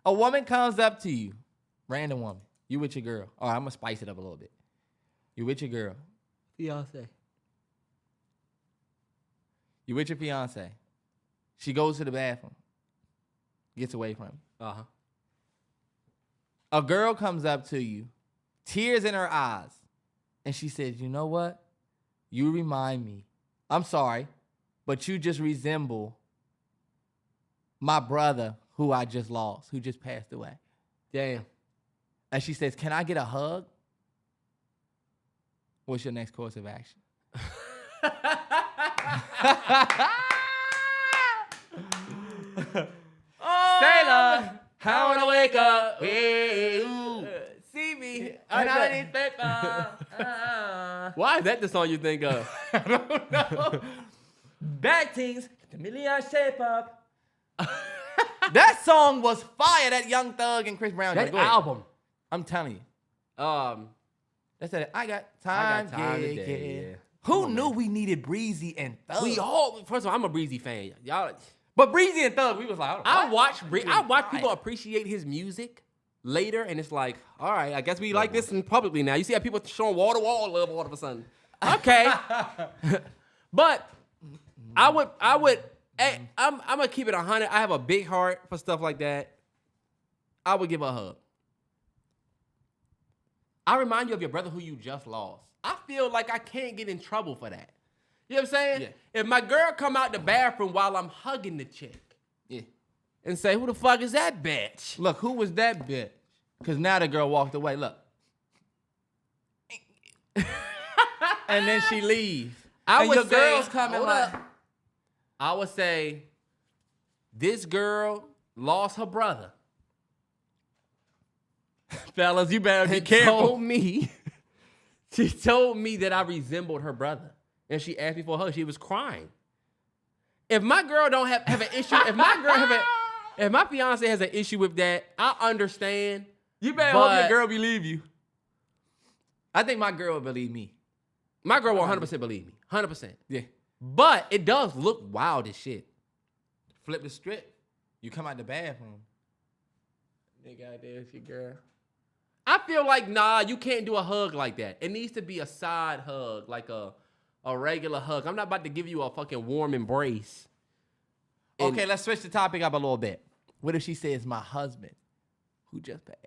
a woman comes up to you, random woman. You with your girl. All right, I'm going to spice it up a little bit. You with your girl. Beyonce. You with your fiance. She goes to the bathroom. Gets away from you. Uh-huh. A girl comes up to you, tears in her eyes, and she says, you know what? You remind me. I'm sorry, but you just resemble my brother who I just lost, who just passed away. Damn. And she says, "Can I get a hug?" What's your next course of action? Sailor, I wanna wake up. See me. I need paper. Why is that the song you think of? I don't know. Bad things, the million shape up. That song was fire. That Young Thug and Chris Brown. That Go ahead. album. I'm telling you. That's it. I got I time. got time yeah, today, yeah. yeah. Who knew we needed Breezy and Thug? First of all, I'm a Breezy fan. Y'all, But Breezy and Thug, we was like, I watch fire. people appreciate his music later, and it's like, all right, I guess we like this in publicly now. You see how people showing wall to wall love all of a sudden. Okay, but I'm gonna keep it 100. I have a big heart for stuff like that. I would give a hug. I remind you of your brother who you just lost. I feel like I can't get in trouble for that. You know what I'm saying? Yeah. If my girl come out the bathroom while I'm hugging the chick, Yeah. and say, "Who the fuck is that bitch?" Look, who was that bitch? Because now the girl walked away. Look. And then she leaves. And your girl's coming hold like, up. I would say, this girl lost her brother. fellas, you better be She careful. told me that I resembled her brother. And she asked me for a hug. She was crying. If my girl don't have an issue, if my fiance has an issue with that, I understand. You better hope your But- girl believe you. I think my girl will believe me. My girl will 100% believe me. 100%. Yeah. But it does look wild as shit. Flip the script. You come out the bathroom. Nigga, there's your girl. I feel like, nah, you can't do a hug like that. It needs to be a side hug, like a regular hug. I'm not about to give you a fucking warm embrace. And- Okay, let's switch the topic up a little bit. What if she says my husband who just passed?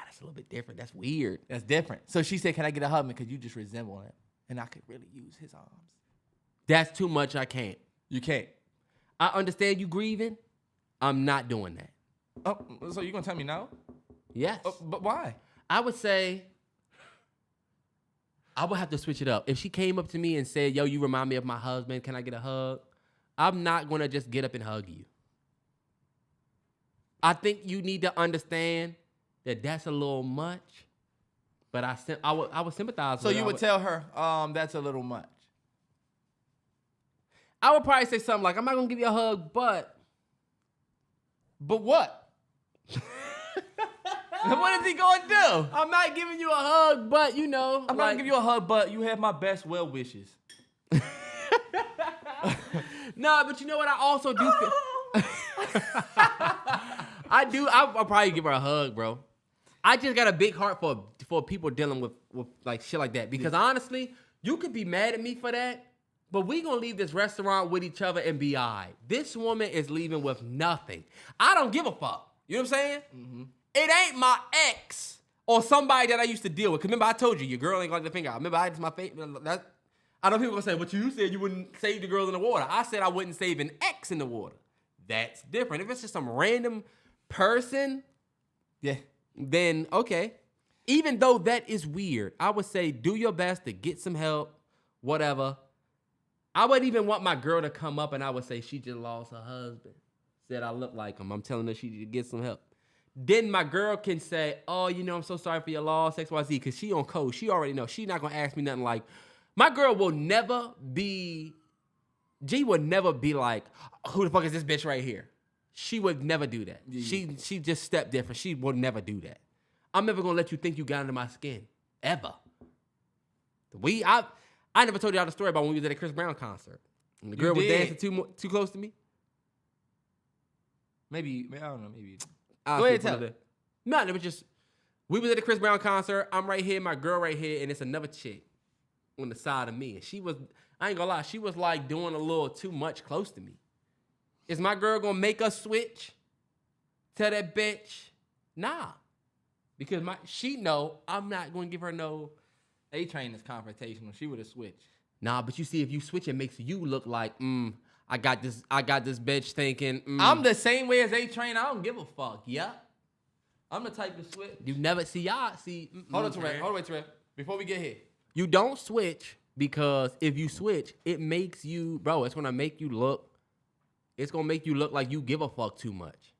That's a little bit different. That's weird. That's different. So she said, "Can I get a husband? Because you just resemble him. And I could really use his arms." That's too much. I can't. You can't. I understand you grieving. I'm not doing that. Oh, so you're going to tell me no? Yes. Oh, but why? I would say I would have to switch it up. If she came up to me and said, "Yo, you remind me of my husband. Can I get a hug?" I'm not going to just get up and hug you. I think you need to understand that that's a little much. But I would sympathize So with you her. would tell her, that's a little much. I would probably say something like, "I'm not going to give you a hug, but..." But what? What is he going to do? I'm not giving you a hug, but I'm not going to give you a hug, but you have my best well wishes. No, but you know what? I also do feel... I'll probably give her a hug, bro. I just got a big heart for people dealing with like shit like that. Because honestly, you could be mad at me for that, but we gonna leave this restaurant with each other and be all right. This woman is leaving with nothing. I don't give a fuck. You know what I'm saying? Mm-hmm. It ain't my ex or somebody that I used to deal with. Cause remember, I told you, your girl ain't like the finger out. Remember, it's my face. I know people gonna say, "But you said you wouldn't save the girl in the water." I said I wouldn't save an ex in the water. That's different. If it's just some random person, Yeah. then okay. Even though that is weird, I would say do your best to get some help, whatever. I wouldn't even want my girl to come up and I would say she just lost her husband. Said I look like him. I'm telling her she should get some help. Then my girl can say, "Oh, I'm so sorry for your loss, XYZ," because she on code. She already knows. She's not going to ask me nothing like, my girl will never be, G would never be like, "Who the fuck is this bitch right here?" She would never do that. Yeah. She just stepped different. She will never do that. I'm never going to let you think you got under my skin. Ever. I never told y'all the story about when we was at a Chris Brown concert. And the girl was dancing too close to me. Maybe, I don't know, maybe. Go ahead, tell it. No, it was just, we was at a Chris Brown concert. I'm right here, my girl right here, and it's another chick on the side of me. And she was, I ain't gonna lie, she was like doing a little too much close to me. Is my girl gonna make us switch? Tell that bitch, nah. Because she know I'm not gonna give her no. A-Train is confrontational. She would have switched. Nah, but you see, if you switch, it makes you look like, I got this bitch thinking. I'm the same way as A-Train. I don't give a fuck. Yeah. I'm the type to switch. You never see y'all see. Hold on, Terrell. Before we get here. You don't switch because if you switch, it makes you, bro. It's gonna make you look. It's gonna make you look like you give a fuck too much.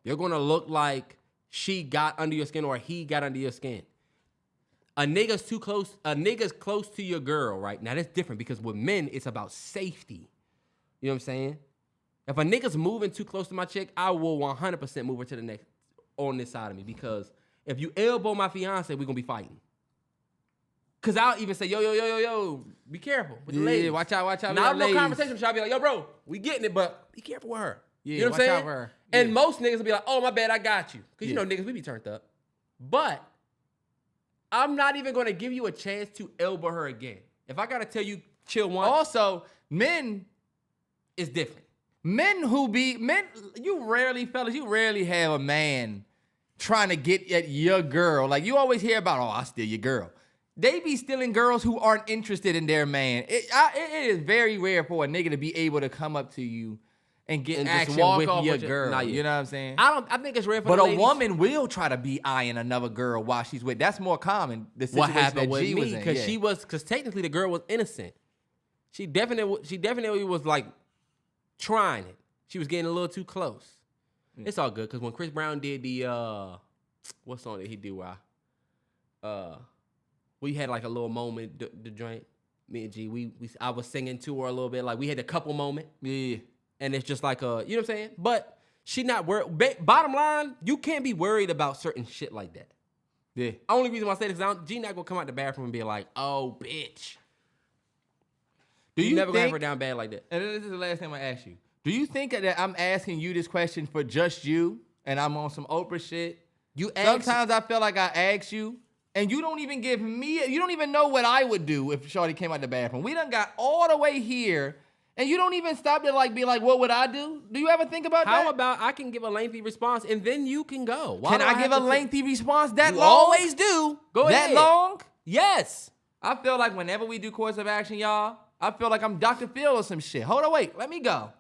You're gonna look like she got under your skin or he got under your skin. A nigga's too close. A nigga's close to your girl, right? Now that's different because with men, it's about safety. You know what I'm saying? If a nigga's moving too close to my chick, I will 100% move her to the next on this side of me because if you elbow my fiance, we're gonna be fighting. Cause I'll even say, yo, be careful with the ladies. Watch out. Now no conversation, I'll be like, yo, bro, we getting it, but be careful with her. Yeah, you know what I'm saying? out for her. And most niggas will be like, oh, my bad, I got you. Cause you know niggas, we be turned up. But I'm not even gonna give you a chance to elbow her again. If I gotta tell you, chill once. Also, men is different. Men, you rarely have a man trying to get at your girl. Like, you always hear about, I steal your girl. They be stealing girls who aren't interested in their man. It is very rare for a nigga to be able to come up to you and get action with your girl. You know what I'm saying? I think it's rare for but the a ladies. woman will try to be eyeing another girl while she's with. That's more common. The situation What happened that with G was me? in. Because technically the girl was innocent. She definitely was like trying it. She was getting a little too close. It's all good because when Chris Brown did the what song did he do? We had like a little moment, the joint. Me and G, I was singing to her a little bit. Like we had a couple moment. Yeah. And it's just like you know what I'm saying? But she not worried. Bottom line, you can't be worried about certain shit like that. Yeah. Only reason why I say this is G not gonna come out the bathroom and be like, oh bitch. You never gonna have her down bad like that. And this is the last thing I ask you. Do you think that I'm asking you this question for just you and I'm on some Oprah shit? Sometimes I feel like I ask you and you don't even give me, you don't even know what I would do if Shorty came out the bathroom. We done got all the way here and you don't even stop to like be like, what would I do? Do you ever think about that? How about I can give a lengthy response and then you can go? Why can I give a lengthy response that you long? Always do. Go ahead. That long? Yes. I feel like whenever we do course of action, y'all, I feel like I'm Dr. Phil or some shit. Hold on, wait. Let me go.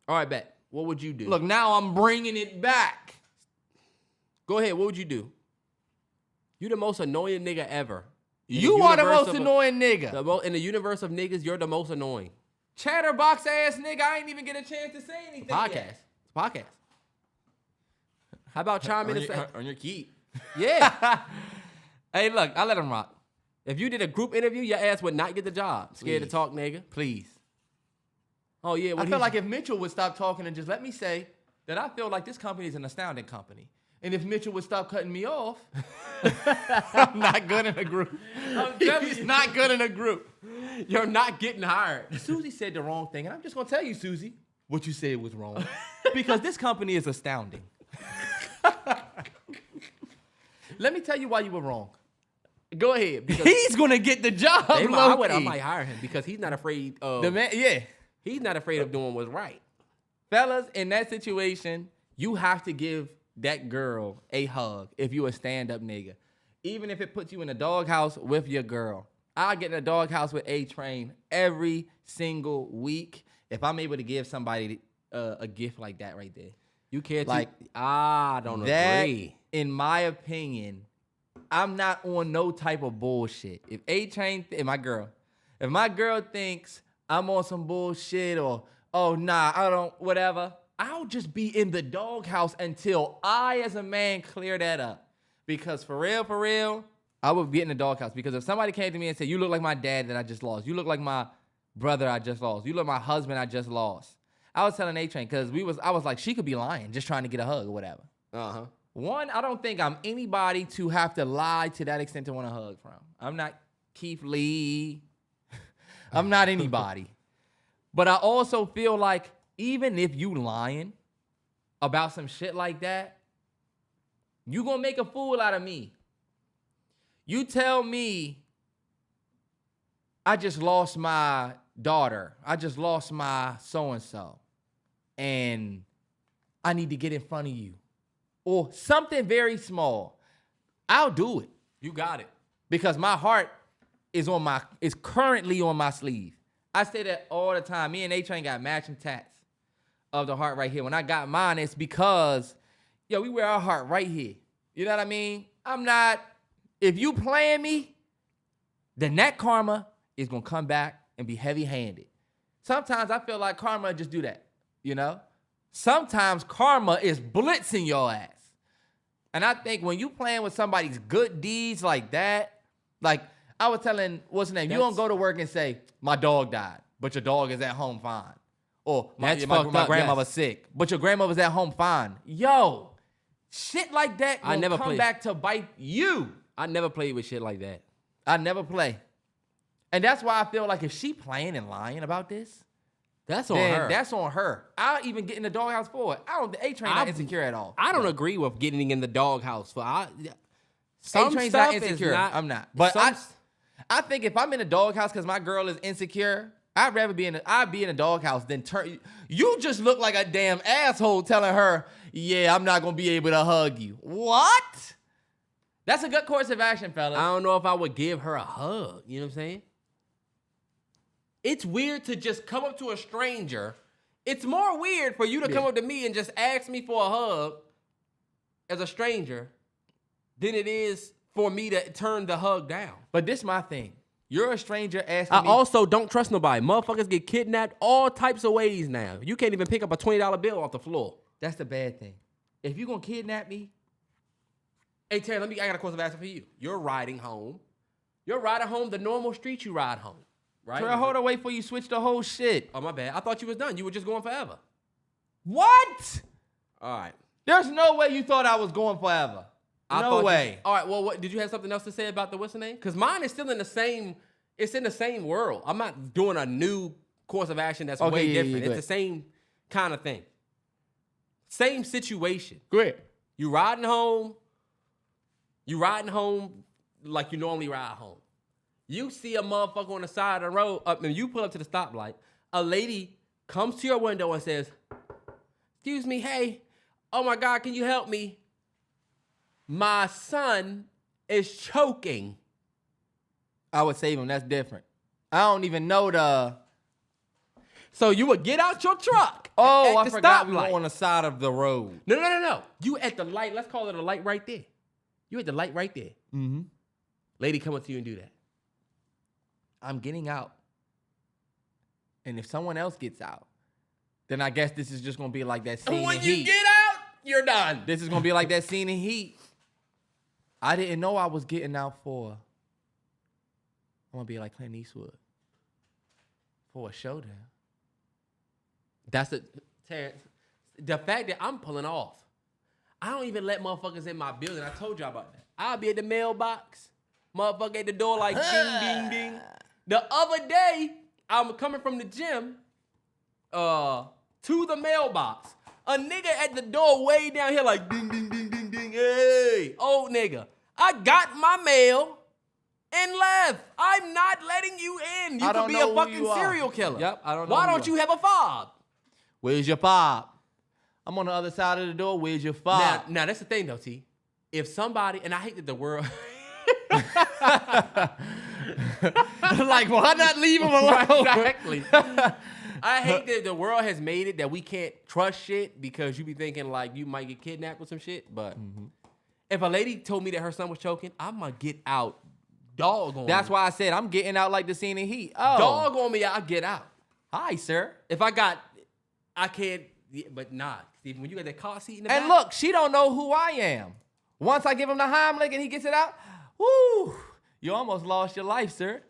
All right, bet. What would you do? Look, now I'm bringing it back. Go ahead. What would you do? You the most annoying nigga ever. You are the most annoying nigga. In the universe of niggas, you're the most annoying. Chatterbox ass nigga, I ain't even get a chance to say anything. Podcast. Yet. It's podcast. How about chime in and say on your key? Yeah. Hey, look, I let him rock. If you did a group interview, your ass would not get the job. Scared to talk, nigga. Please. Oh, yeah. I feel like if Mitchell would stop talking and just let me say that I feel like this company is an astounding company. And if Mitchell would stop cutting me off, I'm not good in a group. He's not good in a group. You're not getting hired. Susie said the wrong thing. And I'm just going to tell you, Susie, what you said was wrong. Because this company is astounding. Let me tell you why you were wrong. Go ahead. He's going to get the job. I might hire him because he's not afraid of... He's not afraid of doing what's right. Fellas, in that situation, you have to give that girl a hug if you a stand-up nigga. Even if it puts you in a doghouse with your girl. I'll get in a doghouse with A-Train every single week if I'm able to give somebody a gift like that right there. You can't... I don't agree. In my opinion, I'm not on no type of bullshit. If A-Train... if my girl thinks I'm on some bullshit or, oh, nah, I don't... whatever... I'll just be in the doghouse until I, as a man, clear that up. Because for real, I would get in the doghouse. Because if somebody came to me and said, you look like my dad that I just lost. You look like my brother I just lost. You look like my husband I just lost. I was telling A-Train, because I was like, she could be lying, just trying to get a hug or whatever. Uh-huh. One, I don't think I'm anybody to have to lie to that extent to want a hug from. I'm not Keith Lee. I'm not anybody. But I also feel like, even if you lying about some shit like that, you gonna make a fool out of me. You tell me I just lost my daughter. I just lost my so-and-so. And I need to get in front of you. Or something very small. I'll do it. You got it. Because my heart is currently on my sleeve. I say that all the time. Me and A-Train got matching tats of the heart right here. When I got mine, it's because, we wear our heart right here. You know what I mean? If you playing me, then that karma is going to come back and be heavy-handed. Sometimes I feel like karma just do that, Sometimes karma is blitzing your ass. And I think when you playing with somebody's good deeds like that, like I was telling, what's his name? You don't go to work and say, my dog died, but your dog is at home fine. Or my grandmother's sick, but your grandmother's at home fine. Yo, shit like that will come back to bite you. I never played with shit like that. I never play. And that's why I feel like if she playing and lying about this, that's on her. That's on her. I'll even get in the doghouse for it. A-Train not insecure at all. I don't agree with getting in the doghouse for. A-Train's not insecure. I'm not. But I think if I'm in a doghouse because my girl is insecure, I'd rather be in a doghouse than turn. You just look like a damn asshole telling her, yeah, I'm not gonna be able to hug you. What? That's a good course of action, fellas. I don't know if I would give her a hug. You know what I'm saying? It's weird to just come up to a stranger. It's more weird for you to come up to me and just ask me for a hug as a stranger than it is for me to turn the hug down. But this is my thing. You're a stranger asking me. I also don't trust nobody. Motherfuckers get kidnapped all types of ways now. You can't even pick up a $20 bill off the floor. That's the bad thing. If you're going to kidnap me. Hey, Terry, I got a course of action for you. You're riding home. You're riding home the normal street you ride home. Right? Terrell, hold on, wait before you switch the whole shit. Oh, my bad. I thought you was done. You were just going forever. What? All right. There's no way you thought I was going forever. No way. All right, well, did you have something else to say about the what's the name? Because mine is still in the same world. I'm not doing a new course of action that's way different. It's the same kind of thing. Same situation. Go ahead. You riding home like you normally ride home. You see a motherfucker on the side of the road, and you pull up to the stoplight. A lady comes to your window and says, excuse me, hey, oh my God, can you help me? My son is choking. I would save him. That's different. I don't even know the... So you would get out your truck. Oh, I forgot we were on the side of the road. No. You at the light. Let's call it a light right there. You at the light right there. Mm-hmm. Lady come up to you and do that. I'm getting out. And if someone else gets out, then I guess this is just going to be like that scene in Heat. When you get out, you're done. This is going to be like that scene in Heat. I didn't know I was getting out for... I'm going to be like Clint Eastwood. For a showdown. That's it, Terrance. The fact that I'm pulling off. I don't even let motherfuckers in my building. I told y'all about that. I'll be at the mailbox. Motherfucker at the door like ding, ding, ding. The other day, I'm coming from the gym to the mailbox. A nigga at the door way down here like ding, ding, ding, ding, ding. Hey, old nigga. I got my mail and left. I'm not letting you in. You could be a fucking serial killer. Yep, I don't know. Why don't you have a fob? Where's your fob? I'm on the other side of the door. Where's your fob? Now that's the thing though, T. If somebody, and I hate that the world... Like, why not leave him alone? Exactly. I hate that the world has made it that we can't trust shit because you be thinking like you might get kidnapped or some shit. But if a lady told me that her son was choking, I'm going to get out. Dog on me. That's why I said I'm getting out like the scene in Heat. Oh. Dog on me, I'll get out. Hi, sir. If I can't, but nah. See, when you got that car seat in the back. And look, she don't know who I am. Once I give him the Heimlich and he gets it out, whoo, you almost lost your life, sir.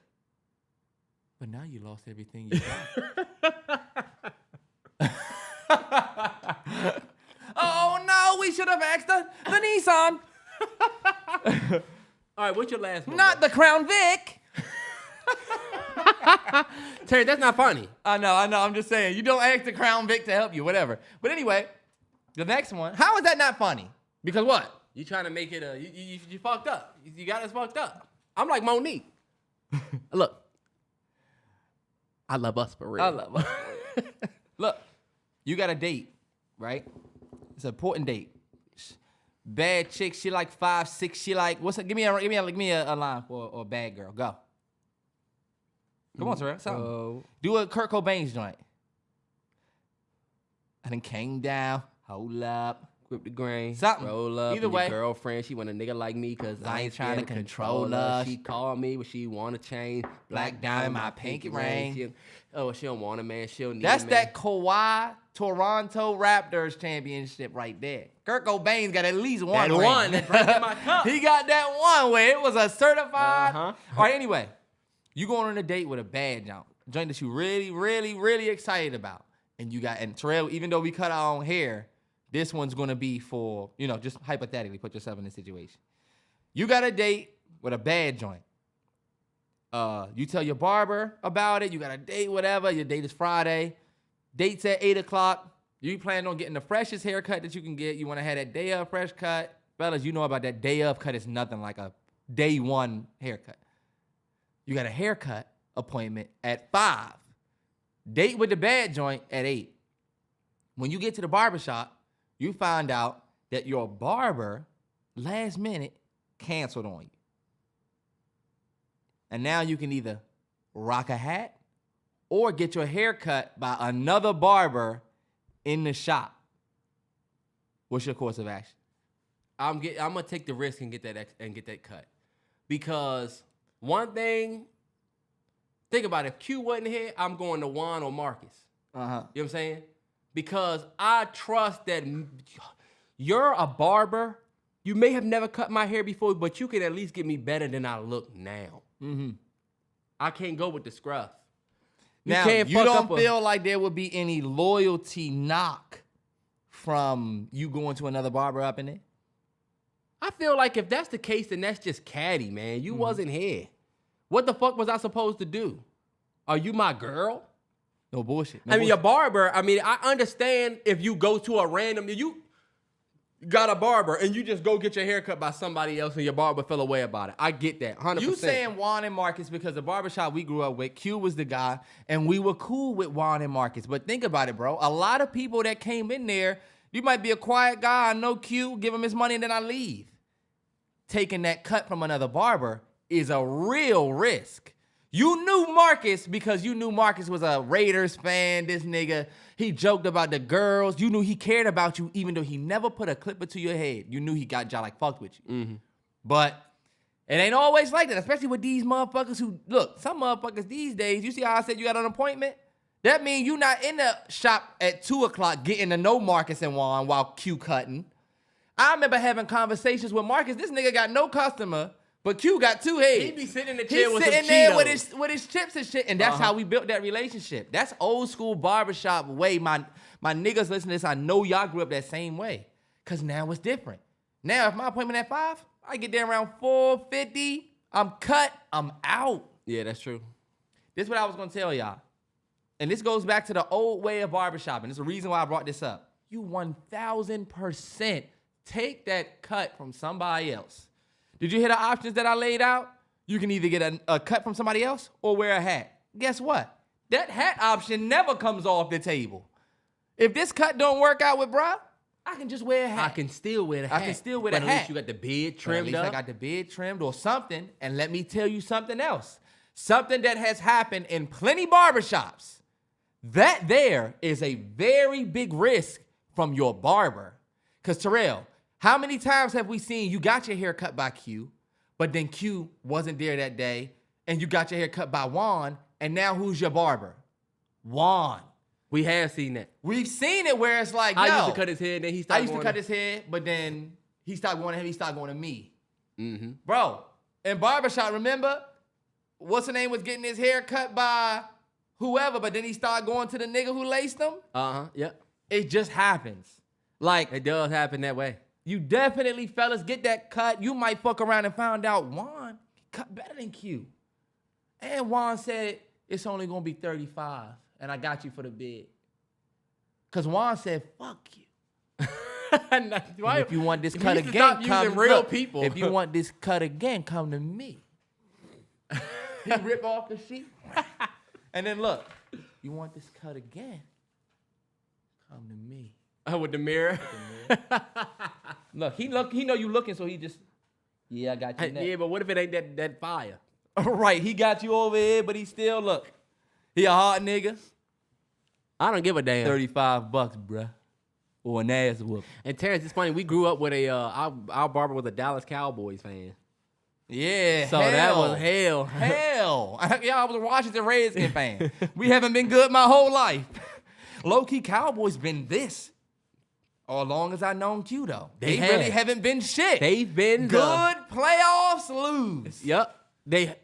But now you lost everything you got. Oh, no, we should have asked the Nissan. All right, what's your last one? Not the Crown Vic. Terry, that's not funny. I know. I'm just saying. You don't ask the Crown Vic to help you, whatever. But anyway, the next one. How is that not funny? Because what? You trying to make it you fucked up. You got us fucked up. I'm like Monique. Look. I love us for real. I love us. Look, you got a date, right? It's an important date. Bad chick, she like 5'6". She like, what's up? Give me a line for a bad girl. Go. Come on, Terrell. Something. Oh. Do a Kurt Cobain's joint. I done came down. Hold up. Whip the grain. Something. Roll up. Either and way. Your girlfriend, she want a nigga like me because I ain't trying to control her. She called me when she want to change. Black diamond, my pinky ring. She don't want a man. She'll need That's a man. that Kawhi Toronto Raptors championship right there. Kurt Cobain's got at least one That ring. one that drank in my cup. He got that one where it was a certified. Uh-huh. All right, anyway. You going on a date with a bad joint that you really, really, really excited about. And Terrell, even though we cut our own hair, this one's going to be for, just hypothetically, put yourself in this situation. You got a date with a bad joint. You tell your barber about it. You got a date, whatever. Your date is Friday. Date's at 8 o'clock. You plan on getting the freshest haircut that you can get. You want to have that day of fresh cut. Fellas, you know about that day of cut is nothing like a day one haircut. You got a haircut appointment at 5. Date with the bad joint at 8. When you get to the barbershop, you find out that your barber, last minute, canceled on you. And now you can either rock a hat or get your hair cut by another barber in the shop. What's your course of action? I'm gonna take the risk and get that cut, because one thing. Think about it. If Q wasn't here, I'm going to Juan or Marcus. Uh-huh. You know what I'm saying? Because I trust that you're a barber. You may have never cut my hair before, but you can at least get me better than I look now. Mm-hmm. I can't go with the scruff. Now, you don't feel like there would be any loyalty knock from you going to another barber up in there? I feel like if that's the case, then that's just catty, man. You wasn't here. What the fuck was I supposed to do? Are you my girl? No bullshit. I mean, your barber, I understand if you go to a random, you got a barber and you just go get your hair cut by somebody else and your barber fell away about it. I get that, 100%. You saying Juan and Marcus because the barbershop we grew up with, Q was the guy, and we were cool with Juan and Marcus. But think about it, bro. A lot of people that came in there, you might be a quiet guy, I know Q, give him his money and then I leave. Taking that cut from another barber is a real risk. You knew Marcus because you knew Marcus was a Raiders fan, this nigga. He joked about the girls. You knew he cared about you even though he never put a clipper to your head. You knew he got y'all fucked with you. Mm-hmm. But it ain't always like that, especially with these motherfuckers who, look, some motherfuckers these days, you see how I said you got an appointment? That means you not in the shop at 2 o'clock getting to know Marcus and Juan while Q cutting. I remember having conversations with Marcus. This nigga got no customer. But Q got 2 heads. He be sitting in the chair He's with sitting some there Cheetos. with his chips and shit, and that's how we built that relationship. That's old school barbershop way. My niggas listen to this, I know y'all grew up that same way. Cause now it's different. Now if my appointment at 5, I get there around 4:50. I'm cut. I'm out. Yeah, that's true. This is what I was gonna tell y'all, and this goes back to the old way of barbershop, and it's the reason why I brought this up. You 1,000% take that cut from somebody else. Did you hear the options that I laid out? You can either get a cut from somebody else or wear a hat. Guess what? That hat option never comes off the table. If this cut don't work out with bruh, I can just wear a hat. I can still wear the hat. I can still wear but the at hat. least you got the beard But at trimmed least up. I got the beard trimmed or something. And let me tell you something else. Something that has happened in plenty barbershops. That there is a very big risk from your barber. Because Terrell, how many times have we seen you got your hair cut by Q, but then Q wasn't there that day, and you got your hair cut by Juan, and now who's your barber? Juan. We have seen that. We've seen it where it's like, I yo, used to cut his hair, then he started I used to going cut his hair, but then he stopped going to him, he started going to me. Mm-hmm. Bro, in barbershop, remember? What's the name was getting his hair cut by whoever, but then he started going to the nigga who laced him? Uh-huh, yep. It just happens. Like, It does happen that way. you definitely, fellas, get that cut. You might fuck around and find out Juan cut better than Q. And Juan said, it's only going to be 35, and I got you for the bid. Because Juan said, fuck you. And if you want this cut need to again, stop come using real look, people. If you want this cut again, come to me. He rip off the sheet. And then look, you want this cut again, come to me. With the mirror. Look, he know you looking, so he just, yeah, I got you next. Yeah, but what if it ain't that fire? Right, he got you over here, but he still look. He a hard nigga. I don't give a damn. $35, bruh. Or an ass whoop. And Terrance, it's funny. We grew up with our barber was a Dallas Cowboys fan. Yeah, So that was hell. Hell. Y'all, I was a Washington Redskins fan. We haven't been good my whole life. Low-key Cowboys been this. All long as I known Q, though. They really haven't been shit. They've been good playoffs lose. Yep.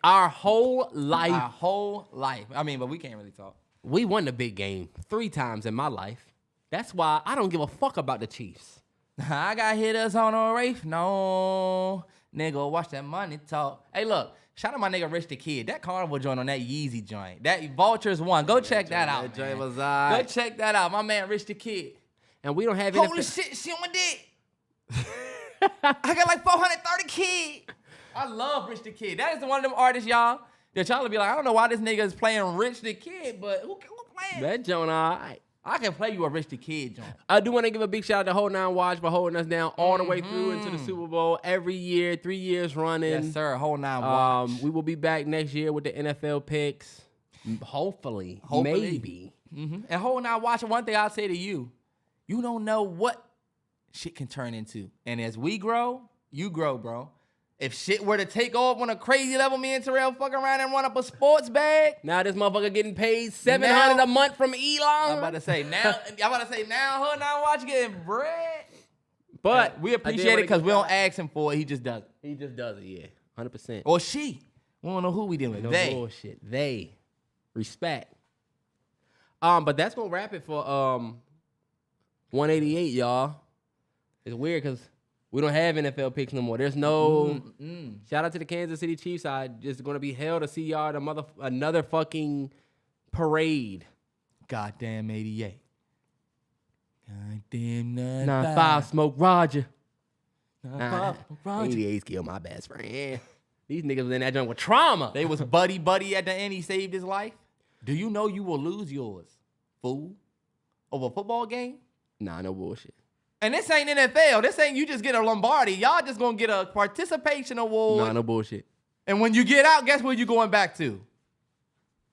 Our whole life. Our whole life. I mean, but we can't really talk. We won the big game 3 times in my life. That's why I don't give a fuck about the Chiefs. I got hitters on a Rafe. No. Nigga, watch that money talk. Hey, look. Shout out my nigga Rich the Kid. That Carnival joint on that Yeezy joint. That Vultures won. Go check that out. That joint man. was Go check that out. My man Rich the Kid. And we don't have any. Holy shit, she on my dick. I got like 430 kids. I love Rich the Kid. That is one of them artists, y'all, that y'all will be like, I don't know why this nigga is playing Rich the Kid, but who playing? That joint, all right. I can play you a Rich the Kid joint. I do want to give a big shout out to Whole Nine Watch for holding us down all the way through into the Super Bowl every year, 3 years running. Yes, sir. Whole Nine Watch. We will be back next year with the NFL picks. Hopefully. Maybe. Mm-hmm. And Whole Nine Watch, one thing I'll say to you, you don't know what shit can turn into. And as we grow, you grow, bro. If shit were to take off on a crazy level, me and Terrell fuck around and run up a sports bag. Now this motherfucker getting paid $700 a month from Elon. I'm about to say now Whole Nine Watch getting bread. But we appreciate it because we don't ask him for it. He just does it. He just does it, yeah. 100%. Or she. We don't know who we dealing with. No They. bullshit. They. Respect. But that's gonna wrap it for 188, y'all. It's weird because we don't have NFL picks no more. There's no shout out to the Kansas City Chiefs. I just gonna be hell to see y'all at another fucking parade. Goddamn 88. Goddamn 9-5 Smoke Roger. 9-5 Roger. 88's killed my best friend. These niggas was in that joint with trauma. They was buddy at the end. He saved his life. Do you know you will lose yours, fool? Over a football game? Nah, no bullshit. And this ain't NFL. This ain't you just get a Lombardi. Y'all just gonna get a participation award. Nah, no bullshit. And when you get out, guess where you going back to?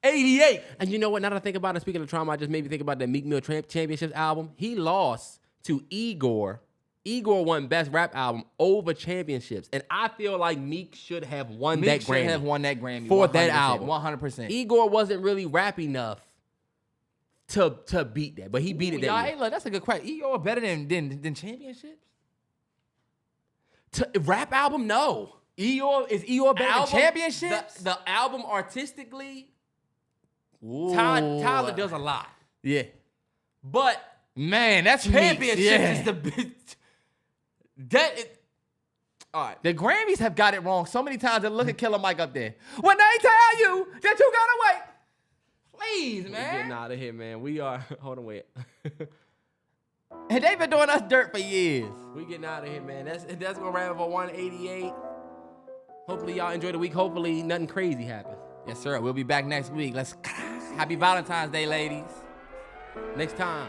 88. And you know what? Now that I think about it, speaking of trauma, I just made me think about the Meek Mill Championships album. He lost to Igor. Igor won Best Rap Album over Championships. And I feel like Meek should have won that Grammy. Meek should have won that Grammy. For that album. 100%. Igor wasn't really rap enough to beat that, but he beat it that year. Hey, look, that's a good question. Igor better than Championships? Rap album, no. Is Igor better than Championships? The album artistically, Ooh. Tyler does a lot. Yeah. But man, that's Championships is is the best. All right. The Grammys have got it wrong so many times. They look at Killer Mike up there. When they tell you that you gotta wait. Please, man. We're getting out of here, man. We are. Hold on, wait. And they've been doing us dirt for years. We getting out of here, man. That's gonna wrap up for 188. Hopefully y'all enjoy the week. Hopefully nothing crazy happens. Yes, sir. We'll be back next week. Happy Valentine's Day, ladies. Next time.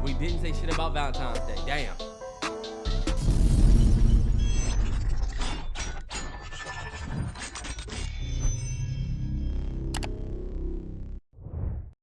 We didn't say shit about Valentine's Day. Damn.